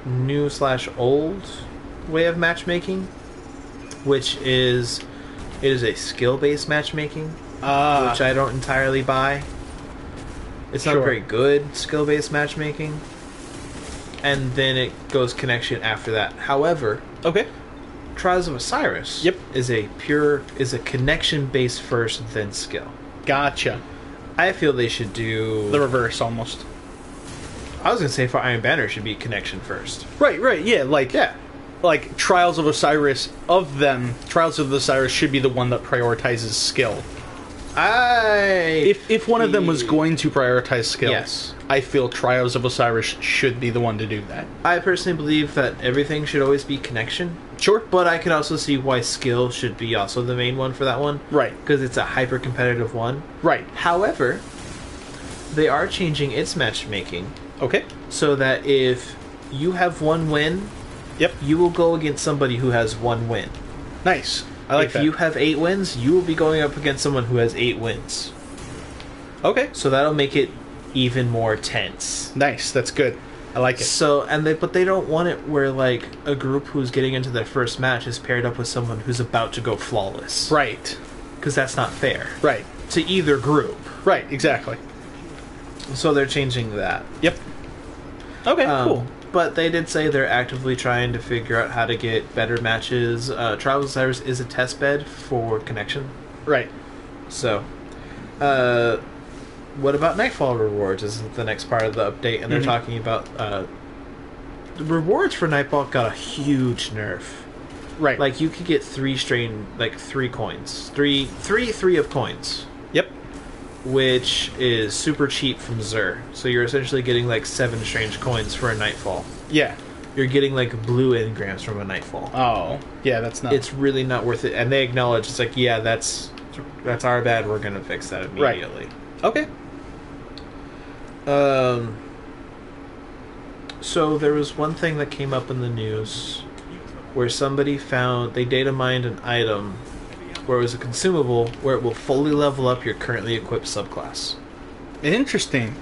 new/old way of matchmaking, which is it is a skill-based matchmaking, which I don't entirely buy. It's not Sure. a very good skill-based matchmaking, and then it goes connection after that. However, Okay. Trials of Osiris Yep. is a connection-based first, then skill. Gotcha. I feel they should do The reverse, almost. I was gonna say for Iron Banner it should be connection first. Right, yeah, like... Yeah. Like, Trials of Osiris, Trials of Osiris should be the one that prioritizes skill. If one of them was going to prioritize skill, Yes. I feel Trials of Osiris should be the one to do that. I personally believe that everything should always be connection, Sure. but I can also see why skill should be also the main one for that one. Right. Because it's a hyper competitive one. Right. However, they are changing its matchmaking Okay. so that if you have one win, Yep. you will go against somebody who has one win. Nice. I like if that. you have 8 wins, you will be going up against someone who has 8 wins. Okay. So that'll make it even more tense. Nice. That's good. I like it. So but they don't want it where like a group who's getting into their first match is paired up with someone who's about to go flawless. Right. Because that's not fair Right. to either group. Right. Exactly. So they're changing that. Yep. Okay. Cool. But they did say they're actively trying to figure out how to get better matches. Trials of Osiris is a test bed for connection. Right. So, what about Nightfall rewards? Is the next part of the update, and they're talking about the rewards for Nightfall got a huge nerf. Right. Like you could get 3 coins, three of coins, Yep. which is super cheap from Zur. So you're essentially getting like 7 strange coins for a Nightfall. Yeah. You're getting like blue engrams from a Nightfall. Oh. Yeah. That's not. It's really not worth it, and they acknowledge it's like, yeah, that's our bad. We're gonna fix that immediately. Okay. So there was one thing that came up in the news where somebody found they data mined an item where it was a consumable where it will fully level up your currently equipped subclass Interesting.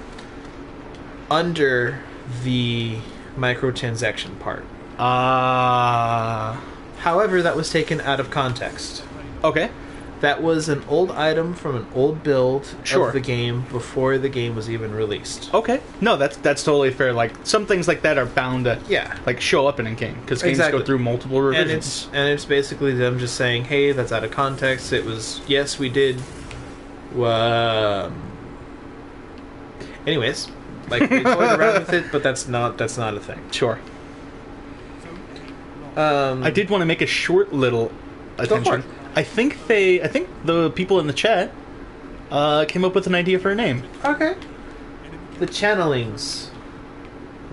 under the microtransaction part. However, that was taken out of context. Okay. That was an old item from an old build Sure. of the game before the game was even released. Okay. No, that's totally fair. Like some things like that are bound to Yeah. like show up in a game because games Exactly. go through multiple And revisions. it's basically them just saying, "Hey, that's out of context. It was yes, we did." Anyways, like they toyed around with it, but that's not a thing. Sure. I I did want to make a short little attention. it. I think the people in the chat came up with an idea for a name. Okay. The channelings.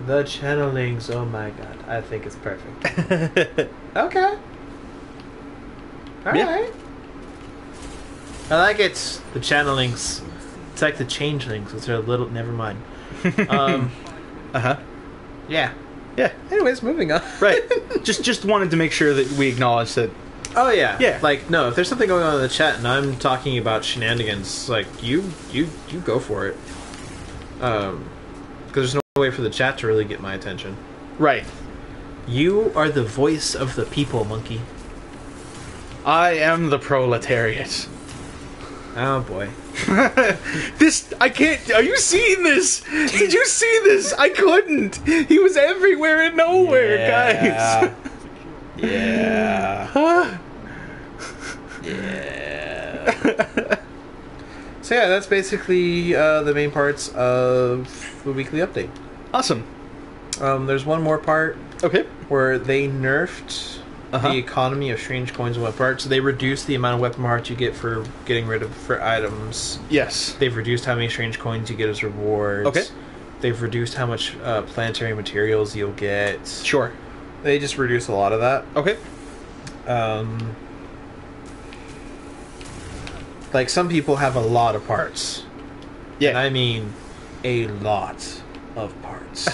The channelings. Oh my god, I think it's perfect. Okay. All Yeah. right. I like it. The channelings. It's like the changelings, which are a little. Never mind. Uh-huh. Yeah. Yeah. Anyways, moving on. Right. just wanted to make sure that we acknowledge that. Oh yeah. Yeah. Like no, if there's something going on in the chat and I'm talking about shenanigans, like you go for it. Because there's no way for the chat to really get my attention. Right. You are the voice of the people, monkey. I am the proletariat. Oh boy. This I can't. Are you seeing this? Did you see this? I couldn't. He was everywhere and nowhere, guys. Yeah. Yeah. So yeah, that's basically the main parts of the weekly update. Awesome. There's one more part Okay. where they nerfed Uh-huh. the economy of strange coins and weapon parts. So they reduced the amount of weapon parts you get for getting rid of for items. Yes. They've reduced how many strange coins you get as rewards. Okay. They've reduced how much planetary materials you'll get. Sure. They just reduced a lot of that. Okay. like some people have a lot of parts. Yeah. And I mean a lot of parts.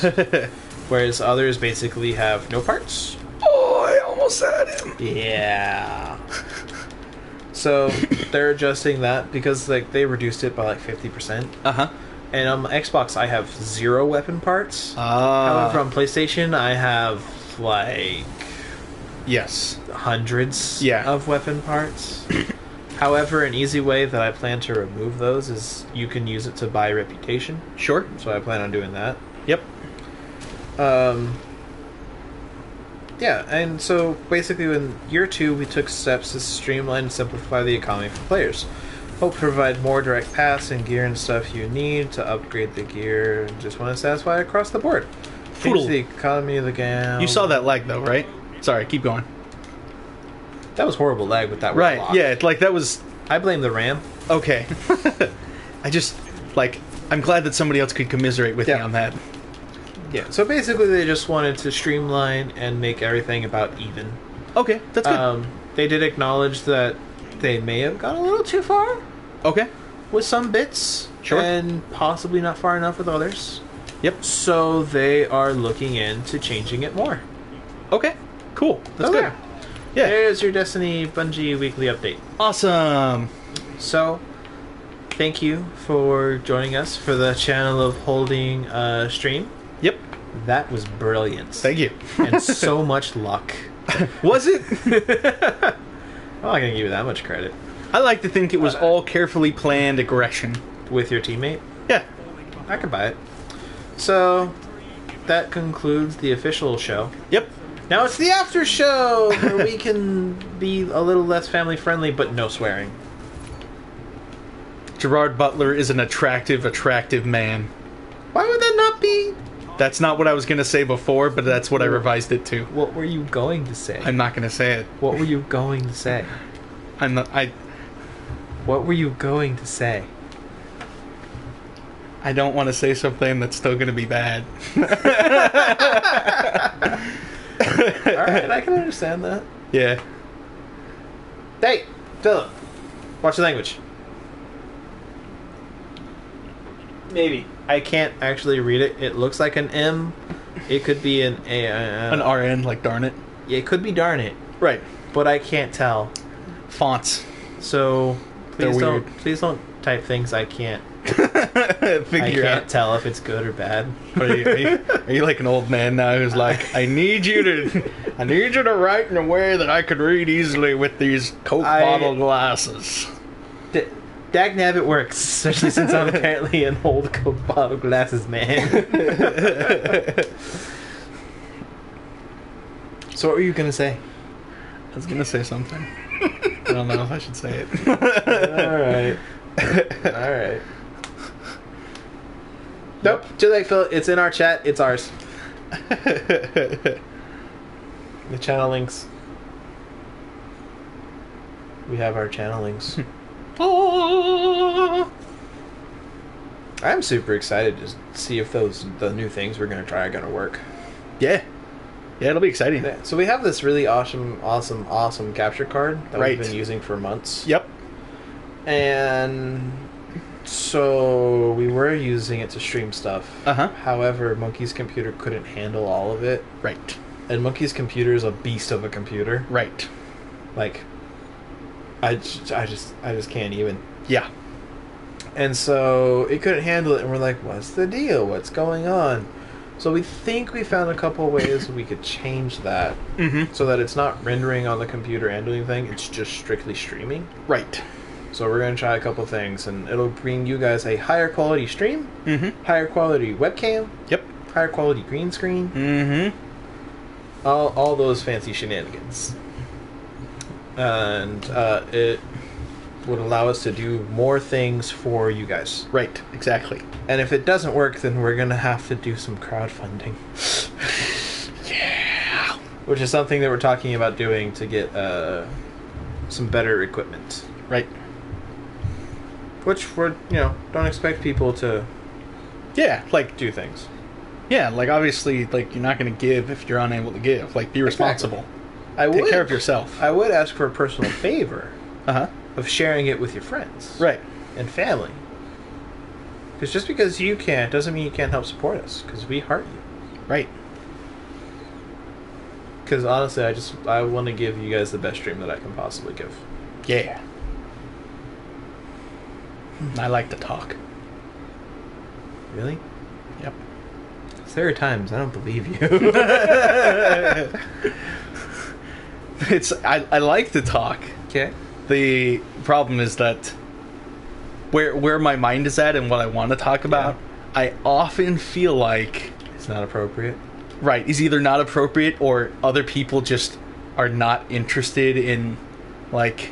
Whereas others basically have no parts. Oh, I almost had him. Yeah. So they're adjusting that because like they reduced it by like 50%. Uh-huh. And on Xbox I have 0 weapon parts. Ah. However, on PlayStation I have like Yes. hundreds Yeah. of weapon parts. However, an easy way that I plan to remove those is you can use it to buy reputation. Sure. So I plan on doing that. Yep. Yeah, and so basically in year 2 we took steps to streamline and simplify the economy for players. Hope to provide more direct paths and gear and stuff you need to upgrade the gear. Just want to satisfy across the board. Change Foodle. the economy of the game. You saw that lag though, right? Sorry, keep going. That was horrible lag with that Right. lock. Yeah, like that was I blame the RAM. okay. I just like I'm glad that somebody else could commiserate with me Yeah. on that. Yeah, so basically they just wanted to streamline and make everything about even. Okay, that's good. They did acknowledge that they may have gone a little too far Okay. with some bits. Sure. And possibly not far enough with others. Yep. So they are looking into changing it more. Okay. Cool. That's So good. there. Yeah. There's your Destiny Bungie weekly update. Awesome. So, thank you for joining us for the channel of Holding stream. Yep. That was brilliant. Thank you. And so much luck. Was it? I'm not gonna give you that much credit. I like to think it was all carefully planned aggression. With your teammate, Yeah. I could buy it. So, that concludes the official show. Yep. Now it's the after show where we can be a little less family friendly, but no swearing. Gerard Butler is an attractive man. Why would that not be? That's not what I was going to say before, but that's what I revised it to. What were you going to say? I'm not going to say it. What were you going to say? I'm not. What were you going to say? I don't want to say something that's still going to be bad. Alright, I can understand that. Yeah. Hey, Philip, watch the language. Maybe. I can't actually read it. It looks like an M. It could be an A. An RN, like darn it. It could be darn it, Right. but I can't tell. Fonts. So They're weird. please don't type things I can't Figure out. tell if it's good or bad. Are you like an old man now who's like, I need you to write in a way that I could read easily with these Coke bottle glasses. Dagnabbit works, especially since I'm apparently an old Coke bottle glasses man. So what were you gonna say? I was gonna say something. I don't know if I should say it. Alright. Alright. Nope. Too late, Phil. It's in our chat. It's ours. The channel links. We have our channel links. I'm super excited to see if the new things we're gonna try are gonna work. Yeah, it'll be exciting. Yeah, so we have this really awesome capture card that Right. we've been using for months. Yep. And so we were using it to stream stuff. Uh-huh. However, Monkey's computer couldn't handle all of it. Right. And Monkey's computer is a beast of a computer. Right. Like, I just can't even. Yeah. And so it couldn't handle it, and we're like, what's the deal? What's going on? So we think we found a couple ways we could change that so that it's not rendering on the computer and doing anything, it's just strictly streaming. Right. So we're going to try a couple things, and it'll bring you guys a higher quality stream, Mm-hmm. higher quality webcam, Yep. higher quality green screen, Mm-hmm. all those fancy shenanigans. And it would allow us to do more things for you guys. Right. Exactly. And if it doesn't work, then we're going to have to do some crowdfunding. Yeah. Which is something that we're talking about doing to get some better equipment. Right. Which we're, don't expect people to Yeah. Like. do things. Yeah. Like obviously, like you're not going to give if you're unable to give. Like be responsible. I Take would care of yourself. I would ask for a personal favor. Uh huh. of sharing it with your friends. Right. And family. Because just because you can't doesn't mean you can't help support us. Because we heart you. Right. Because honestly, I want to give you guys the best stream that I can possibly give. Yeah. I like to talk. Really? Yep. There are times I don't believe you. I like to talk. Okay. The problem is that where my mind is at and what I want to talk about, I often feel like It's not appropriate. right is either not appropriate or other people just are not interested in, like,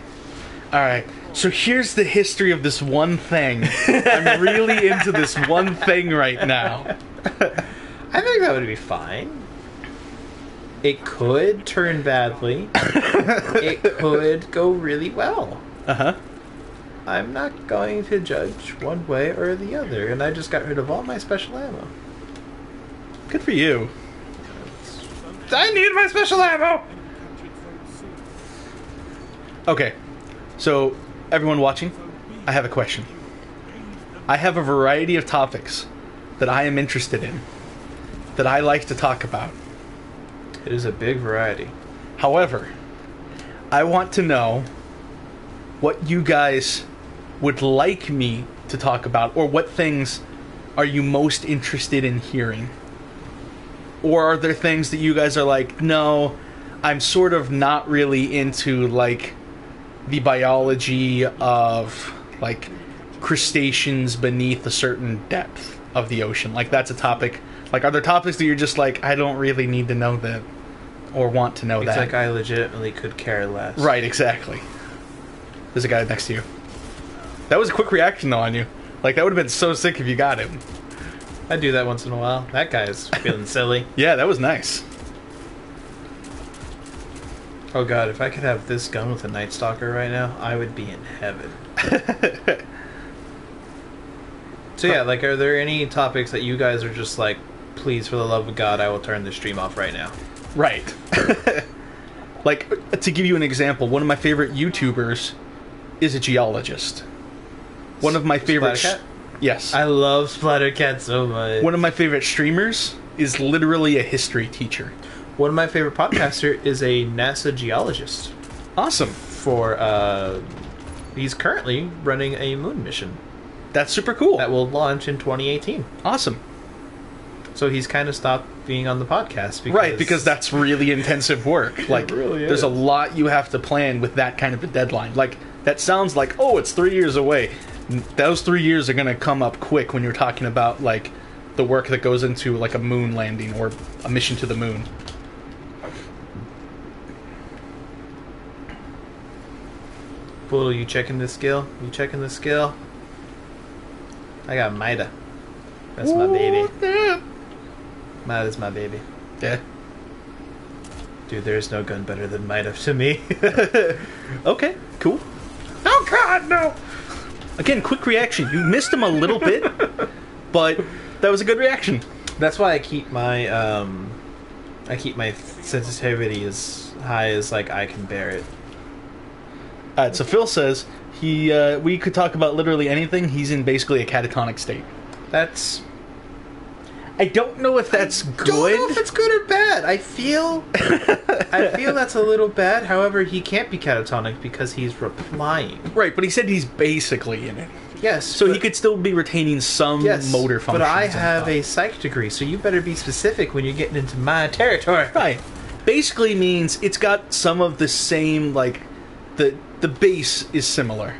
all right, so here's the history of this one thing. I'm really into this one thing right now. I think that would be fine. It could turn badly. It could go really well. Uh-huh. I'm not going to judge one way or the other, and I just got rid of all my special ammo. Good for you. I need my special ammo! Okay, so everyone watching, I have a question. I have a variety of topics that I am interested in, that I like to talk about. It is a big variety. However, I want to know what you guys would like me to talk about, or what things are you most interested in hearing? Or are there things that you guys are like, no, I'm sort of not really into, like, the biology of, like, crustaceans beneath a certain depth of the ocean? Like, that's a topic. Like, are there topics that you're just like, I don't really need to know that, or want to know It's that? like I legitimately could care less. Right, exactly. There's a guy next to you. That was a quick reaction, though, on you. Like, that would have been so sick if you got him. I do that once in a while. That guy's feeling silly. Yeah, that was nice. Oh god, if I could have this gun with a Night Stalker right now, I would be in heaven. So yeah, like, are there any topics that you guys are just like, please, for the love of God, I will turn the stream off right now? Right. Like, to give you an example, one of my favorite YouTubers is a geologist. One of my favorite... Splattercat? Yes. I love Splattercat so much. One of my favorite streamers is literally a history teacher. One of my favorite podcaster is a NASA geologist. Awesome. He's currently running a moon mission That's super cool. that will launch in 2018. Awesome. So he's kind of stopped being on the podcast because... Right, because that's really intensive work. Like, really there's a is. lot you have to plan with that kind of a deadline. Like, that sounds like, oh, it's 3 years away. Those 3 years are going to come up quick when you're talking about, like, the work that goes into, like, a moon landing or a mission to the moon. Poodle, you checking this skill? You checking this skill? I got Mida. That's my baby. Mida's my baby. Yeah. Dude, there's no gun better than Mida to me. Okay, cool. Oh god, no! Again, quick reaction. You missed him a little bit, but that was a good reaction. That's why I keep my sensitivity as high as, like, I can bear it. Alright, so Phil says we could talk about literally anything. He's in basically a catatonic state. That's... I don't know if that's good. Don't know if it's good or bad. I feel that's a little bad. However, he can't be catatonic because he's replying. Right, but he said he's basically in it. Yes. So but- he could still be retaining some motor functions. But I and have stuff. a psych degree, so you better be specific when you're getting into my territory. Right. Basically means it's got some of the same, like, the base is similar,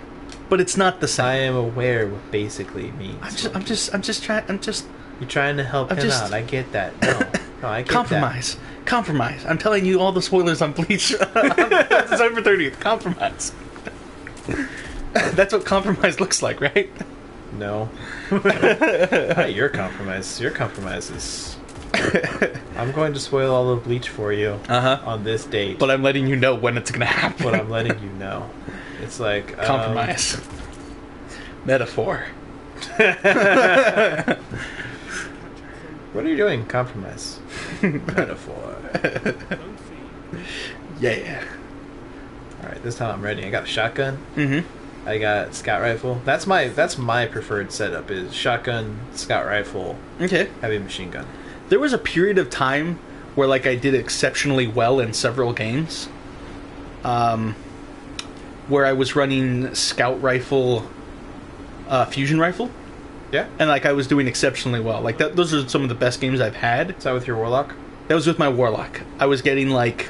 but it's not the I same. am aware what basically means. I'm just trying. You're trying to help I'm him just- out. I get that. No, I get Compromise. Compromise. I'm telling you all the spoilers on Bleach. December 30th. Compromise. That's what compromise looks like, right? that. No. Not your compromise. Your compromise is... I'm going to spoil all of Bleach for you Uh-huh. on this date. But I'm letting you know when it's gonna happen. But I'm letting you know. It's like... Compromise. Metaphor. What are you doing? Compromise. Metaphor. Yeah. All right, this time I'm ready. I got a shotgun. Mm-hmm. I got scout rifle. That's my preferred setup is shotgun, scout rifle, Okay. heavy machine gun. There was a period of time where like I did exceptionally well in several games. Where I was running scout rifle, fusion rifle, Yeah. and like I was doing exceptionally well. Like that, those are some of the best games I've had. Is that with your warlock? That was with my warlock. I was getting like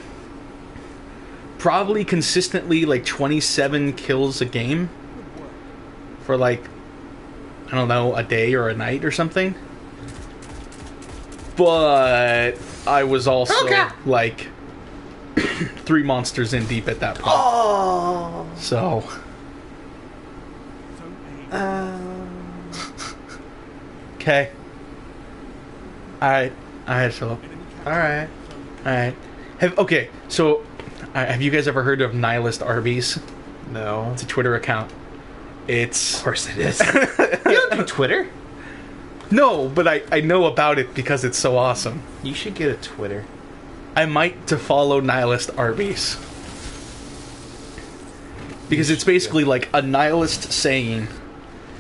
probably consistently like 27 kills a game for like, I don't know, a day or a night or something. But I was also like 3 monsters in deep at that point. Oh. So okay. Alright, Philip. All right. Alright. So have you guys ever heard of Nihilist Arby's? No. It's a Twitter account. It's Of course it is. You don't do Twitter? no, but I know about it because it's so awesome. You should get a Twitter. I might to follow Nihilist Arby's. Because it's basically like a nihilist saying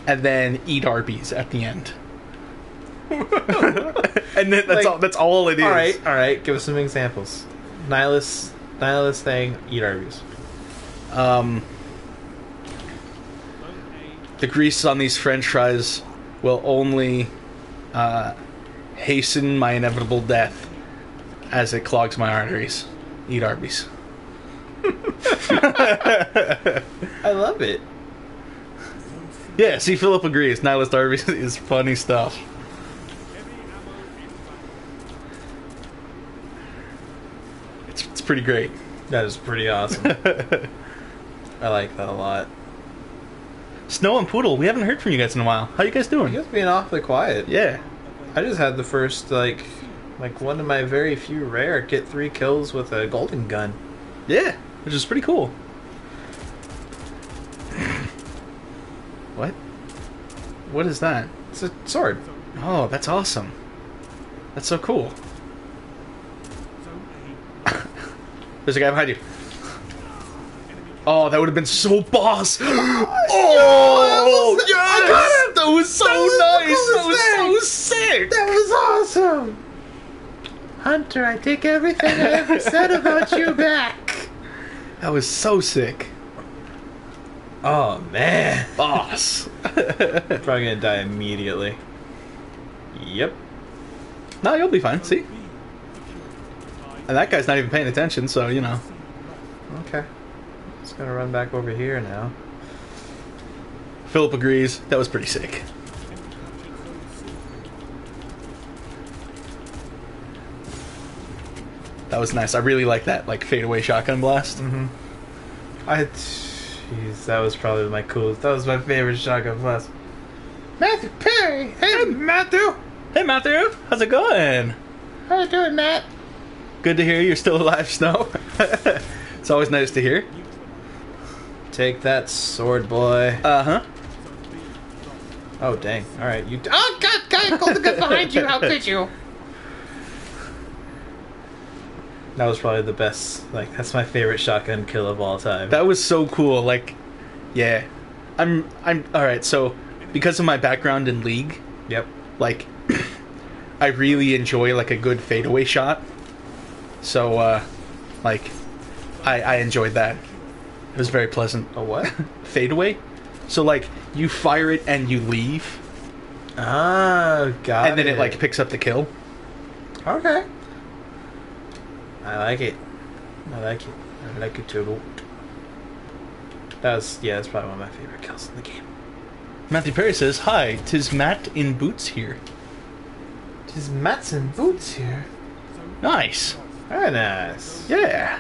and then eat Arby's at the end. And then that's all it is. All right. Give us some examples. Nihilist thing. Eat Arby's. The grease on these French fries will only hasten my inevitable death as it clogs my arteries. Eat Arby's. I love it. Yeah, see, Philip agrees. Nihilist Arby's is funny stuff. It's pretty great. That is pretty awesome. I like that a lot. Snow and Poodle, we haven't heard from you guys in a while. How you guys doing? You guys being awfully quiet. Yeah. I just had the first like one of my very few rare get 3 kills with a golden gun. Yeah, which is pretty cool. What? What is that? It's a sword. Oh, that's awesome. That's so cool. There's a guy behind you. Oh, that would have been so boss. Oh, yes! I got him! That was so nice. That was so sick. That was awesome. Hunter, I take everything I ever said about you back. That was so sick. Oh man. Boss. Probably gonna die immediately. Yep. No, you'll be fine. See? And that guy's not even paying attention, so, you know. Okay. Just gonna run back over here now. Philip agrees. That was pretty sick. That was nice. I really like that, like, fadeaway shotgun blast. Mm-hmm. Jeez, that was probably my coolest. That was my favorite shotgun blast. Matthew Perry! Hey, Matthew! Hey, Matthew! How's it going? How you doing, Matt? Good to hear you're still alive, Snow. It's always nice to hear. Take that, sword boy. Uh-huh. Oh, dang. Alright, you... Oh, God! God! Golden gun behind you! How could you? That was probably the best. Like, that's my favorite shotgun kill of all time. That was so cool. Like, yeah. I'm alright, so because of my background in League, Yep. like I really enjoy like a good fadeaway shot. So like I enjoyed that. It was very pleasant. A what? Fadeaway? So like you fire it and you leave Ah, got and then it like picks up the kill. Okay. I like it. I like it. I like it too. That's probably one of my favorite kills in the game. Matthew Perry says, "Hi, 'tis Matt in boots here." Tis Matt's in boots here. Nice. Very nice. Yeah.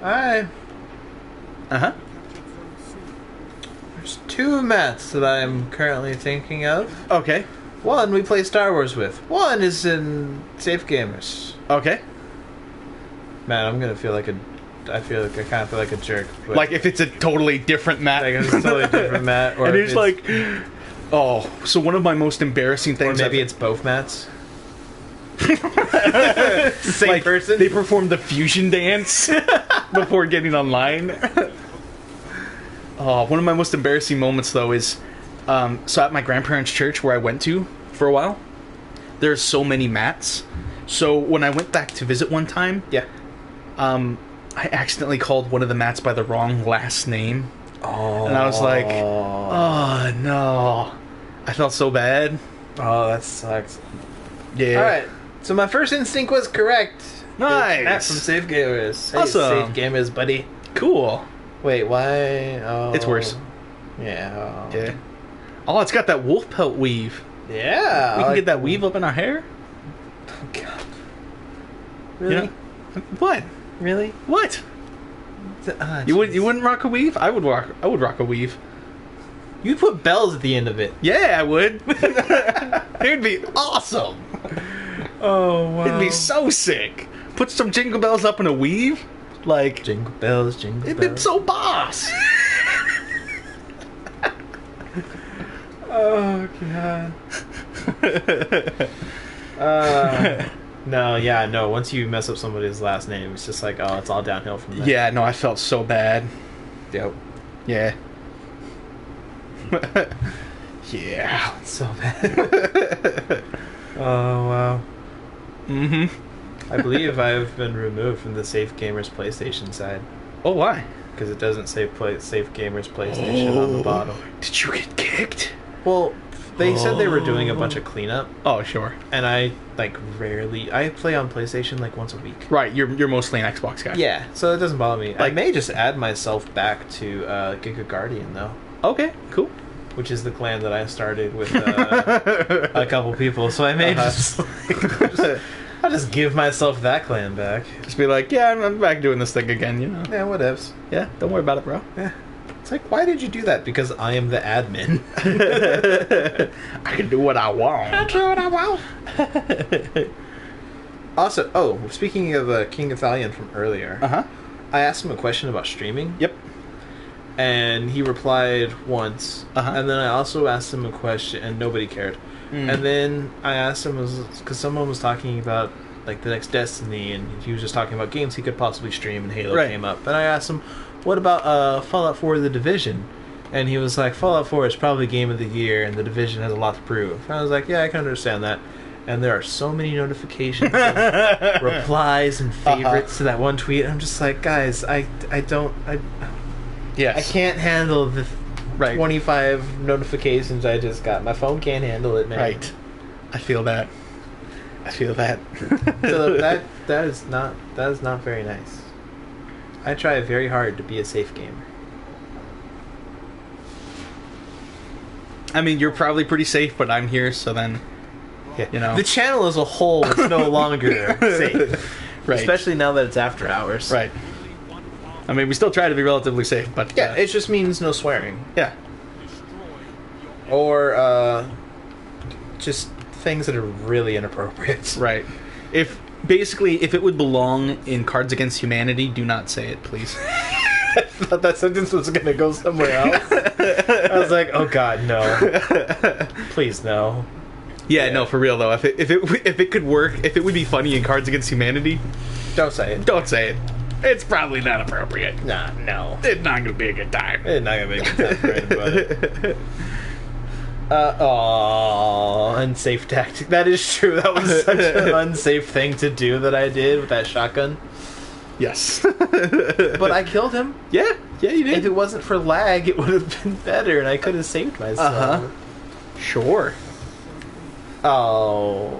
Alright. Uh-huh. There's 2 Matts that I'm currently thinking of. Okay. One we play Star Wars with. One is in Safe Gamers. Okay. Man, I'm gonna feel like I kind of feel like a jerk. But Like if it's a totally different Matt. like it's a totally different Matt, or and if it's like, oh, so one of my most embarrassing or things. maybe it's both Matts. Same person. They performed the fusion dance before getting online. Oh, one of my most embarrassing moments though is, so at my grandparents' church where I went to for a while, there's so many mats. So when I went back to visit one time, Yeah. I accidentally called one of the mats by the wrong last name. Oh. And I was like, oh no. I felt so bad. Oh, that sucks. Yeah. All right. So my first instinct was correct. Nice. It's Matt from Safe Gamers. Hey, Awesome. Safe Gamers, buddy. Cool. Wait, why? Oh. It's worse. Yeah. Yeah. Oh, it's got that wolf pelt weave. Yeah. We can get that weave up in our hair. Oh, God. You Really? know? What? Really? What? Ah, You jeez. wouldn't rock a weave? I would rock a weave. You put bells at the end of it. Yeah, I would. It'd be awesome. Oh wow. It'd be so sick. Put some jingle bells up in a weave. Like, Jingle bells, jingle it'd bells. be so boss. Oh god. No. Once you mess up somebody's last name, it's just like, oh, it's all downhill from there. Yeah, no, I felt so bad. Yep. Yeah. Yeah. So bad. Oh wow. Mm-hmm. I believe I've been removed from the Safe Gamers PlayStation side Oh, why? because it doesn't say Safe Gamers PlayStation on the bottom. Did you get kicked? Well, they said they were doing a bunch of cleanup, Oh, sure. and I rarely. I play on PlayStation like once a week. Right, you're mostly an Xbox guy. Yeah, so it doesn't bother me. I Like- may just add myself back to Giga Guardian though, Okay, cool. which is the clan that I started with a couple people. So I may I'll just give myself that clan back. Just be like, yeah, I'm back doing this thing again, you know. Yeah, whatevs. Yeah, don't worry about it, bro. Yeah. It's like, why did you do that? Because I am the admin. I can do what I want. do what I want. Also, speaking of King Athalion from earlier, Uh-huh. I asked him a question about streaming. Yep. And he replied once. Uh-huh. And then I also asked him a question, and nobody cared. And then I asked him, because someone was talking about like the next Destiny, and he was just talking about games he could possibly stream, and Halo Right. came up. And I asked him, what about Fallout 4 The Division? And he was like, Fallout 4 is probably game of the year, and The Division has a lot to prove. And I was like, yeah, I can understand that. And there are so many notifications, of replies, and favorites to that one tweet. I'm just like, guys, I Yes. can't handle the Right. 25 notifications I just got. My phone can't handle it, man. Right. I feel that. I feel that. So that is not very nice. I try very hard to be a safe gamer. I mean, you're probably pretty safe, but I'm here, so then, Yeah. you know. The channel as a whole is no longer safe. Right. Especially now that it's after hours. Right. I mean, we still try to be relatively safe, but... Yeah, it just means no swearing. yeah. Or, just things that are really inappropriate. Right. If it would belong in Cards Against Humanity, do not say it, please. I thought that sentence was going to go somewhere else. I was like, oh god, no. Please, no. Yeah, no, for real though. If it could work, if it would be funny in Cards Against Humanity, Don't say it. don't say it. It's probably not appropriate. Nah, no. It's not gonna be a good time. It's not going to make a time for anybody. Unsafe tactic. That is true. That was such an unsafe thing to do that I did with that shotgun. Yes. But I killed him. yeah, you If did. it wasn't for lag, it would have been better, and I could have saved myself. Uh-huh. Sure. Oh,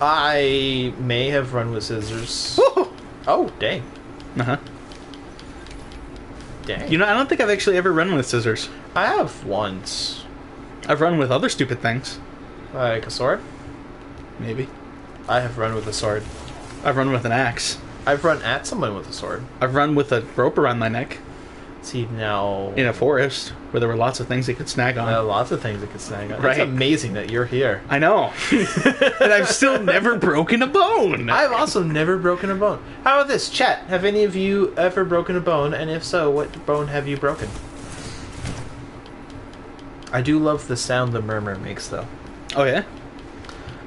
I may have run with scissors. Oh, dang. Uh-huh. Dang. You know, I don't think I've actually ever run with scissors. I have once. I've run with other stupid things. Like a sword? Maybe. I have run with a sword. I've run with an axe. I've run at someone with a sword. I've run with a rope around my neck See, now... in a forest where there were lots of things they could snag on. lots of things that could snag on. Right. It's amazing that you're here. I know. And I've still never broken a bone. I've also never broken a bone. How about this? Chat, have any of you ever broken a bone? And if so, what bone have you broken? I do love the sound the murmur makes, though. Oh, yeah?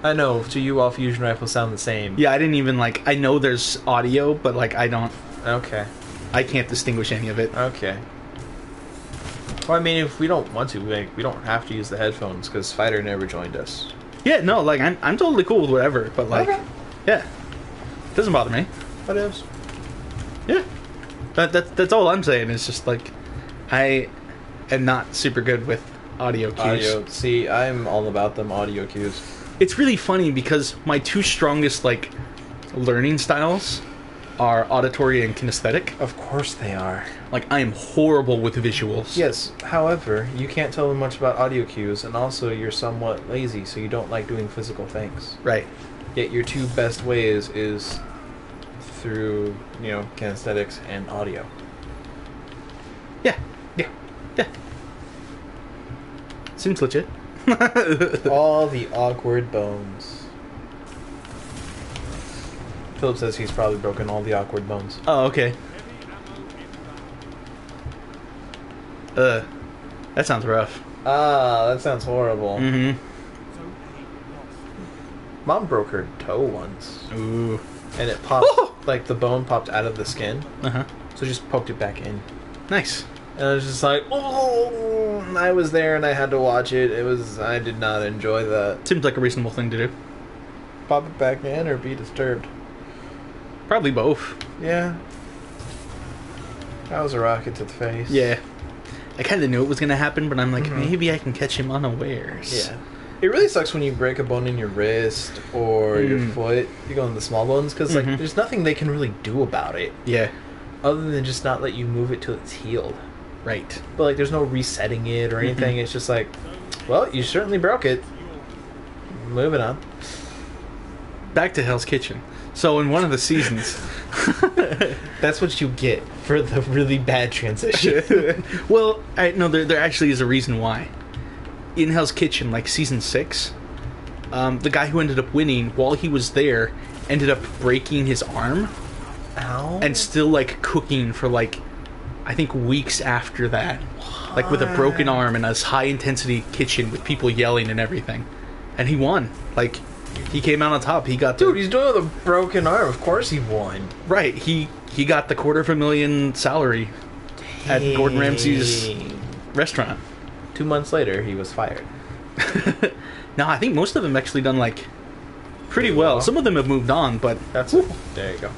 I know, to you all fusion rifles sound the same. Yeah, I didn't even like. I know there's audio, but like I don't. Okay. I can't distinguish any of it. Okay. Well, I mean, if we don't want to, we don't have to use the headphones because Fighter never joined us. Yeah, no, like I'm totally cool with whatever, but like, Okay. yeah, doesn't bother me. What else? Yeah, that's all I'm saying. Is just like, I am not super good with audio cues. Audio. See, I'm all about them audio cues. It's really funny because my two strongest like learning styles are auditory and kinesthetic. Of course they are. Like I am horrible with visuals. Yes, however, you can't tell them much about audio cues, and also you're somewhat lazy, so you don't like doing physical things. Right. Yet your two best ways is through, kinesthetics and audio. Yeah. Yeah. Yeah. Seems legit. All the awkward bones. Philip says he's probably broken all the awkward bones. Oh, okay. That sounds rough. Ah, that sounds horrible. Mm-hmm. Mom broke her toe once, Ooh. and it popped, like the bone popped out of the skin, Uh-huh. so just poked it back in. Nice. And I was just like, oh, I was there and I had to watch it. I did not enjoy that. Seems like a reasonable thing to do. Pop it back in or be disturbed. Probably both. Yeah. That was a rocket to the face. Yeah. I kind of knew it was going to happen, but I'm like, Mhm. maybe I can catch him unawares. Yeah. It really sucks when you break a bone in your wrist or your foot. You go in the small bones because like there's nothing they can really do about it Yeah. other than just not let you move it till it's healed. Right. But like, there's no resetting it or anything. It's just like, well, you certainly broke it. Moving on. Back to Hell's Kitchen. So in one of the seasons... That's what you get for the really bad transition. well, no, there actually is a reason why. In Hell's Kitchen, like season 6, the guy who ended up winning, while he was there, ended up breaking his arm Ow. and still like cooking for like, I think weeks after that. Like with a broken arm in a high intensity kitchen with people yelling and everything. And he won. Like, he came out on top. He got Dude, he's doing it with a broken arm. Of course he won. right. He got the $250,000 salary at Gordon Ramsay's Dang. restaurant. 2 months later, he was fired. No, I think most of them actually done like pretty Pretty well. well. Some of them have moved on, but There you go.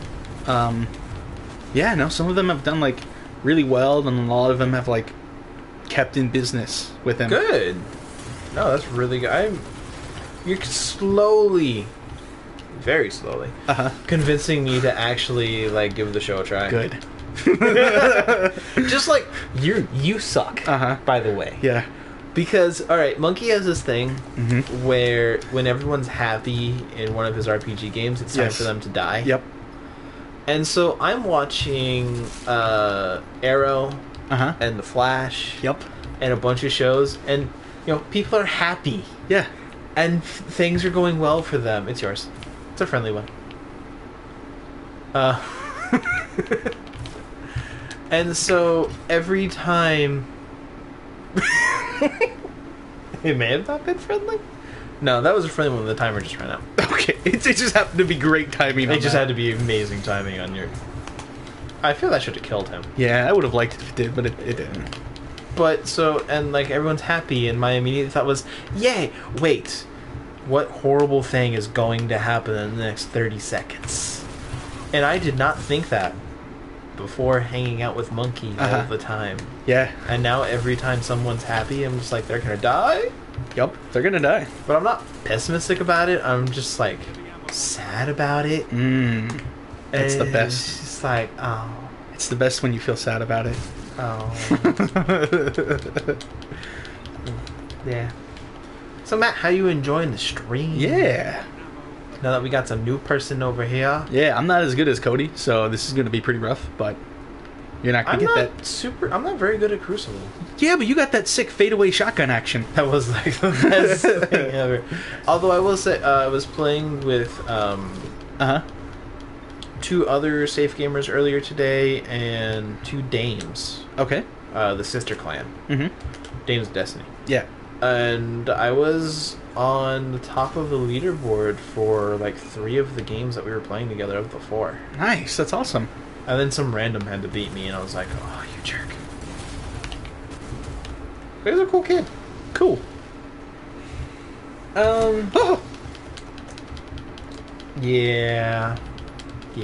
yeah, no, some of them have done like really well, and a lot of them have like kept in business with him. Good. No, that's really good. You're slowly, very slowly, Uh-huh. convincing me to actually like give the show a try. Good. Just like you suck. Uh-huh. By the way. Yeah. Because, alright, Monkey has this thing Mhm. where when everyone's happy in one of his RPG games, it's time Yes. for them to die. Yep. And so I'm watching Arrow Uh-huh. and The Flash Yep. and a bunch of shows, and, people are happy. Yeah. And things are going well for them. It's yours. It's a friendly one. And so every time... It may have not been friendly. No, that was a friendly one. The timer just ran out. Okay. It just happened to be great timing. It just had to be amazing timing on your... I feel that should have killed him. Yeah, I would have liked it if it did, but it didn't. But so, and like everyone's happy, and my immediate thought was, yay, wait, what horrible thing is going to happen in the next 30 seconds? And I did not think that before hanging out with Monkey all the time. Yeah. And now every time someone's happy, I'm just like, they're gonna die? Yep. They're gonna die. But I'm not pessimistic about it, I'm just like, sad about it. That's the And best. It's just like, oh, It's the best when you feel sad about it. oh. Yeah. So Matt, how you enjoying the stream? Yeah. Now that we got some new person over here, Yeah, I'm not as good as Cody, so this is going to be pretty rough, but you're not going I'm to get not that. I'm not very good at Crucible. Yeah, but you got that sick fadeaway shotgun action. That was like the best thing ever. Although I will say, I was playing with Uh-huh. 2 other safe gamers earlier today and 2 dames, Okay. the sister clan, Mm-hmm. Dames of Destiny. Yeah. And I was on the top of the leaderboard for like 3 of the games that we were playing together of the 4. Nice. That's awesome. And then some random had to beat me, and I was like, oh, you jerk. But he's a cool kid. Cool. Oh. Yeah. Yeah.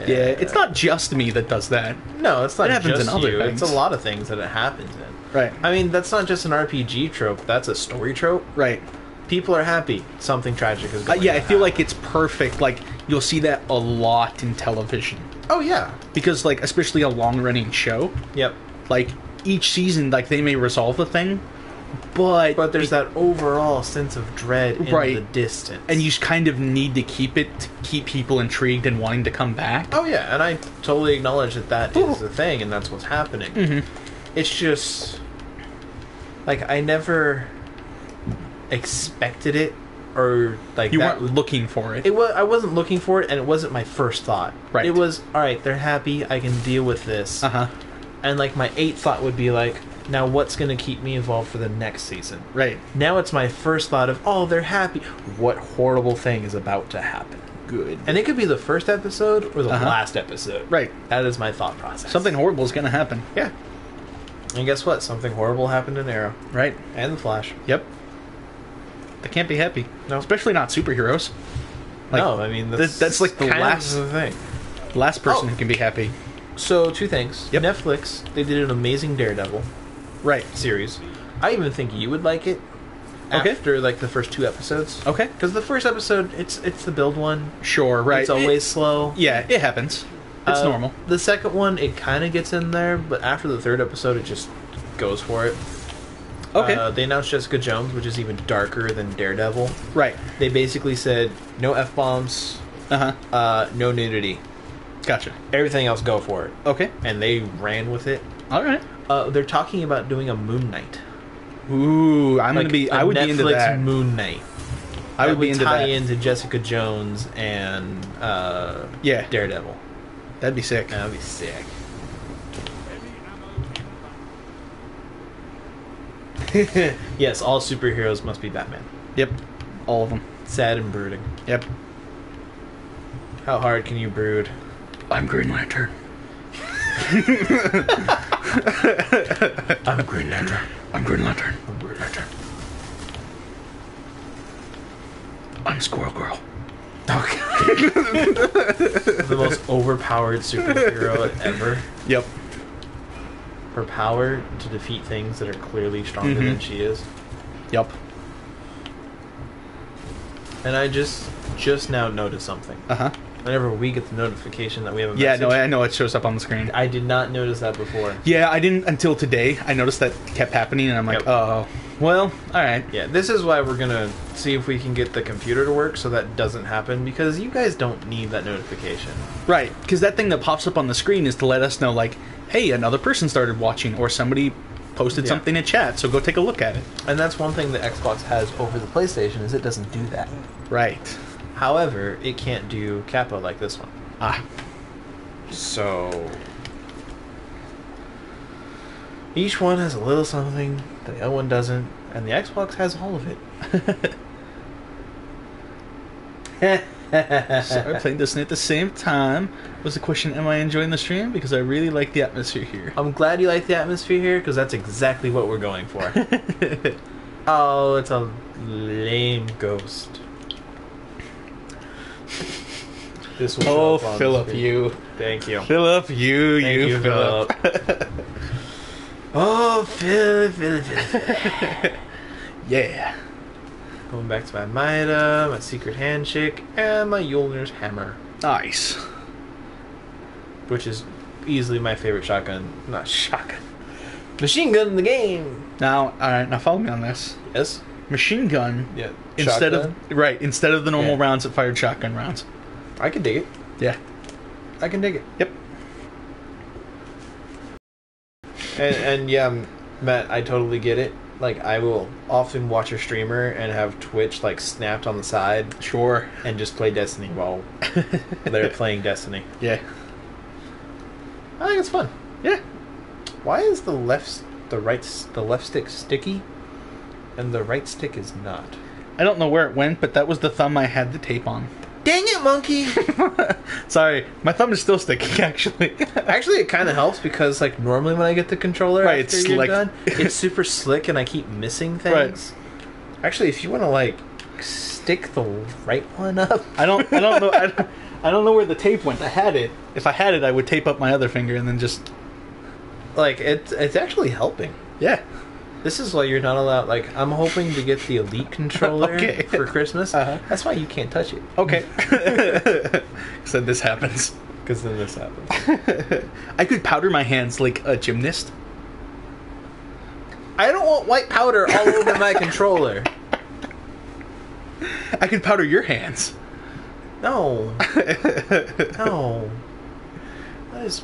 It's not just me that does that. No, it's not It happens just in other you. things. It's a lot of things that it happens in. Right. I mean, that's not just an RPG trope. That's a story trope. Right. People are happy. Something tragic is going Yeah, to I feel happen. like it's perfect. Like, you'll see that a lot in television. Oh, yeah. Because, like, especially a long-running show, Yep. like, each season, like, they may resolve the thing, but But there's that overall sense of dread in Right. the distance. and you just kind of need to keep it to keep people intrigued and wanting to come back. Oh, yeah, and I totally acknowledge that that Ooh. is the thing, and that's what's happening. Mm-hmm. It's just... Like, I never expected it, or, like, You that... weren't looking for it. It was. I wasn't looking for it, and it wasn't my first thought. Right. It was, alright, they're happy, I can deal with this. Uh-huh. And, like, my 8th thought would be, like, now what's going to keep me involved for the next season? Right. Now it's my first thought of, oh, they're happy. What horrible thing is about to happen? Good. And it could be the first episode or the Uh-huh. last episode. Right. That is my thought process. Something horrible is going to happen. Yeah. And guess what? Something horrible happened in Arrow. Right. And The Flash. Yep. They can't be happy. No. Especially not superheroes. Like, no, I mean, that's like the kind of last- the thing. Last person Oh. who can be happy. So, 2 things. Yep. Netflix, they did an amazing Daredevil Right. series. I even think you would like it Okay. after, like, the first 2 episodes. Okay. Because the first episode, it's the build one. Sure, right. It's always slow. Yeah, it happens. It's normal. The second one, it kind of gets in there, but after the 3rd episode, it just goes for it. Okay. They announced Jessica Jones, which is even darker than Daredevil. Right. They basically said, no F-bombs, Uh-huh. no nudity. Gotcha. Everything else, go for it. Okay. And they ran with it. All right. They're talking about doing a Moon Knight. Ooh, I'm Like gonna be. a I would be into Netflix that. Moon Knight. I would That be into tie that. into Jessica Jones and Yeah. Daredevil. That'd be sick. That'd be sick. Yes, all superheroes must be Batman. Yep. All of them. Sad and brooding. Yep. How hard can you brood? I'm Green Lantern. I'm Green Lantern. I'm Green Lantern. I'm Green Lantern. I'm Squirrel Girl. The most overpowered superhero ever. Yep. Her power to defeat things that are clearly stronger Mhm. than she is. Yep. And I just now noticed something. Uh-huh. Whenever we get the notification that we have a Yeah, message, no, I know it shows up on the screen. I did not notice that before. Yeah, I didn't until today. I noticed that kept happening, and I'm like, Yep. oh, well, all right. Yeah, this is why we're gonna see if we can get the computer to work so that doesn't happen, because you guys don't need that notification. Right, because that thing that pops up on the screen is to let us know, like, hey, another person started watching, or somebody posted Yeah. something in chat, so go take a look at it. And that's one thing that Xbox has over the PlayStation, is it doesn't do that. Right. However, it can't do Kappa like this one. Ah. So each one has a little something that the other one doesn't, and the Xbox has all of it. So I played this at the same time. Was the question, am I enjoying the stream? Because I really like the atmosphere here. I'm glad you like the atmosphere here, because that's exactly what we're going for. Oh, it's a lame ghost. This will Oh, show up on Philip, screen. you. Thank you. Philip, Thank you, Philip. Oh, Philip. Yeah. Going back to my Maida, my secret handshake, and my Mjolnir's hammer, Nice. which is easily my favorite shotgun. Not shotgun. Machine gun in the game. Now, all right, now follow me on this. Yes. Machine gun. Yeah. Instead Shotgun? instead of the normal Yeah. rounds that fired shotgun rounds. I can dig it. Yeah. I can dig it. Yep. And yeah, Matt, I totally get it. Like, I will often watch a streamer and have Twitch like snapped on the side Sure. and just play Destiny while they're playing Destiny. Yeah. I think it's fun. Yeah. Why is the left stick sticky? and the right stick is not. I don't know where it went, but that was the thumb I had the tape on. Dang it, monkey! Sorry, my thumb is still sticky, actually. Actually, it kind of helps because, like, normally when I get the controller Right, after it's you're like- done, it's super slick and I keep missing things. Actually, if you want to, like, stick the right one up, I don't know. I don't know where the tape went. I had it. If I had it, I would tape up my other finger and then just. like, it's actually helping. Yeah. This is why you're not allowed. Like, I'm hoping to get the Elite controller Okay. for Christmas. Uh-huh. That's why you can't touch it. Okay. So this happens. Because then this happens. I could powder my hands like a gymnast. I don't want white powder all over my controller. I could powder your hands. No. No. That is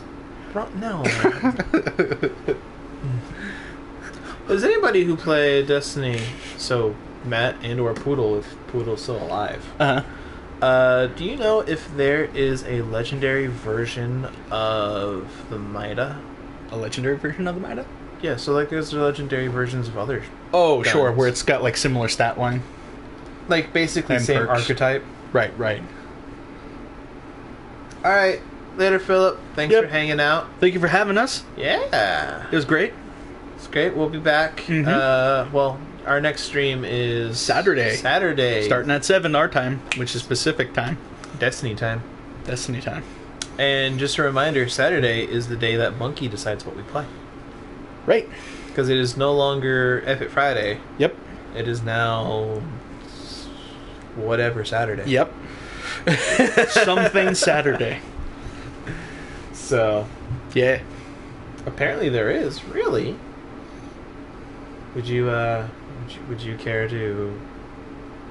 wrong. No. Is anybody who played Destiny, so Matt and or Poodle, if Poodle's still alive, do you know if there is a legendary version of the Mida? A legendary version of the Mida? Yeah, so like there's legendary versions of other, Oh, sure, Guns. where it's got like similar stat line. like basically And same perks. archetype. Right, right. All right, later, Philip. Thanks Yep. for hanging out. Thank you for having us. Yeah, It was great. it's great. We'll be back. Mhm. Well, our next stream is Saturday. Starting at 7 our time, which is Pacific time. Destiny time. Destiny time. And just a reminder, Saturday is the day that Monkey decides what we play. Right. Because it is no longer Epic Friday. Yep. It is now whatever Saturday. Yep. Something Saturday. So Yeah. apparently there is, really. Would you would you care to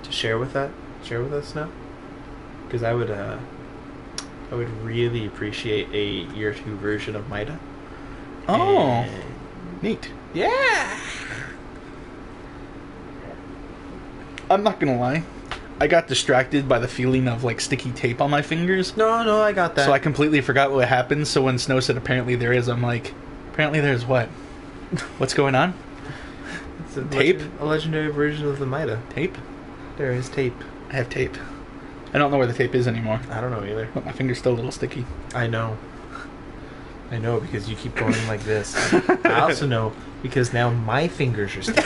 share with us now? Because I would really appreciate a year 2 version of Mida. Oh, And- neat. yeah. I'm not gonna lie. I got distracted by the feeling of like sticky tape on my fingers. No, I got that. So I completely forgot what happened. So when Snow said apparently there is, I'm like, apparently there's what? What's going on? It's a Tape? a legendary version of the Mida. Tape? There is tape. I have tape. I don't know where the tape is anymore. I don't know either. But my finger's still a little sticky. I know because you keep going like this. I also know because now my fingers are sticky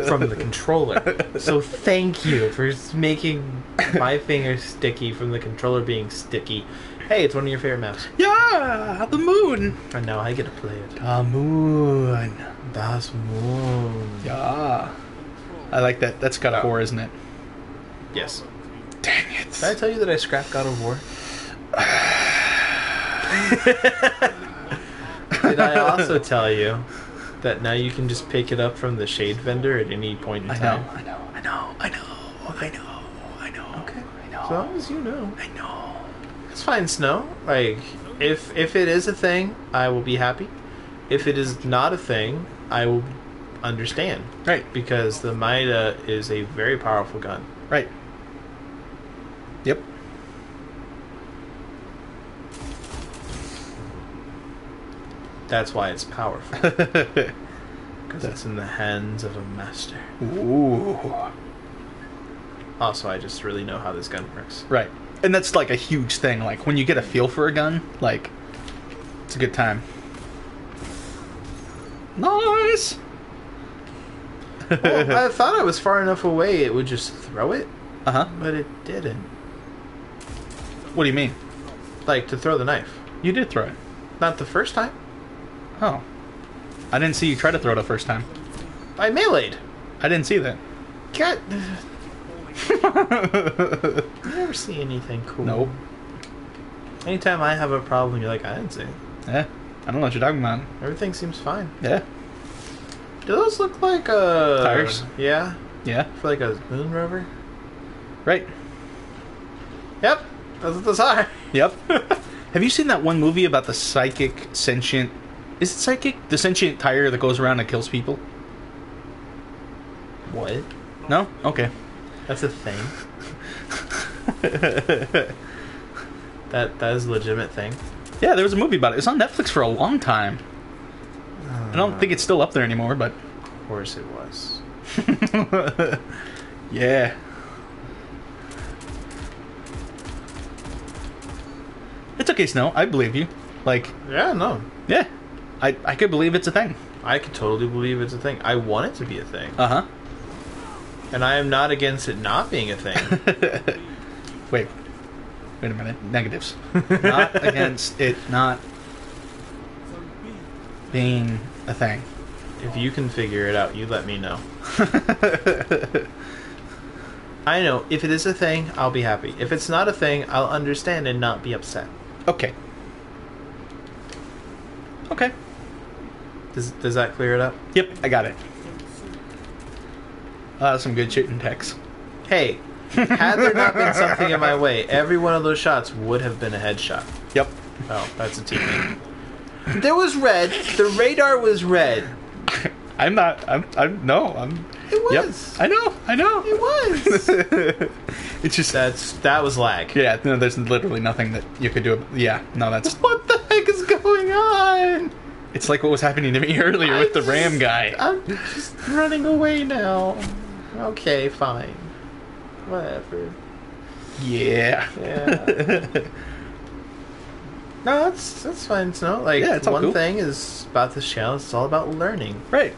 from the controller. So thank you for making my fingers sticky from the controller being sticky. Hey, it's one of your favorite maps. Yeah, the moon. And now I get to play it. The moon. Das Moon. Yeah. I like that. That's God of War, isn't it? Yes. Dang it. Did I tell you that I scrapped God of War? Did I also tell you that now you can just pick it up from the shade vendor at any point in I time? know. Okay. I know. As long as you know. I know. It's fine, Snow. Like, if it is a thing, I will be happy. If it is not a thing, I will understand. Right. Because the Mida is a very powerful gun. Right. Yep. That's why it's powerful. Because it's in the hands of a master. Ooh. Also, I just really know how this gun works. Right. And that's like a huge thing. Like when you get a feel for a gun, like it's a good time. Nice. Well, I thought I was far enough away it would just throw it, Uh-huh. but it didn't. What do you mean? Like, to throw the knife. You did throw it. Not the first time. Oh. I didn't see you try to throw it the first time. I meleeed. I didn't see that. God. You never see anything cool. Nope. Anytime I have a problem, you're like, I didn't see it. Yeah. I don't know what you're talking about. Everything seems fine. Yeah. Do those look like Tires? Yeah, Yeah. for like a moon rover. Right. Yep, that's what those are. Yep. Have you seen that one movie about the psychic sentient... Is it psychic? The sentient tire that goes around and kills people? What? No? Okay. That's a thing. That is a legitimate thing. Yeah, there was a movie about it. It was on Netflix for a long time. I don't think it's still up there anymore, but... Of course it was. Yeah. It's okay, Snow. I believe you. Like, Yeah, no. yeah. I could believe it's a thing. I could totally believe it's a thing. I want it to be a thing. Uh-huh. And I am not against it not being a thing. Wait a minute. Negatives. Not against it not being a thing. If you can figure it out, you let me know. I know. If it is a thing, I'll be happy. If it's not a thing, I'll understand and not be upset. Okay. Okay. Does that clear it up? Yep, I got it. Some good shit in text. Hey, had there not been something in my way, every one of those shots would have been a headshot. Yep. Oh, that's a TV. There was red. The radar was red. I'm It was. Yep. I know. It was. It's just That was lag. yeah, no, there's literally nothing that you could do. Yeah, no, that's What the heck is going on? it's like what was happening to me earlier with the Ram guy. I'm just running away now. Okay, fine. Whatever. Yeah. Yeah. No, that's fine. It's not like Yeah, it's all one cool. thing is about this challenge. It's all about learning. Right.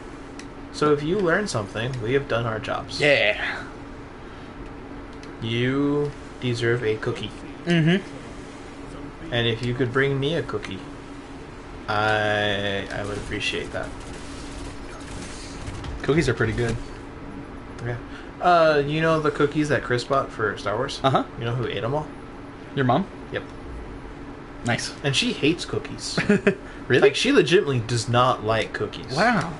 So if you learn something, we have done our jobs. Yeah. You deserve a cookie. Mm-hmm. And if you could bring me a cookie, I would appreciate that. Cookies are pretty good. Yeah. You know the cookies that Chris bought for Star Wars? Uh-huh. You know who ate them all? Your mom? Yep. Nice. And she hates cookies. Really? Like, she legitimately does not like cookies. Wow.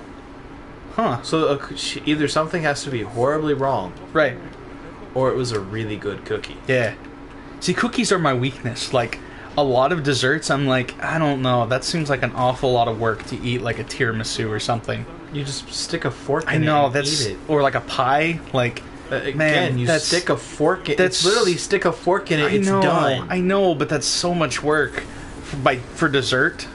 Huh. So either something has to be horribly wrong, Right. or it was a really good cookie. Yeah. See, cookies are my weakness. Like, a lot of desserts, I'm like, I don't know. That seems like an awful lot of work to eat, like a tiramisu or something. You just stick a fork in I know, it and that's... eat it. Or like a pie. Like, Again, you that's- stick a fork in it. that's- It's literally stick a fork in it, it's done. I know, but that's so much work for dessert.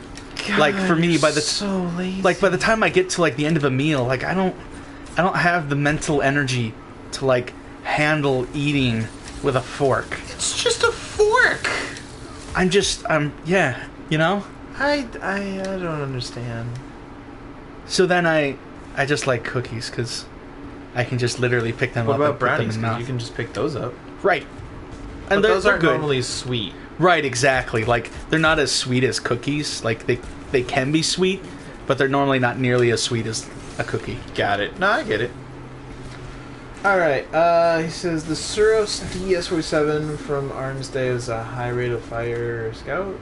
Like, for me, by the so lazy. like by the time I get to like the end of a meal, like I don't have the mental energy to like handle eating with a fork. It's just a fork. Yeah, you know? I don't understand. So then I just like cookies because I can just literally pick them What up about and put them brownies? in 'Cause mouth. you can just pick those up. Right. But And those they're aren't good. normally sweet. Right, exactly. Like they're not as sweet as cookies. Like they can be sweet, but they're normally not nearly as sweet as a cookie. Got it. No, I get it. Alright, he says the Suros DS47 from Arms Day is a high rate of fire scout,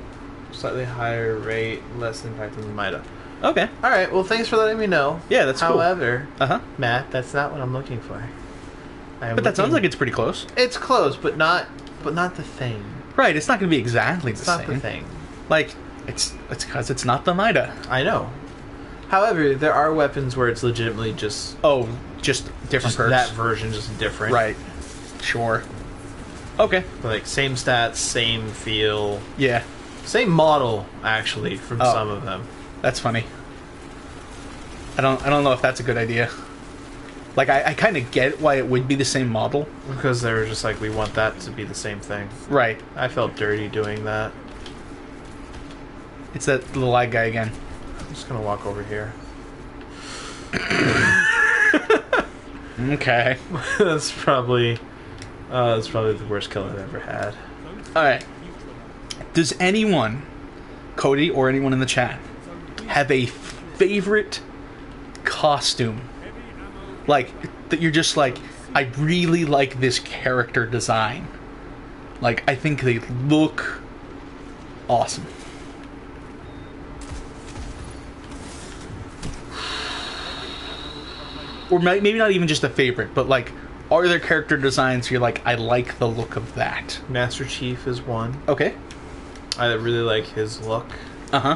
slightly higher rate, less impact than the Mida. Okay. Alright, well thanks for letting me know. Yeah, that's cool. However, Uh-huh. Matt, that's not what I'm looking for. But that sounds like it's pretty close. It's close, but not the thing. Right, it's not going to be exactly It's the not same. the thing. Like it's because it's not the Mida. I know. However, there are weapons where it's legitimately just Oh, just different perks. that version, just different. Right. Sure. Okay. Like same stats, same feel, Yeah, same model actually from Oh. some of them. that's funny. I don't know if that's a good idea. Like I kind of get why it would be the same model. Because they were just like, we want that to be the same thing. Right. I felt dirty doing that. It's that little lag guy again. I'm just gonna walk over here. Okay. That's probably the worst kill I've ever had. All right. Does anyone, Cody or anyone in the chat, have a favorite costume? Like that you're just like, I really like this character design. Like I think they look awesome. Or maybe not even just a favorite, but like, are there character designs you're like, I like the look of that? Master Chief is one. Okay. I really like his look. Uh-huh.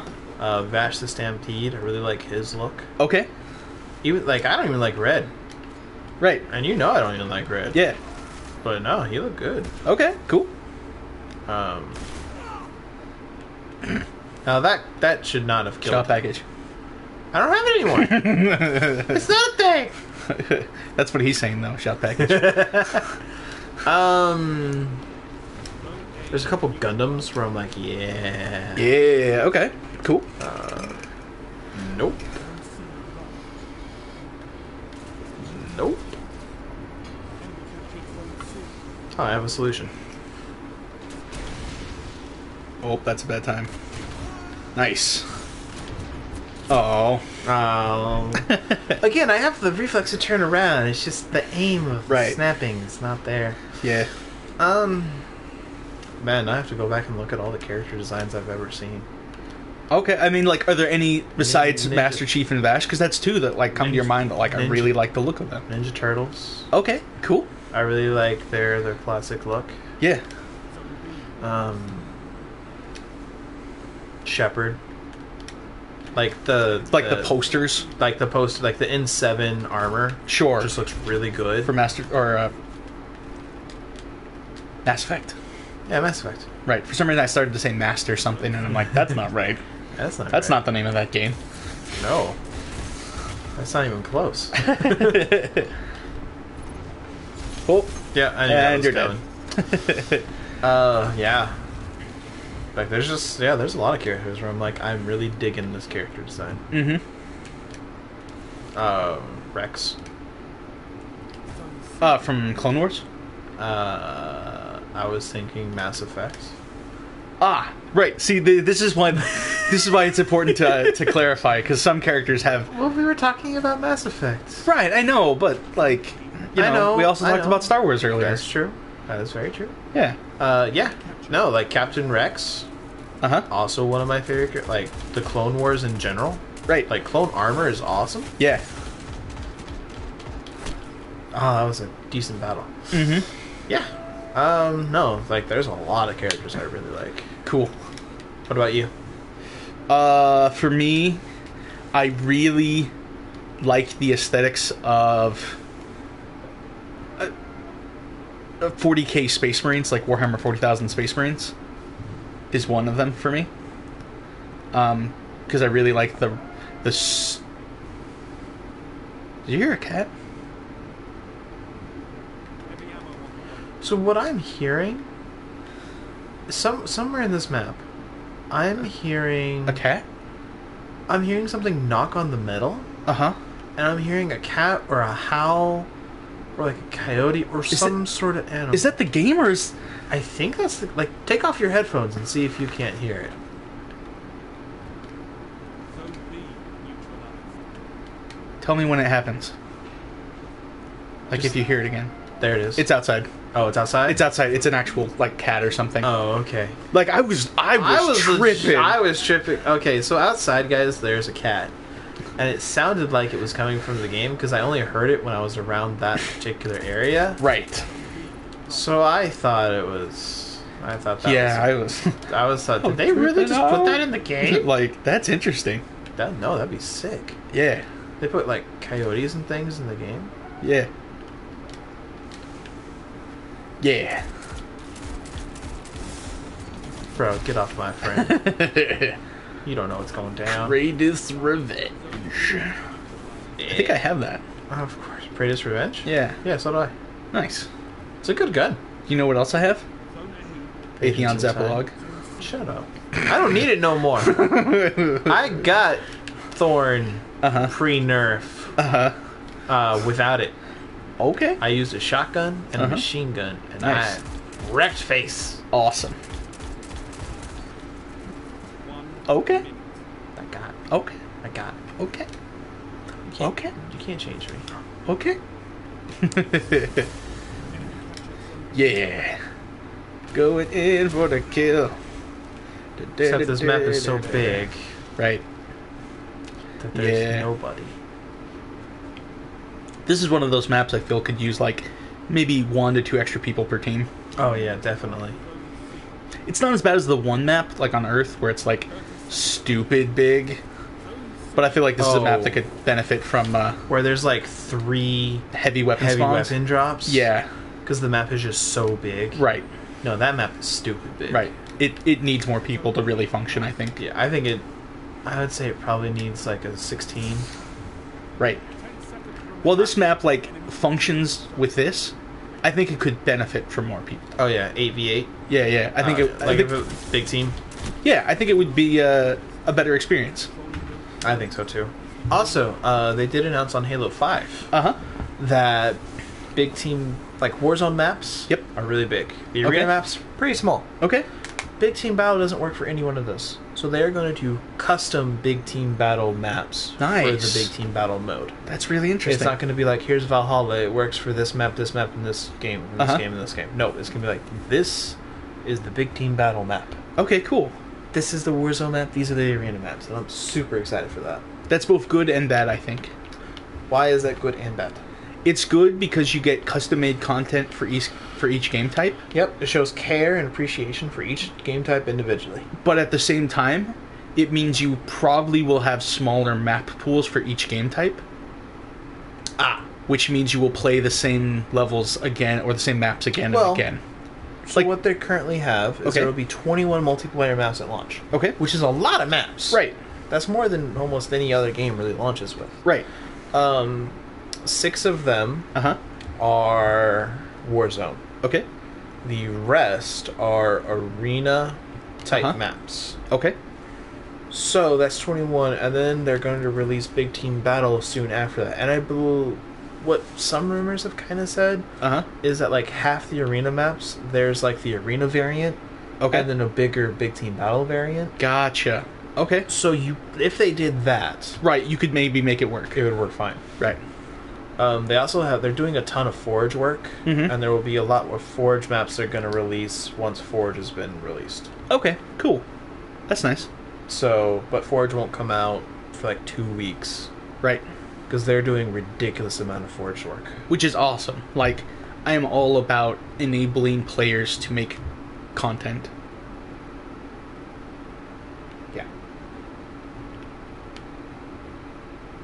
Vash the Stampede, I really like his look. Okay. Even like I don't even like red. Right. And you know I don't even like red. Yeah. But no, he looked good. Okay, cool. Now that should not have killed Shop me. package. I don't have it anymore. It's not a thing. That's what he's saying though. Shout package. There's a couple Gundams where I'm like, yeah. Yeah. Okay. Cool. Nope. Nope. Oh, I have a solution. Oh, that's a bad time. Nice. Oh. Again, I have the reflex to turn around. It's just the aim of Right. snapping is not there. Yeah. Man, I have to go back and look at all the character designs I've ever seen. Okay. I mean, like, are there any besides Ninja- Master Chief and Vash? Because that's two that like come to your mind. That, like, I Ninja- really like the look of them. Ninja Turtles. Okay. Cool. I really like their classic look. Yeah. Shepard. Like the posters. like the post, like the N7 armor. Sure. Just looks really good. For Mass Effect. Yeah, Mass Effect. Right. For some reason, I started to say Master something, and I'm like, that's not right. That's not. That's right. not the name of that game. No. That's not even close. Oh. Yeah, I knew And that you're was dead. coming. Yeah. Like, there's a lot of characters where I'm like, I'm really digging this character design. Mm-hmm. Rex. From Clone Wars? I was thinking Mass Effect. Ah, right. See, this is why it's important to clarify, because some characters have... Well, we were talking about Mass Effect. Right, I know, but, like, you know, we also talked about Star Wars earlier. That's true. That is very true. Yeah. Yeah. No, like Captain Rex. Uh-huh. Also one of my favorite, like, the Clone Wars in general. Right. Like, Clone Armor is awesome. Yeah. Oh, that was a decent battle. Mm-hmm. Yeah. No, like, there's a lot of characters I really like. Cool. What about you? For me, I really like the aesthetics of 40k Space Marines, like Warhammer 40,000 Space Marines, is one of them for me. Because I really like the. Did you hear a cat? So what I'm hearing, somewhere in this map, I'm hearing A cat? I'm hearing something knock on the metal, Uh-huh. and I'm hearing a cat or a howl, or like a coyote or some sort of animal. Is that the game, or is... I think that's like, take off your headphones and see if you can't hear it. Tell me when it happens. Like, if you hear it again. There it is. It's outside. Oh, it's outside. It's outside. It's an actual, like, cat or something. Oh, okay. Like, I was tripping. I was tripping. Okay, so outside, guys, there's a cat, and it sounded like it was coming from the game because I only heard it when I was around that particular area. Right. So I thought it was. I thought that. Yeah, was, I was... thought. Did they really just put that in the game? Like, that's interesting. No, that'd be sick. Yeah. They put like coyotes and things in the game. Yeah. Yeah. Bro, get off my friend. You don't know what's going down. Greatest Revenge. I think I have that. Of course. Praetor's Revenge? Yeah. Yeah, so do I. Nice. It's a good gun. You know what else I have? Atheon's Agents of Time. Epilogue. Shut up. I don't need it no more. I got Thorn Uh-huh. pre-nerf Uh-huh. without it. Okay. I used a shotgun and a Uh-huh. machine gun, and Nice. I wrecked face. Awesome. Okay. I got it. Okay. I got it. Okay. You can't, Okay. You can't change me. Okay. Yeah. Going in for the kill. Except this map is so big Right. that there's Yeah. nobody. This is one of those maps I feel could use like maybe 1 to 2 extra people per team. Oh yeah, definitely. It's not as bad as the one map like on Earth where it's like stupid big. But I feel like this is a map that could benefit from Where there's like 3 heavy weapon heavy spawns. weapon drops. Yeah. Because the map is just so big. Right. No, that map is stupid big. Right. It needs more people to really function, I think. Yeah, I think I would say it probably needs like a 16. Right. while this map like functions with this, I think it could benefit from more people. Oh yeah, 8v8. Yeah. I think Like I think, if it was big team. yeah, I think it would be a better experience. I think so too. Also, they did announce on Halo 5 Uh huh. that big team, like Warzone maps, Yep. are really big. The Okay. arena maps, pretty small. Okay. Big team battle doesn't work for any one of those. So they're going to do custom big team battle maps for Nice. the big team battle mode. That's really interesting. It's not going to be like, here's Valhalla, it works for this map, and this game, and this Uh-huh. game, and this game. No, it's going to be like, this is the big team battle map. Okay, cool. This is the Warzone map, these are the arena maps, and I'm super excited for that. That's both good and bad, I think. Why is that good and bad? It's good because you get custom-made content for each game type, Yep, it shows care and appreciation for each game type individually. but at the same time, it means you probably will have smaller map pools for each game type. Which means you will play the same levels again, or the same maps again Well, and again. So Like- what they currently have is Okay. there will be 21 multiplayer maps at launch. Okay. Which is a lot of maps. Right. That's more than almost any other game really launches with. Right. 6 of them Uh-huh. are Warzone. Okay. The rest are arena type Uh-huh. maps. Okay. So that's 21, and then they're going to release Big Team Battle soon after that. And I believe what some rumors have kind of said Uh-huh. is that like half the arena maps, there's like the arena variant, Okay. and then a bigger Big Team Battle variant. Gotcha. Okay. So if they did that, Right, you could maybe make it work. it would work fine. Right. They're doing a ton of Forge work, Mhm. and there will be a lot more Forge maps they're going to release once Forge has been released. Okay, cool. That's nice. So, but Forge won't come out for like 2 weeks Right. because they're doing ridiculous amount of Forge work. Which is awesome. Like, I am all about enabling players to make content. Yeah.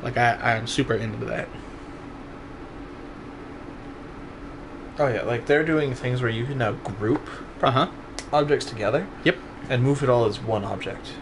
Like, I am super into that. Oh yeah, like they're doing things where you can now group Uh-huh. objects together Yep. and move it all as one object,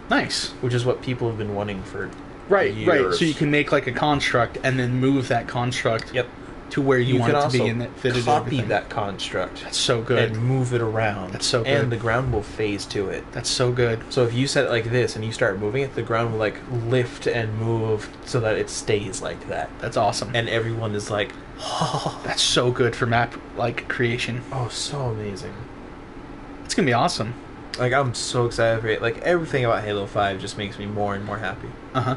Nice. which is what people have been wanting for Right, years. right. So you can make, like, a construct and then move that construct Yep. to where you, want can it to also be and it fitted copy everything. that construct That's so good. and move it around. That's so good. And the ground will phase to it. That's so good. So if you set it like this and you start moving it, the ground will like lift and move so that it stays like that. That's awesome. And everyone is like, oh, That's so good for map, like, creation. so amazing. It's gonna be awesome. Like I'm so excited for it. Like everything about Halo 5 just makes me more and more happy. Uh-huh.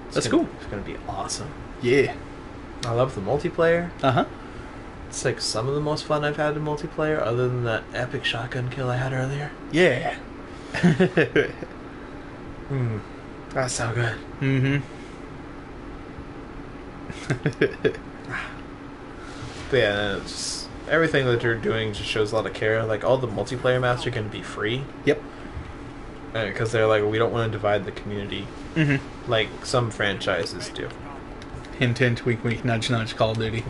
It's That's gonna- cool. It's gonna be awesome. Yeah. I love the multiplayer. Uh-huh. It's like some of the most fun I've had in multiplayer, other than that epic shotgun kill I had earlier. Yeah. That's so good. Mm-hmm. But yeah, it's just, everything that they're doing just shows a lot of care. Like all the multiplayer maps are going to be free Yep. because they're like, we don't want to divide the community Mm-hmm. like some franchises do. Hint, hint, wink, wink, nudge, nudge, Call of Duty.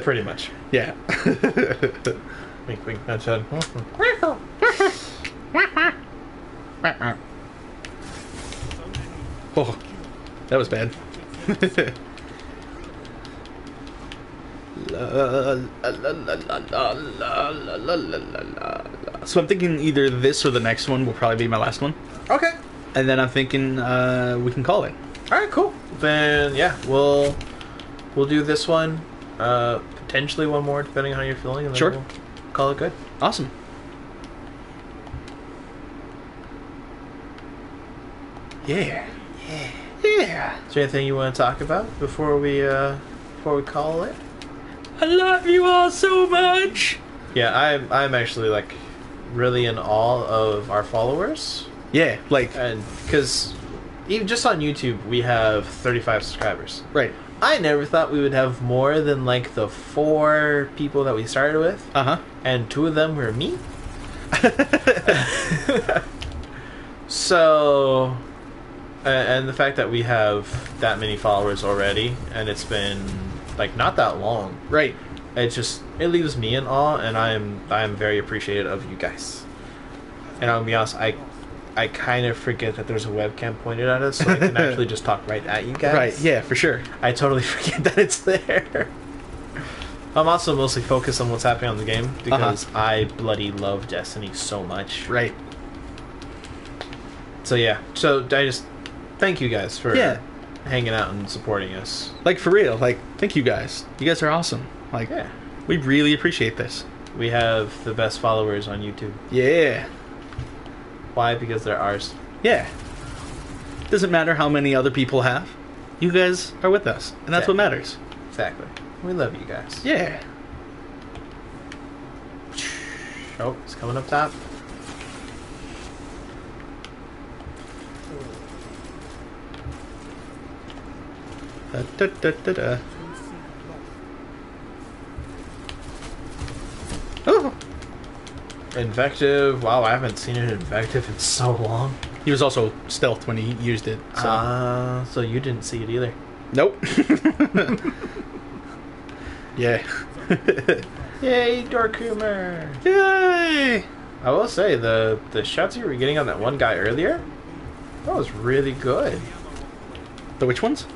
Pretty much. Yeah. Wink, wink, nudge, nudge. Oh, that was bad. So I'm thinking either this or the next one will probably be my last one. Okay. And then I'm thinking we can call it. All right, cool. Then yeah, we'll do this one, potentially one more depending on how you're feeling, and then Sure. we'll call it good. Awesome. Yeah. Yeah. Is there anything you want to talk about before we call it? I love you all so much. Yeah, I'm actually like really in awe of our followers, Yeah, like, and because even just on YouTube we have 35 subscribers. right. I never thought we would have more than like the 4 people that we started with, Uh-huh. and 2 of them were me. So, and the fact that we have that many followers already, and it's been like not that long, Right. it leaves me in awe, and I am very appreciative of you guys. And I'll be honest, I kind of forget that there's a webcam pointed at us, so I can actually just talk right at you guys. Right, yeah, for sure. I totally forget that it's there. I'm also mostly focused on what's happening on the game because I bloody love Destiny so much. Right. So yeah, so I just thank you guys for Yeah. hanging out and supporting us. Like, for real, like, thank you guys. You guys are awesome. Like, Yeah. we really appreciate this. We have the best followers on YouTube. Yeah. Why? Because they're ours. Yeah. Doesn't matter how many other people have. You guys are with us, and that's what matters. Exactly. We love you guys. Yeah. Oh, it's coming up top. Da, da, da, da, da. Oh, Invective. Wow, I haven't seen an invective in so long. he was also stealth when he used it. So. So you didn't see it either. Nope. Yeah. Yay, Dorkumer! Yay! I will say the shots you were getting on that one guy earlier, that was really good. The which ones?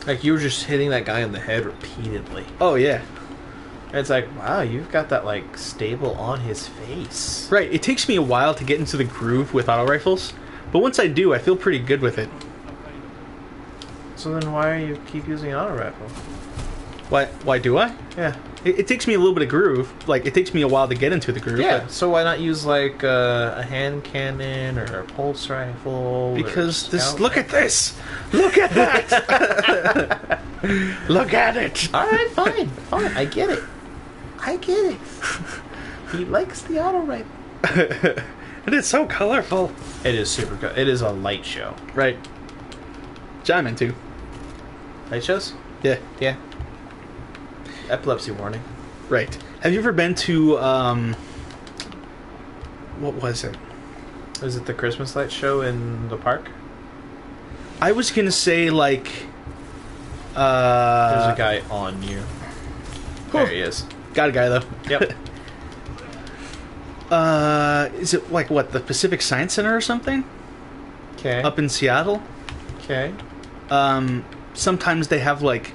Like you were just hitting that guy in the head repeatedly. Oh, yeah. And it's like, wow, you've got that like stable on his face. Right, it takes me a while to get into the groove with auto rifles, but once I do, I feel pretty good with it. So then why are you keep using auto rifle? Why do I? Yeah. It takes me a little bit of groove. Like, it takes me a while to get into the groove. Yeah, but- so why not use like a hand cannon or a pulse rifle? because or this. scout Look at this! Look at that! Look at it! Alright, fine, fine, I get it. I get it. He likes the auto rifle. And it's so colorful. It is super good. It is a light show. Right. Which I'm into. Light shows? Yeah. Yeah. Epilepsy warning. Right. Have you ever been to, what was it? Is it the Christmas light show in the park? I was gonna say, like, There's a guy on you. There he is. Got a guy, though. Yep. Is it, like, what, the Pacific Science Center or something? Okay. Up in Seattle? Okay. Sometimes they have, like,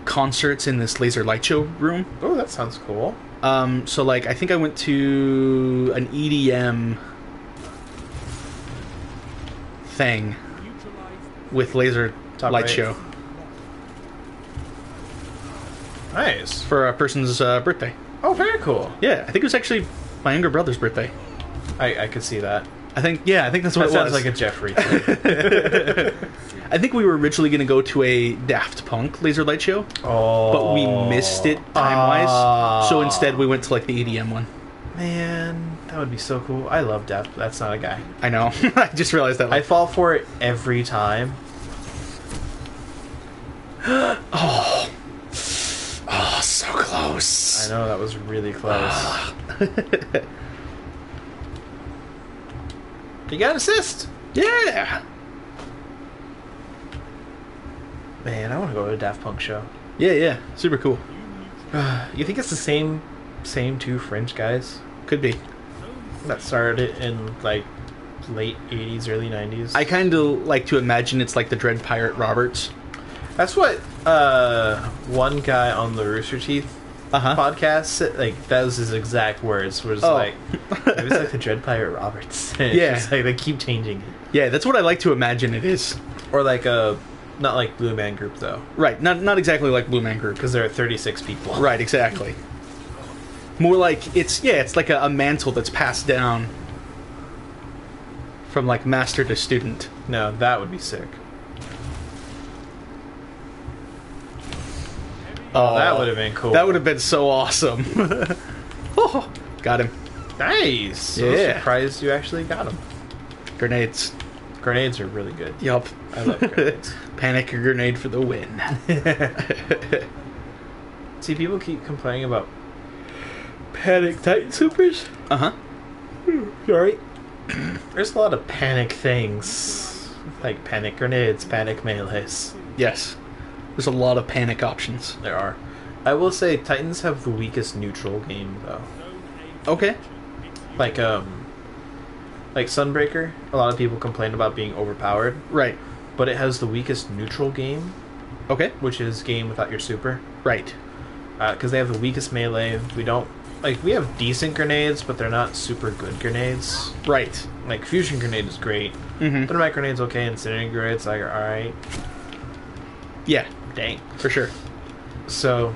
concerts in this laser light show room. Oh, that sounds cool. So, like, I think I went to an EDM thing with laser Top light right. show Nice. for a person's birthday. Oh, very cool. Yeah, I think it was actually my younger brother's birthday. I could see that. I think that's what That it sounds was. like a Jeffrey thing. I think we were originally going to go to a Daft Punk laser light show, Oh. but we missed it time-wise. So instead, we went to, like, the EDM one. Man, that would be so cool. I love Death. That's not a guy. I know. I just realized that. I fall for it every time. Oh, so close. I know, that was really close. You got an assist. Yeah. Man, I want to go to a Daft Punk show. Yeah. Super cool. You think it's the same two French guys Could be. that started it in like late 80s, early 90s? I kind of like to imagine it's like the Dread Pirate Roberts. That's what one guy on the Rooster Teeth podcast said, like that was his exact words. Was like it was like the Dread Pirate Roberts. And it's Yeah. just like they keep changing it, Yeah, that's what I like to imagine it is. or like a not like Blue Man Group though, Right. Not exactly like Blue Man Group. because there are 36 people. Right. Exactly. More like it's like a mantle that's passed down from like master to student. No, that would be sick. Oh, that would have been cool. That would have been so awesome. Oh, got him. nice. So Yeah. surprised you actually got them. Grenades. Grenades are really good. Yup. I love grenades. Panic a grenade for the win. See, people keep complaining about Panic Titan Supers. Uh-huh. Sorry. There's a lot of panic things. Like panic grenades, panic melees. Yes. There's a lot of panic options. There are. I will say Titans have the weakest neutral game though. Okay. Like like Sunbreaker, a lot of people complain about being overpowered, Right. but it has the weakest neutral game, Okay. which is game without your super. Right. Because they have the weakest melee. We have decent grenades, but they're not super good grenades. Right. Like, Fusion Grenade is great. Mm-hmm. Thermite Grenade's okay, Disintegrate's like, alright. Yeah, Dang. for sure. So,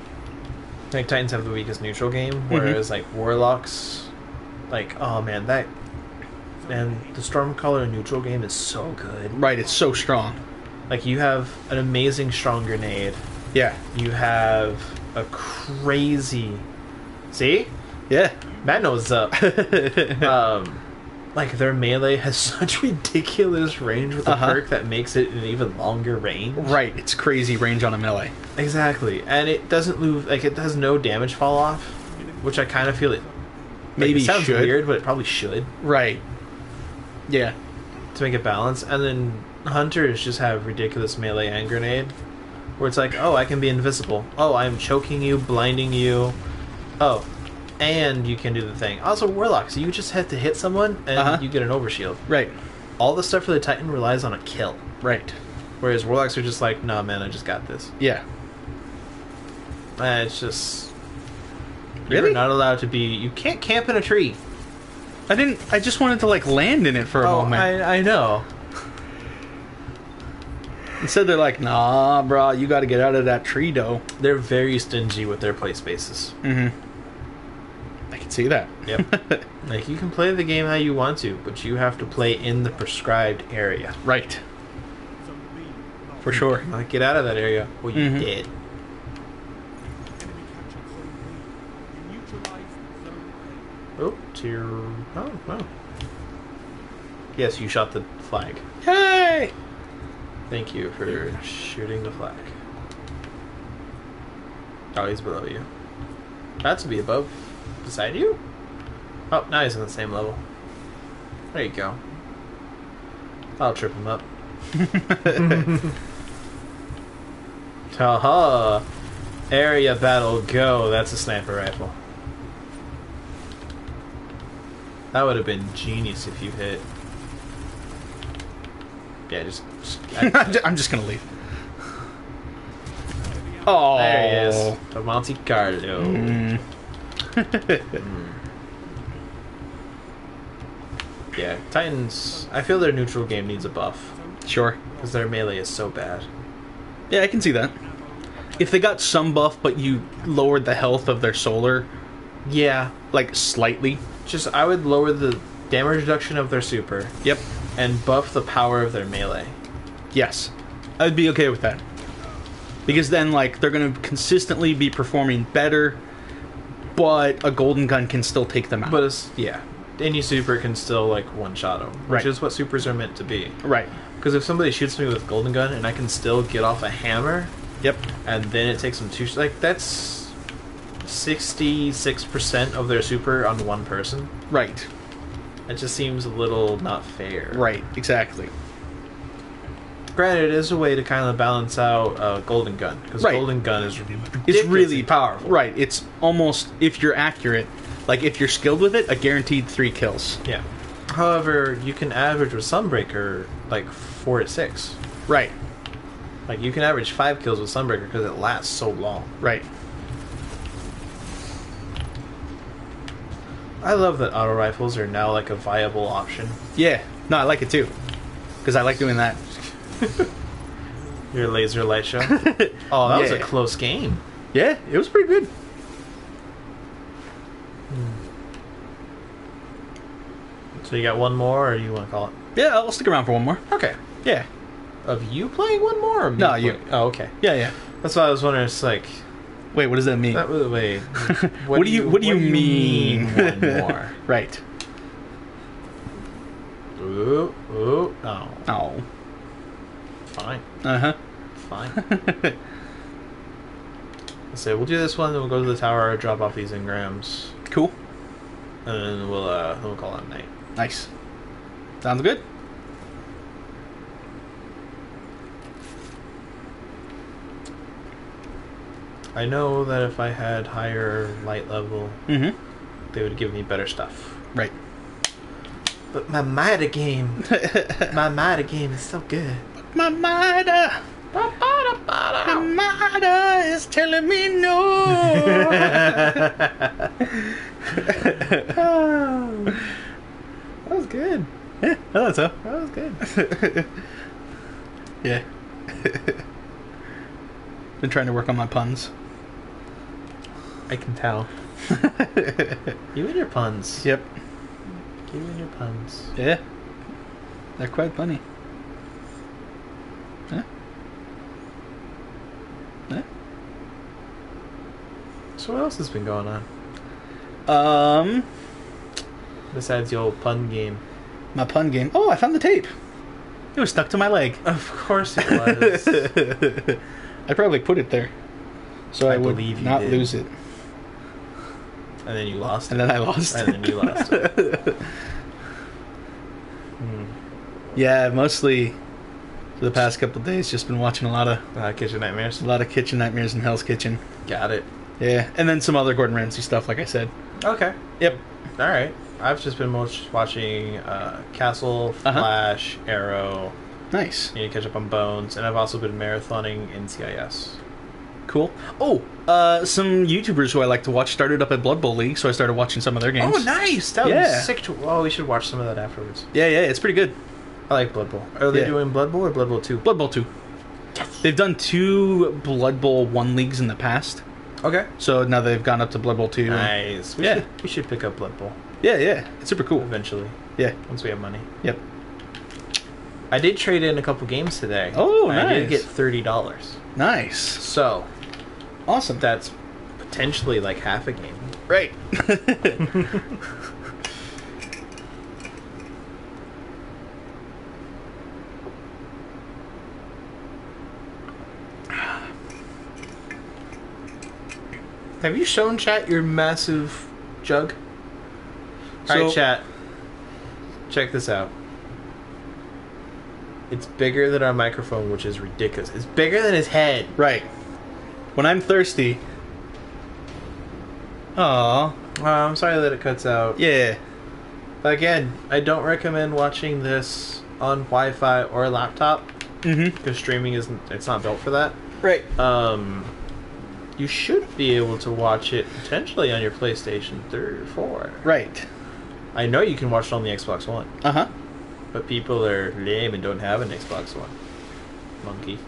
like, Titans have the weakest neutral game, whereas, like, Warlocks, like, oh man, the Stormcaller neutral game is so good. Right, it's so strong. Like, you have an amazing strong grenade. Yeah. You have a crazy... See? Yeah. Matt knows up. Like, their melee has such ridiculous range with a perk that makes it an even longer range. Right, it's crazy range on a melee. Exactly. And it doesn't move, like, it has no damage fall off, which I kind of feel it... Maybe it sounds should. weird, but it probably should, Right. Yeah. to make it balance. And then Hunters just have ridiculous melee and grenade, where it's like, oh, I can be invisible. Oh, I'm choking you, blinding you. Oh, and you can do the thing. Also, Warlocks, you just have to hit someone, and you get an overshield. Right. All the stuff for the Titan relies on a kill. Right. Whereas Warlocks are just like, nah, man, I just got this. Yeah. And it's just... Really? You're not allowed to be... You can't camp in a tree. I just wanted to, like, land in it for a moment. I know. Instead, they're like, nah, bro, you gotta get out of that tree, though. They're very stingy with their play spaces. Mm-hmm. I can see that. Yep. Like, you can play the game how you want to, but you have to play in the prescribed area. Right. For sure. Like, get out of that area. Well, you Mhm. did. Oh, tier... Oh, wow. Yes, you shot the flag. Yay! Thank you for shooting the flag. Oh, he's below you. That's to be above... beside you? Oh, now he's on the same level. There you go. I'll trip him up. Haha! Area battle, go! That's a sniper rifle. That would have been genius if you hit. Yeah, I'm just gonna leave. Oh, there he is. The Monte Carlo. Yeah, Titans. I feel their neutral game needs a buff Sure. because their melee is so bad. Yeah, I can see that. If they got some buff, but you lowered the health of their solar, Yeah, like, slightly. just I would lower the damage reduction of their super Yep. and buff the power of their melee. Yes. I'd be okay with that. Because then, like, they're going to consistently be performing better, but a golden gun can still take them out. But it's, yeah, any super can still like one shot them, which Right. is what supers are meant to be. Right. Because if somebody shoots me with golden gun and I can still get off a hammer, Yep. and then it takes them like that's 66% of their super on one person. Right. It just seems a little not fair. Right. Exactly. Granted, it is a way to kind of balance out golden gun because Right. golden gun is It's ridiculously really powerful. Right. It's almost, if you're accurate, like, if you're skilled with it, a guaranteed 3 kills. Yeah. However, you can average with Sunbreaker like 4 to 6. Right. Like you can average 5 kills with Sunbreaker because it lasts so long. Right. I love that auto rifles are now like a viable option. Yeah. No, I like it too. Because I like doing that. Your laser light show. Oh, that was a Yeah. close game. Yeah, it was pretty good. So you got one more, or you want to call it? Yeah, I'll stick around for one more. Okay. Yeah. Of you playing one more? Or me No, you. playing- Oh, okay. Yeah, yeah. That's why I was wondering. It's like, Wait, what does that mean? wait. What do you mean? One more. Right. Ooh, ooh. Oh, Oh. fine, Uh-huh. fine. So we'll do this one, then we'll go to the tower, drop off these engrams, Cool. and then we'll call it a night. Nice. Sounds good. I know that if I had higher light level, Mm-hmm. they would give me better stuff. Right. But my Mida game, my Mida game is so good. My Mida is telling me no. That was good. Yeah, I thought so. That was good. Yeah. Been trying to work on my puns. I can tell. You and your puns. Yep. You and your puns. Yeah. They're quite funny. Yeah. Yeah. So what else has been going on besides the old pun game? My pun game. Oh, I found the tape. It was stuck to my leg. Of course it was. I probably put it there, so I would believe you not did. lose it. And then you lost And it. then I lost. And then you lost it. Hmm. Yeah, mostly for the past couple of days, just been watching a lot of Kitchen Nightmares. Kitchen nightmares in Hell's Kitchen. Got it. Yeah, and then some other Gordon Ramsay stuff, like I said. Okay. Yep. All right. I've just been watching Castle, Flash, Arrow. Nice. Need to catch up on Bones, and I've also been marathoning NCIS. Cool. Oh, some YouTubers who I like to watch started up at Blood Bowl League, so I started watching some of their games. Oh, nice! That Yeah. was sick. Oh, we should watch some of that afterwards. Yeah, it's pretty good. I like Blood Bowl. Are they Yeah. doing Blood Bowl or Blood Bowl 2? Blood Bowl 2. They've done 2 Blood Bowl 1 leagues in the past, Okay. so now they've gone up to Blood Bowl 2. Nice. Yeah. We should pick up Blood Bowl Yeah, it's super cool. eventually, Yeah, once we have money. yep. I did trade in a couple games today. Oh, I did nice. get $30. Nice. So, Awesome. that's potentially like half a game. Right. Have you shown chat your massive jug? So- Alright, chat. Check this out. It's bigger than our microphone, which is ridiculous. It's bigger than his head. Right. When I'm thirsty. Aw. I'm sorry that it cuts out. Yeah. But again, I don't recommend watching this on Wi-Fi or a laptop Mm-hmm. because streaming it's not built for that. Right. You should be able to watch it potentially on your PlayStation 3 or 4. Right. I know you can watch it on the Xbox One, Uh-huh. but people are lame and don't have an Xbox One. Monkey.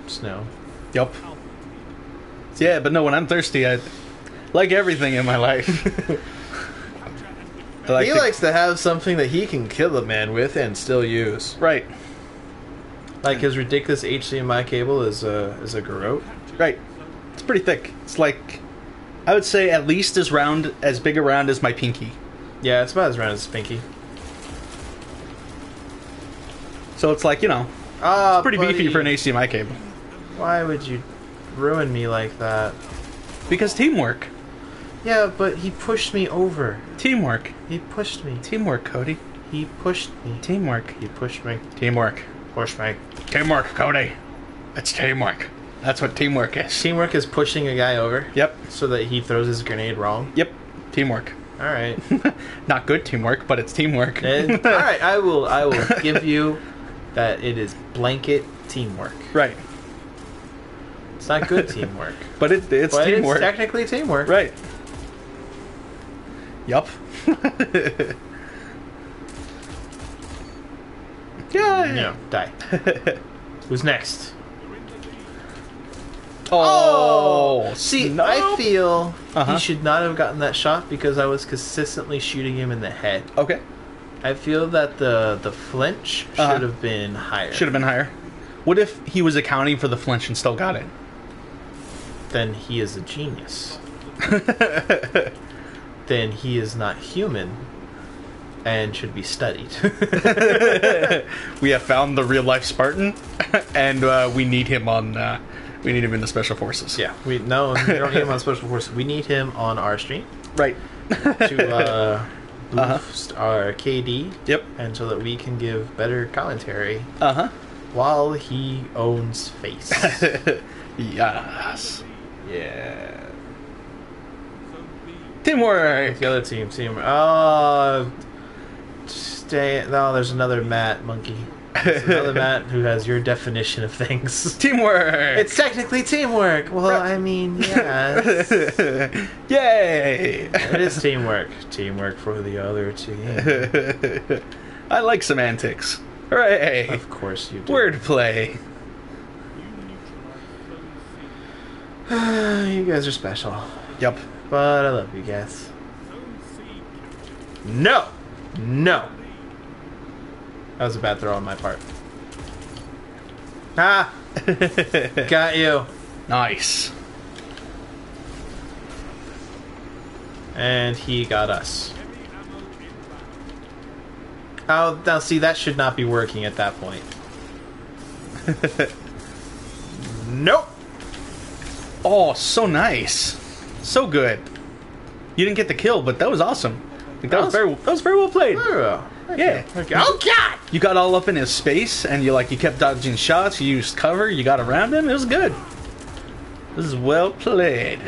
Snow. Yup. Yeah, but no, when I'm thirsty, I like everything in my life. I like He to- likes to have something that he can kill a man with and still use. Right. Like his ridiculous HDMI cable is a garrote. Right. It's pretty thick. It's like, I would say at least as big around as my pinky. Yeah, it's about as round as Spinky. So it's like, Ah, pretty buddy. beefy for an HDMI cable. Why would you ruin me like that? Because teamwork. Yeah, but he pushed me over. Teamwork. He pushed me. Teamwork, Cody. He pushed me. Teamwork. He pushed me. Teamwork. Pushed me. Teamwork, Cody. It's teamwork. That's what teamwork is. Teamwork is pushing a guy over Yep. so that he throws his grenade wrong. Yep. Teamwork. All right. Not good teamwork, but it's teamwork. And, all right. I will give you that. It is blanket teamwork. Right. It's not good teamwork, But it's but teamwork. it's technically teamwork. Right. Yup. Yeah. No, die. Who's next? Oh, See, nope. I feel Uh-huh. he should not have gotten that shot because I was consistently shooting him in the head. Okay. I feel that the flinch Uh-huh. should have been higher. Should have been higher. What if he was accounting for the flinch and still got it? Then he is a genius. Then he is not human and should be studied. We have found the real life Spartan, and we need him on. We need him in the special forces. Yeah, we don't need him on Special Forces. We need him on our stream Right. to boost our KD, Yep. and so that we can give better commentary Uh huh. while he owns face. Yes. Yeah. Teamwork. The other team. stay. No, there's another Matt monkey. There's another Matt who has your definition of things. Teamwork. It's technically teamwork. Well, I mean, yeah. Yay! It is teamwork. Teamwork for the other team. I like semantics. Hooray! Of course you do. Wordplay. You guys are special. Yep. But I love you guys. No! No! That was a bad throw on my part. Ah! Got you. Nice. And he got us. Oh, now see, that should not be working at that point. Nope! Oh, so nice. So good. You didn't get the kill, but that was awesome. Like, that was very well played. Oh, Yeah. okay. Oh, God! You got all up in his space, and you kept dodging shots. You used cover. You got around him. It was good. This is well played.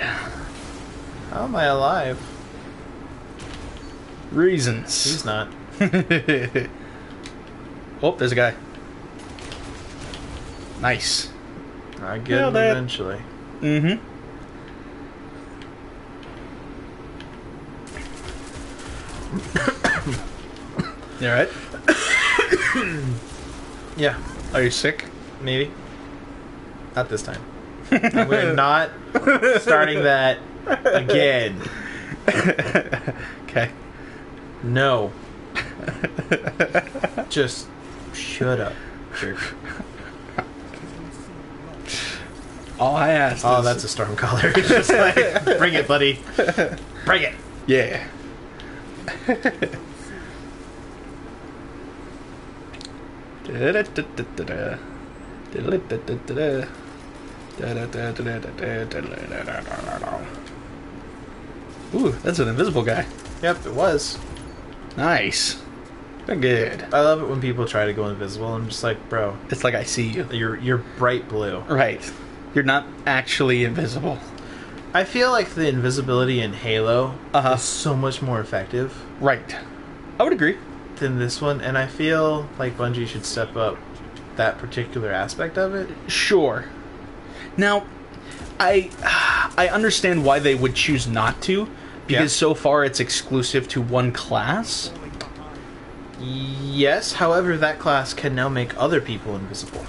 How am I alive? Reasons. He's not. Oh, there's a guy. Nice. I get him Nailed it. eventually. Mm-hmm. You alright? Yeah, Are you sick? maybe. Not this time. We're not starting that again. Okay. No. Just shut up, jerk. All I asked Oh, is... that's a storm collar. It's just like, bring it, buddy. Bring it. Yeah. Ooh, that's an invisible guy. Yep, it was. Nice. They're good. I love it when people try to go invisible. I'm just like, bro, It's like I see you. you're bright blue. Right. You're not actually invisible. I feel like the invisibility in Halo Uh-huh. is so much more effective Right. I would agree. than this one, and I feel like Bungie should step up that particular aspect of it. Sure. Now, I understand why they would choose not to, because Yeah. so far it's exclusive to one class. Yes, however, that class can now make other people invisible.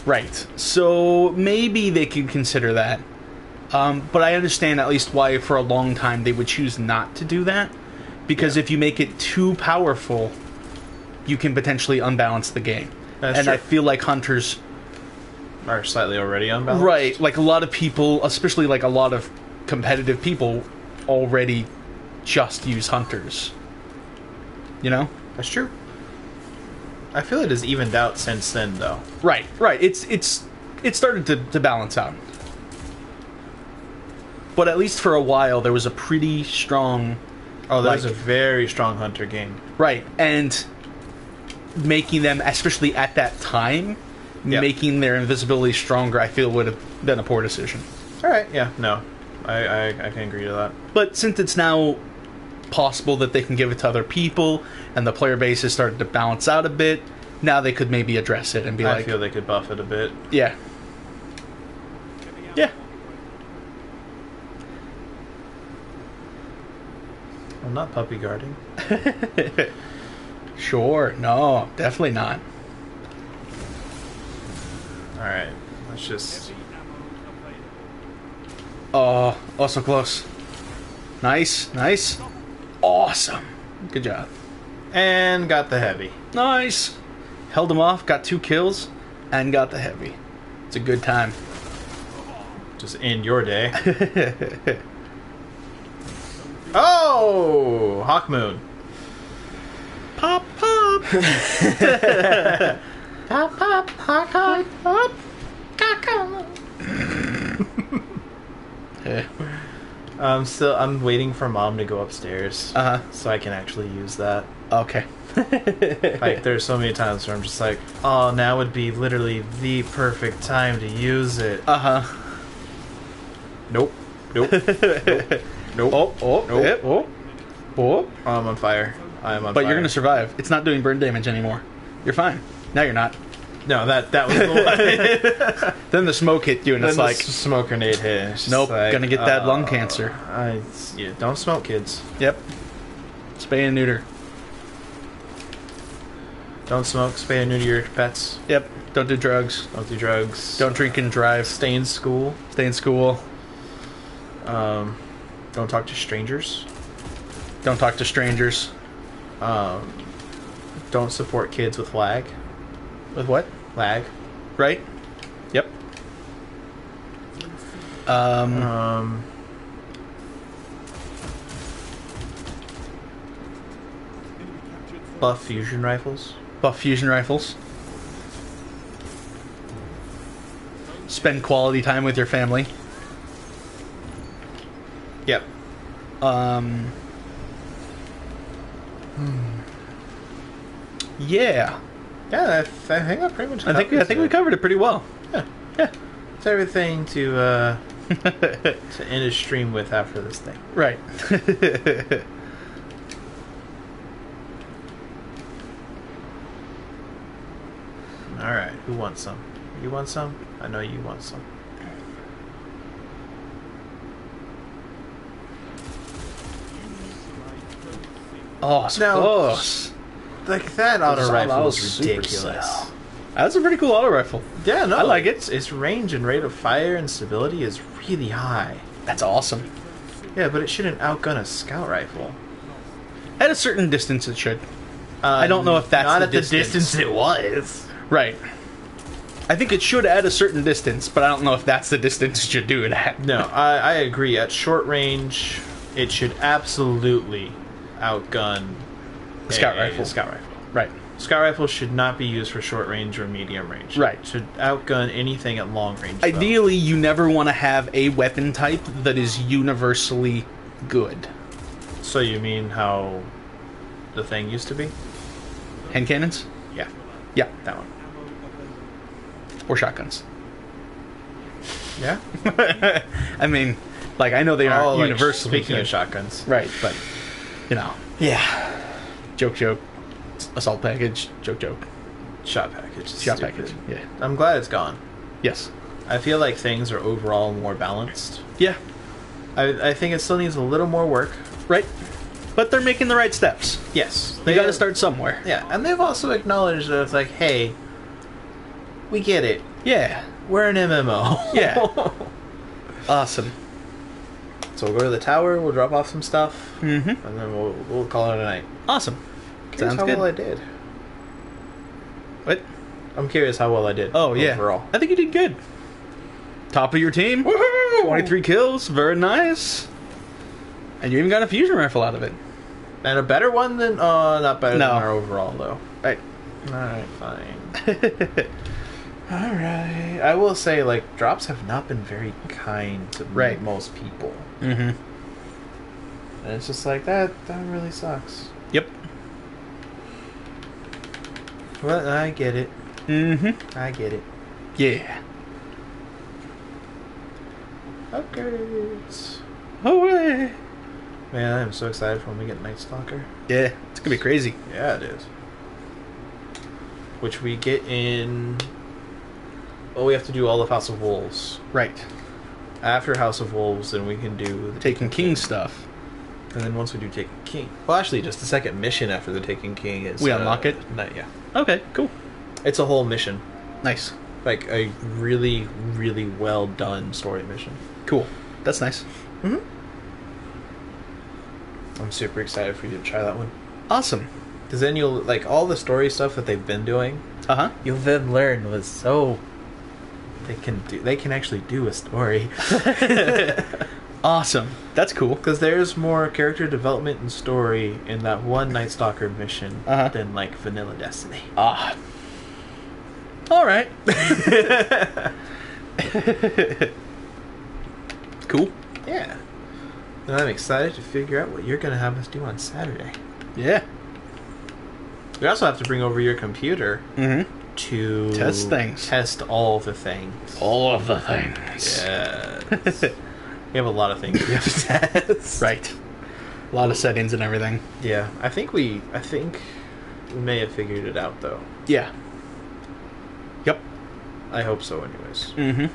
Right. So maybe they could consider that. But I understand at least why for a long time they would choose not to do that. Because if you make it too powerful, you can potentially unbalance the game. That's and true. I feel like hunters... Are slightly already unbalanced. Right. Like a lot of people, especially like a lot of competitive people, already just use hunters. You know? That's true. I feel it has evened out since then, though. Right. It's started to balance out. But at least for a while, there was a pretty strong... Oh, there's Like- a very strong hunter game. Right, and making them, especially at that time, Yeah. making their invisibility stronger, I feel would have been a poor decision. All right, yeah, no, I can agree to that. But since it's now possible that they can give it to other people, and the player base has started to balance out a bit, now they could maybe address it and be I like, feel they could buff it a bit. yeah. Yeah. I'm not puppy guarding. Sure, no, definitely not. All right, let's just. Oh, so close. Nice. Awesome. Good job. And got the heavy. Nice. Held him off, got 2 kills, and got the heavy. It's a good time. Just end your day. Oh, Hawk Moon. Pop, pop. Pop, pop, hawk, hawk, pop. Caca. I'm waiting for Mom to go upstairs Uh-huh. so I can actually use that. Okay. Like, there's so many times where I'm just like, oh, now would be literally the perfect time to use it. Uh-huh. Nope. Nope. Nope. Nope. Oh, Nope. yep, oh. Oh, I'm on fire. I'm on But fire. you're gonna survive. It's not doing burn damage anymore. You're fine. Now you're not. No, that was the one. Then the smoke hit you, and Then it's the like, smoke grenade hit. It's just nope, like, gonna get that lung cancer. Yeah, don't smoke, kids. Yep. Spay and neuter. Don't smoke. Spay and neuter your pets. Yep. Don't do drugs. Don't do drugs. Don't drink and drive. stay in school. Stay in school. Don't talk to strangers. Don't talk to strangers. Don't support kids with lag. With what? Lag. Right? Yep. Buff fusion rifles. Buff fusion rifles. Spend quality time with your family. Yep. Yeah. Yeah, I think I pretty much. I think we covered it pretty well. Yeah. Yeah. It's everything to end a stream with after this thing. Right. All right. Who wants some? You want some? I know you want some. Oh, it's No. close. Like that auto That rifle was is super ridiculous. slow. That's a pretty cool auto rifle. Yeah, no, I like it. Its range and rate of fire and stability is really high. That's awesome. Yeah, but it shouldn't outgun a scout rifle. At a certain distance, it should. I don't know if that's not the at distance. the distance it was. Right. I think it should at a certain distance, but I don't know if that's the distance it should do it at. No, I agree. At short range, it should absolutely outgun Scout rifle. Scout rifle. Right. Scout rifle should not be used for short range or medium range. Right. It should outgun anything at long range. though. Ideally, you never want to have a weapon type that is universally good. So you mean how the thing used to be? Hand cannons? Yeah, Yeah. that one. Or shotguns. Yeah. I mean, like, I know they aren't like, universally speaking good. of shotguns. Right, but, you know, Yeah. joke. Assault package, joke. Shot package. Shot Stupid. package, yeah. I'm glad it's gone. Yes. I feel like things are overall more balanced. Yeah, I think it still needs a little more work. right. But they're making the right steps. Yes. You gotta start somewhere. Yeah, and they've also acknowledged that it's like, hey, we get it. Yeah. We're an MMO. Yeah. Awesome. So we'll go to the tower, we'll drop off some stuff, Mm-hmm. and then we'll call it a night. Awesome. Curious Sounds how good. well I did. What? I'm curious how well I did. Oh, yeah. Overall. I think you did good. Top of your team. Woohoo! 23 kills. Very nice. And you even got a fusion rifle out of it. And a better one than not better No. than our overall though. Right. Alright, fine. Alright. I will say, like, drops have not been very kind to Right. most people. Mm-hmm. And it's just like, that really sucks. Yep. Well, I get it. Mm-hmm. I get it. Yeah. Okay. Oh, yeah. Man, I am so excited for when we get Night Stalker. Yeah. It's gonna be crazy. Yeah, it is. Which we get in... Well, we have to do all of House of Wolves. Right. After House of Wolves, then we can do the Taking King stuff. And then once we do Taken King... Well, actually, just the second mission after the Taken King is... We unlock it? Yeah. Okay, cool. It's a whole mission. Nice. Like, a really, really well done story mission. Cool. That's nice. Mm-hmm. I'm super excited for you to try that one. Awesome. Because then you'll... Like, all the story stuff that they've been doing... Uh-huh. You'll then learn was so... They can actually do a story. Awesome. That's cool. Because there's more character development and story in that one Night Stalker mission Uh-huh. than, like, Vanilla Destiny. Ah. All right. Cool. Yeah. And I'm excited to figure out what you're going to have us do on Saturday. Yeah. We also have to bring over your computer Mm-hmm. to... Test things. Test all the things. All of the things. Yes. We have a lot of things we have to test. Right. A lot of settings and everything. Yeah, I think we may have figured it out though. Yeah. Yep. I hope so, anyways. Mm-hmm.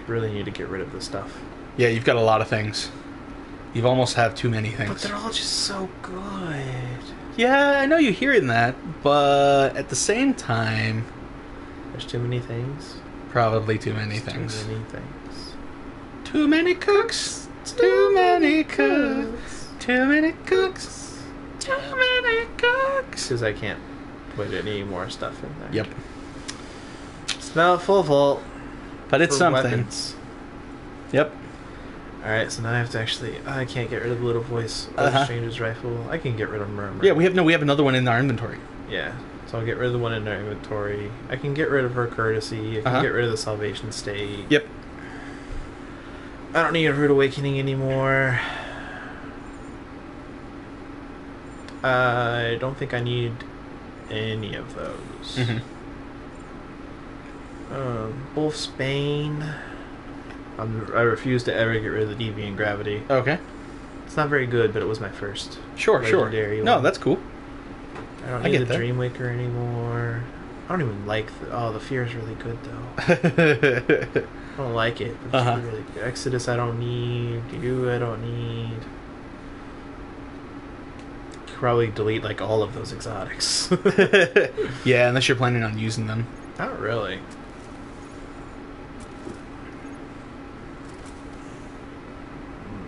Really need to get rid of this stuff. Yeah, you've got a lot of things. You've almost have too many things. But they're all just so good. Yeah, I know you're hearing that, but at the same time, There's too many things. probably too many things. Too many things. Too many cooks. Too many cooks. Too many cooks. Too many cooks. Because I can't put any more stuff in there. Yep. It's not full vault. But it's for something. weapons. Yep. Alright, so now I have to actually... I can't get rid of the little voice of Uh-huh. Stranger's Rifle. I can get rid of Murmur. Yeah, we have another one in our inventory. Yeah. So I'll get rid of the one in our inventory. I can get rid of her Courtesy. I can Uh-huh. get rid of the Salvation State. Yep. I don't need a Rude Awakening anymore. I don't think I need any of those. Mm-hmm. Wolf's Bane. I refuse to ever get rid of the Deviant Gravity. Okay. It's not very good, but it was my first. Sure, legendary sure. No, one. that's cool. I don't I need get the that. Dreamwaker anymore. I don't even like the Fear is really good though. I don't like it, but it's Uh-huh. really good. Exodus I don't need. You I don't need. Could probably delete like all of those exotics. Yeah, unless you're planning on using them. Not really.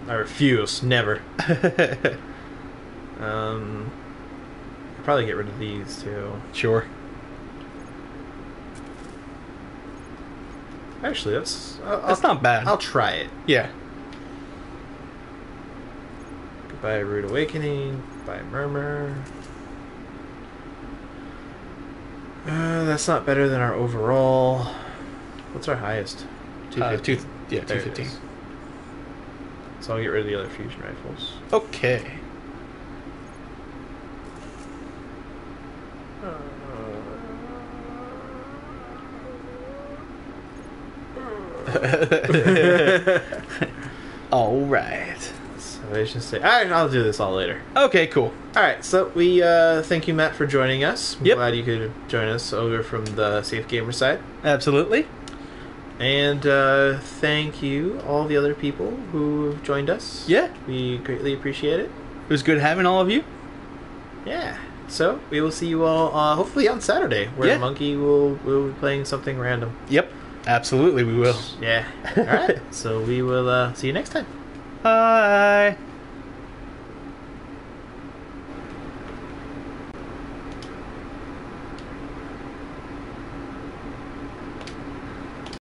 I refuse. Never. I'll probably get rid of these too. Sure. Actually, that's That's not bad. I'll try it. Yeah. Goodbye, Rude Awakening. Goodbye, Murmur. That's not better than our overall. What's our highest? 215. Yeah, There it 215. is. So I'll get rid of the other fusion rifles. Okay. All right. Salvation State. Alright, I'll do this all later. Okay, cool. Alright, so we thank you, Matt, for joining us. I'm Yep. glad you could join us over from the Safe Gamer side. Absolutely. And thank you, all the other people who have joined us. Yeah. We greatly appreciate it. It was good having all of you. Yeah. So we will see you all hopefully on Saturday, where Yeah. Monkey will be playing something random. Yep. Absolutely, we will. Yeah. Alright. So we will see you next time. Bye.